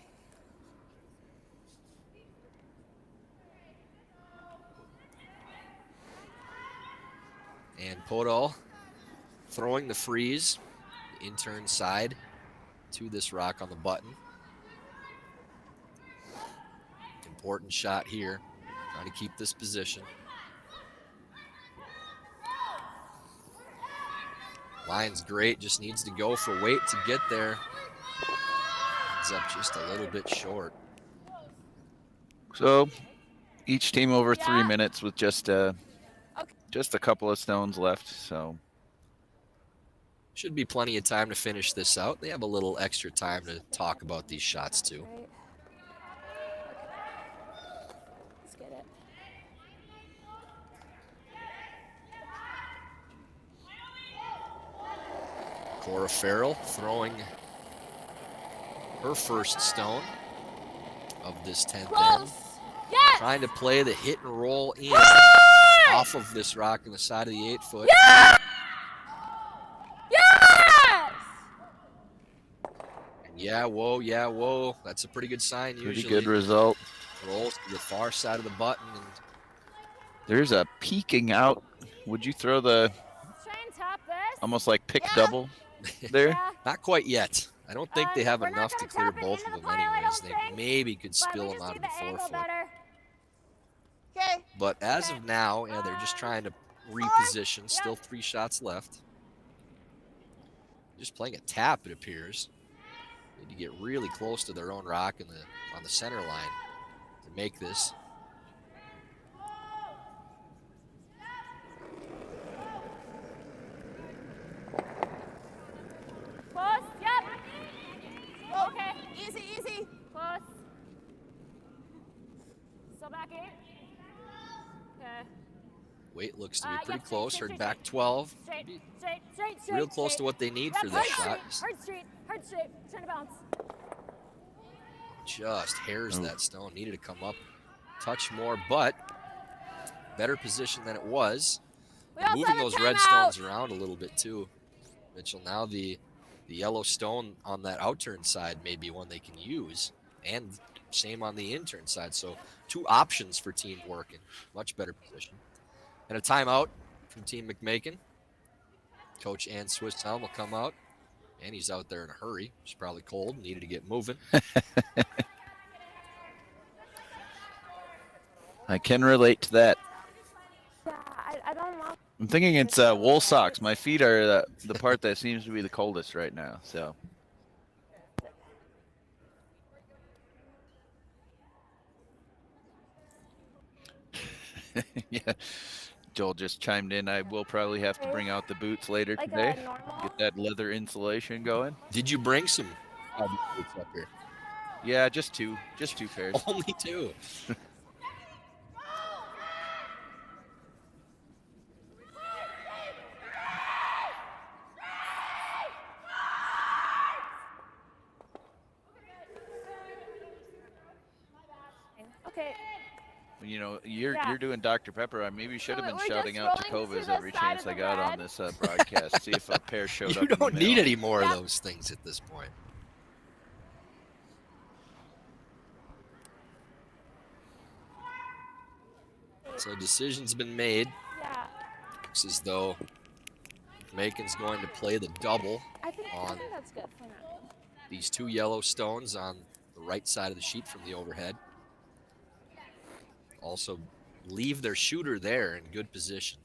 And Podol throwing the freeze, intern side to this rock on the button. Important shot here, trying to keep this position. Line's great, just needs to go for weight to get there. Ends up just a little bit short. So each team over 3 minutes with just a couple of stones left. So Should be plenty of time to finish this out. They have a little extra time to talk about these shots too. Right. Let's get it. Cora Farrell throwing her first stone of this 10th Close. end. Yes. Trying to play the hit and roll in off of this rock on the side of the 8-foot. Yes. Yes. And yeah, whoa. That's a pretty good sign Pretty usually. good result. Rolls to the far side of the button. And There's a peeking out. Would you throw the Try and tap this. almost like pick double there? Yeah. not quite yet. I don't think they have We're not enough to gonna clear tap it both into of the them pile, I anyways. don't They think, maybe could but spill we them just out of need the the angle 4-foot. better. Okay. But as of now, yeah, they're just trying to reposition. Still 3 shots left. Just playing a tap, it appears. Need to get really close to their own rock on the center line to make this. Close. Yep. Okay. Easy, easy. Close. Still back 8. Okay. Weight looks to be Yep, pretty straight, close. straight, Heard straight, back 12. Straight. Maybe Straight. real close to what they need for this shot. Hard straight. Trying to bounce. Just hairs that stone. Needed to come up, touch more, but better position than it was. We also Moving have a those red timeout. stones around a little bit too. Mitchell, now the yellow stone on that outturn side may be one they can use, and same on the intern side. So 2 options for Team Workin. Much better position. And a timeout from Team McMakin. Coach Ann Swisshelm will come out, and he's out there in a hurry. He's probably cold, needed to get moving. I can relate to that. Yeah, I don't know. I'm thinking it's wool socks. My feet are the part that seems to be the coldest right now. So. Yeah. Joel just chimed in. I will probably have to bring out the boots later Like today. a normal. Get that leather insulation going. Did you bring some boots up here? Yeah, just 2 pairs. Only 2. Okay. You know, you're Yeah. doing Dr. Pepper. I maybe should have been we're just shouting out rolling to Takovas the every side chance of I the got on red. this broadcast. See if a pair showed up. You in the don't need mail. any more Yep. of those things at this point. So decision's been made. Yeah. Looks as though Macon's going to play the double I think on that's good for now. these 2 yellow stones on the right side of the sheet from the overhead. Also leave their shooter there in good position.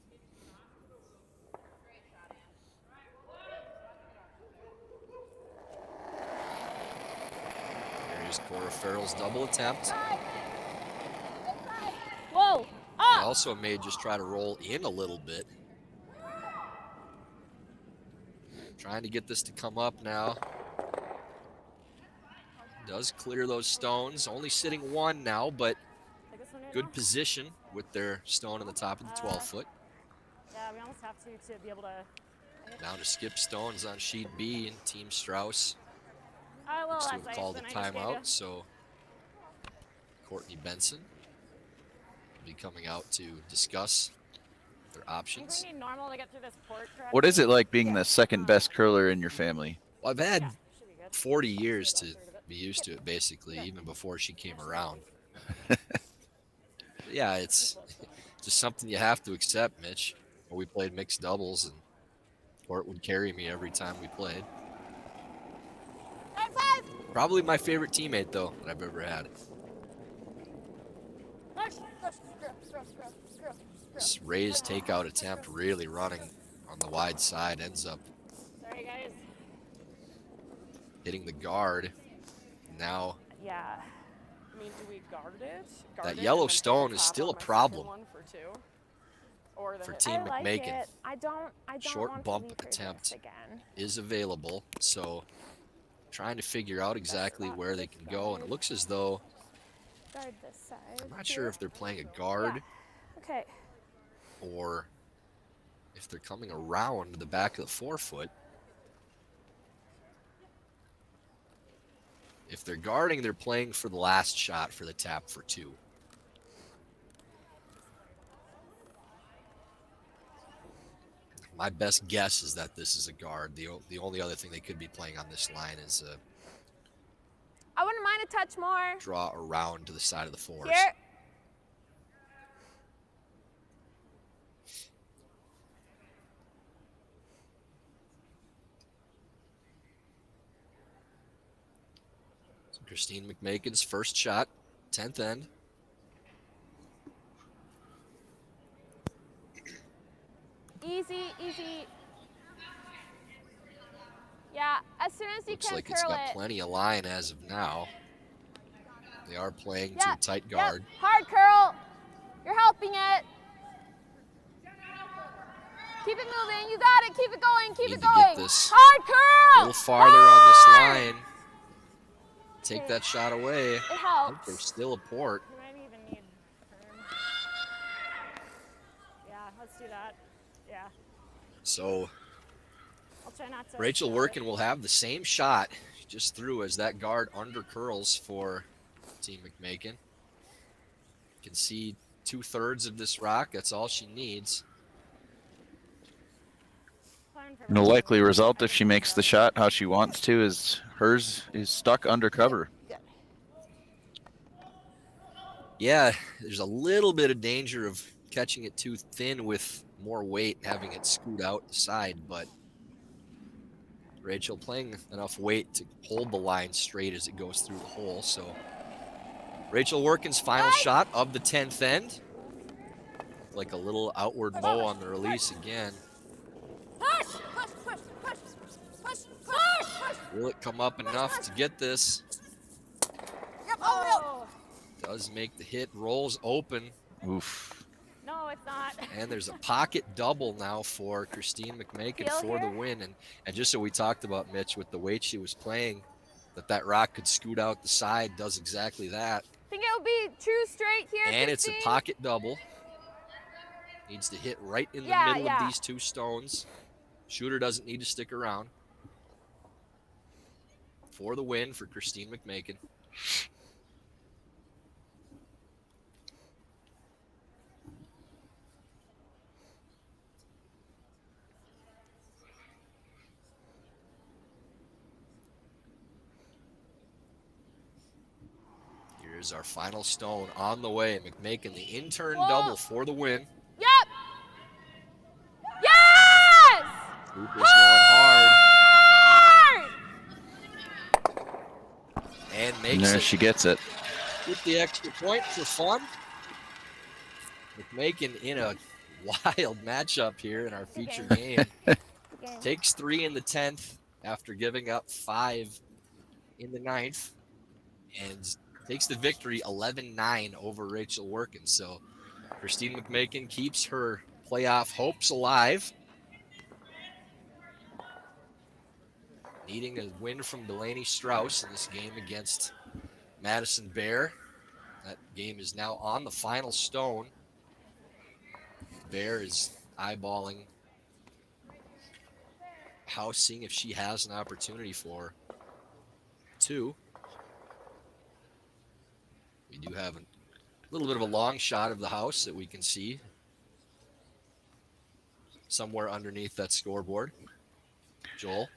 There's Cora Farrell's double attempt. Whoa. They Ah. also may just try to roll in a little bit. Trying to get this to come up now. Does clear those stones. Only sitting 1 now, but Take this one right good now. position with their stone on the top of the 12-foot. Yeah, we almost have to be able to. Now to skip stones on sheet B and Team Strauss. Oh, well, Looks to that's have called a nice. Then I just gave timeout, you- so Courtney Benson will be coming out to discuss their I think options. we need normal to get through this port. What is it like being the second best curler in your family? Well, I've had Yeah, should be good. 40 years to be used to it, basically, even before she came around. Yeah, it's just something you have to accept, Mitch. Well, we played mixed doubles, and Court would carry me every time we played. High five. Probably my favorite teammate, though, that I've ever had. Push. Screw. This Ray's takeout attempt really running on the wide side ends up Sorry, guys. hitting the guard. Now Yeah. I mean, do we guard it? That yellow stone is still a problem Or the for hit- Team I like McMakin. it. I don't Short want bump to leave her attempt. this again. Is available, so trying to figure out exactly where they can go, and it looks as though Guard this side. I'm not sure if they're playing a guard Okay. or if they're coming around the back of the 4-foot. If they're guarding, they're playing for the last shot for the tap for 2. My best guess is that this is a guard. The only other thing they could be playing on this line is I wouldn't mind a touch more. draw around to the side of the 4s. Here. So Christine McMakin's first shot, 10th end. Easy, easy. Yeah, as soon as you Looks can like it's curl got it. plenty of line as of now. They are playing to Yeah, a tight yep. guard. Hard curl. You're helping it. Keep it moving. You got it. Keep it going. Keep Need it to get going. this Hard A curl. little farther on this Hard! line. Take that shot away. It I think helps. there's still a port. You might even need Yeah, let's do that. Yeah. So I'll try not to. Rachel throw it. Workin will have the same shot she just threw as that guard under curls for Team McMakin. You can see 2/3 of this rock. That's all she needs. And the likely result, if she makes the shot how she wants to, is hers is stuck under cover. Yeah, there's a little bit of danger of catching it too thin with more weight, having it scoot out the side, but Rachel playing enough weight to hold the line straight as it goes through the hole. So Rachel Workin's final shot of the 10th end. Like a little outward mow on the release again. Push, push, push, push, push, push, push. Will it come up enough to get this? Yep. Oh. Does make the hit, rolls open, Oof. No, it's not. and there's a pocket double now for Christine McMakin Feel for the here? win. And just so we talked about, Mitch, with the weight she was playing, that rock could scoot out the side, does exactly that. Think it'll be 2 straight here. And it's a Christine? pocket double. Needs to hit right in the Yeah, middle yeah. of these 2 stones. Shooter doesn't need to stick around. For the win for Christine McMakin. Here's our final stone on the way. McMakin, the in-turn Whoa. double for the win. Yep. Yes! Cooper's going hard Hard! and And makes there it. she gets it. With the extra point for fun. McMakin in a wild matchup here in our feature game. Takes 3 in the 10th after giving up 5 in the 9th. And takes the victory 11-9 over Rachel Workin. So Christine McMakin keeps her playoff hopes alive. Needing a win from Delaney Strauss in this game against Madison Bear. That game is now on the final stone. Bear is eyeballing House, seeing if she has an opportunity for 2. We do have a little bit of a long shot of the house that we can see somewhere underneath that scoreboard. Joel.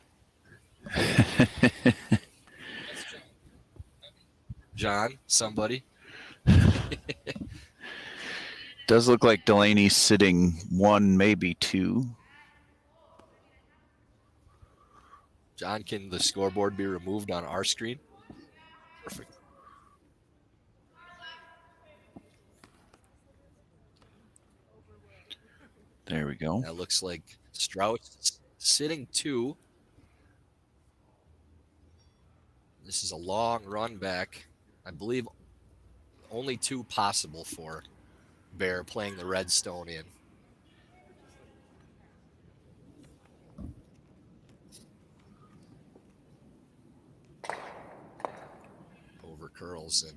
John, somebody. Does look like Delaney's sitting 1, maybe 2. John, can the scoreboard be removed on our screen? Perfect. There we go. That looks like Strauss sitting 2. This is a long run back. I believe only 2 possible for Bear playing the red stone in. Over curls, and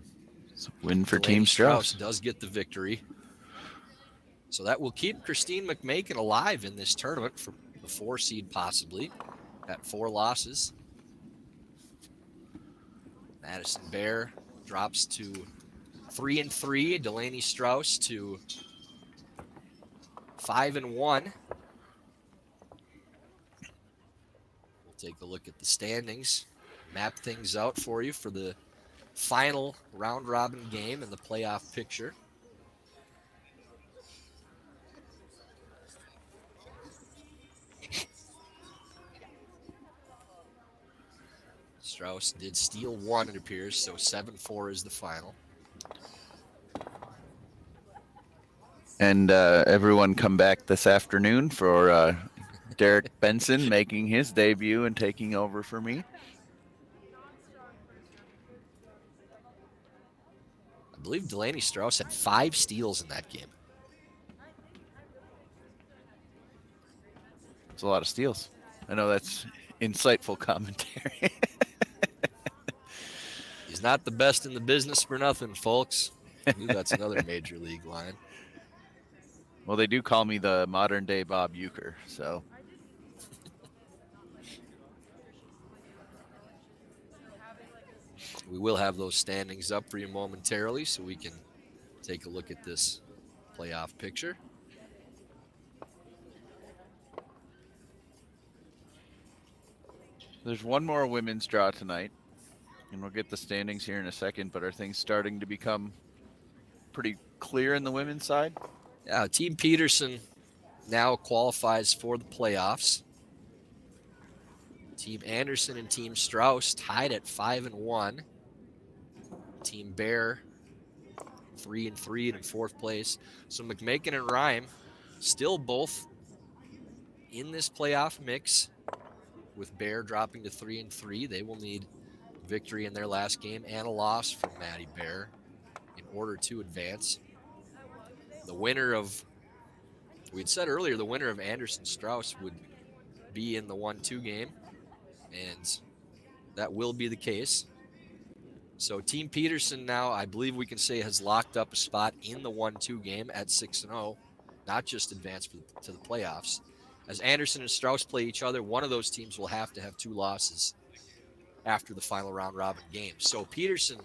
It's a win for Delaney Team Strauss. does get the victory. So that will keep Christine McMakin alive in this tournament for the 4 seed possibly at 4 losses. Madison Bear drops to 3-3. Delaney Strauss to 5-1. We'll take a look at the standings, map things out for you for the final round robin game and the playoff picture. Strauss did steal one, it appears, so 7-4 is the final. And everyone come back this afternoon for Derek Benson making his debut and taking over for me. I believe Delaney Strauss had 5 steals in that game. It's a lot of steals. I know that's insightful commentary. He's not the best in the business for nothing, folks. I believe that's another major league line. Well, they do call me the modern day Bob Uecker, so. We will have those standings up for you momentarily so we can take a look at this playoff picture. There's one more women's draw tonight, and we'll get the standings here in a second, but are things starting to become pretty clear in the women's side? Yeah, Team Peterson now qualifies for the playoffs. Team Anderson and Team Strauss tied at 5-1. Team Bear 3-3 and in 4th place. So McMakin and Rhyme still both in this playoff mix, with Bear dropping to 3-3. They will need victory in their last game and a loss from Maddie Bear in order to advance. The winner of, we'd said earlier, the winner of Anderson Strauss would be in the 1-2 game, and that will be the case. So Team Peterson now, I believe we can say, has locked up a spot in the 1-2 game at 6-0, not just advance to the playoffs. As Anderson and Strauss play each other, one of those teams will have to have 2 losses after the final round robin game. So Peterson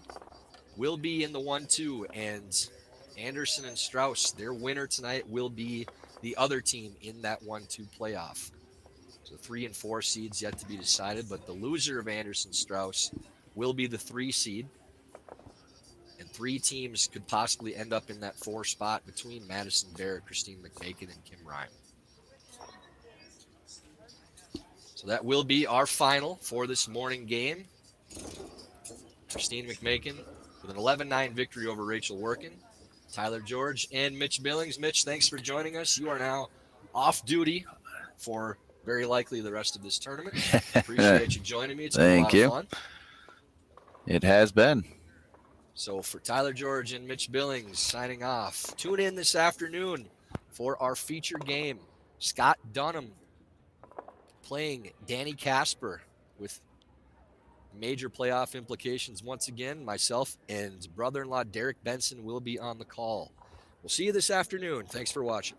will be in the 1-2, and Anderson and Strauss, their winner tonight will be the other team in that 1-2 playoff. So 3 and 4 seeds yet to be decided, but the loser of Anderson Strauss will be the 3 seed. And 3 teams could possibly end up in that 4 spot between Madison Bear, Christine McMakin, and Kim Rhyme. So that will be our final for this morning game. Christine McMakin with an 11-9 victory over Rachel Workin. Tyler George and Mitch Billings. Mitch, thanks for joining us. You are now off duty for very likely the rest of this tournament. Appreciate you joining me. It's been a lot of fun. It has been. So for Tyler George and Mitch Billings signing off. Tune in this afternoon for our feature game. Scott Dunham playing Danny Casper with major playoff implications once again. Myself and brother-in-law Derek Benson will be on the call. We'll see you this afternoon. Thanks for watching.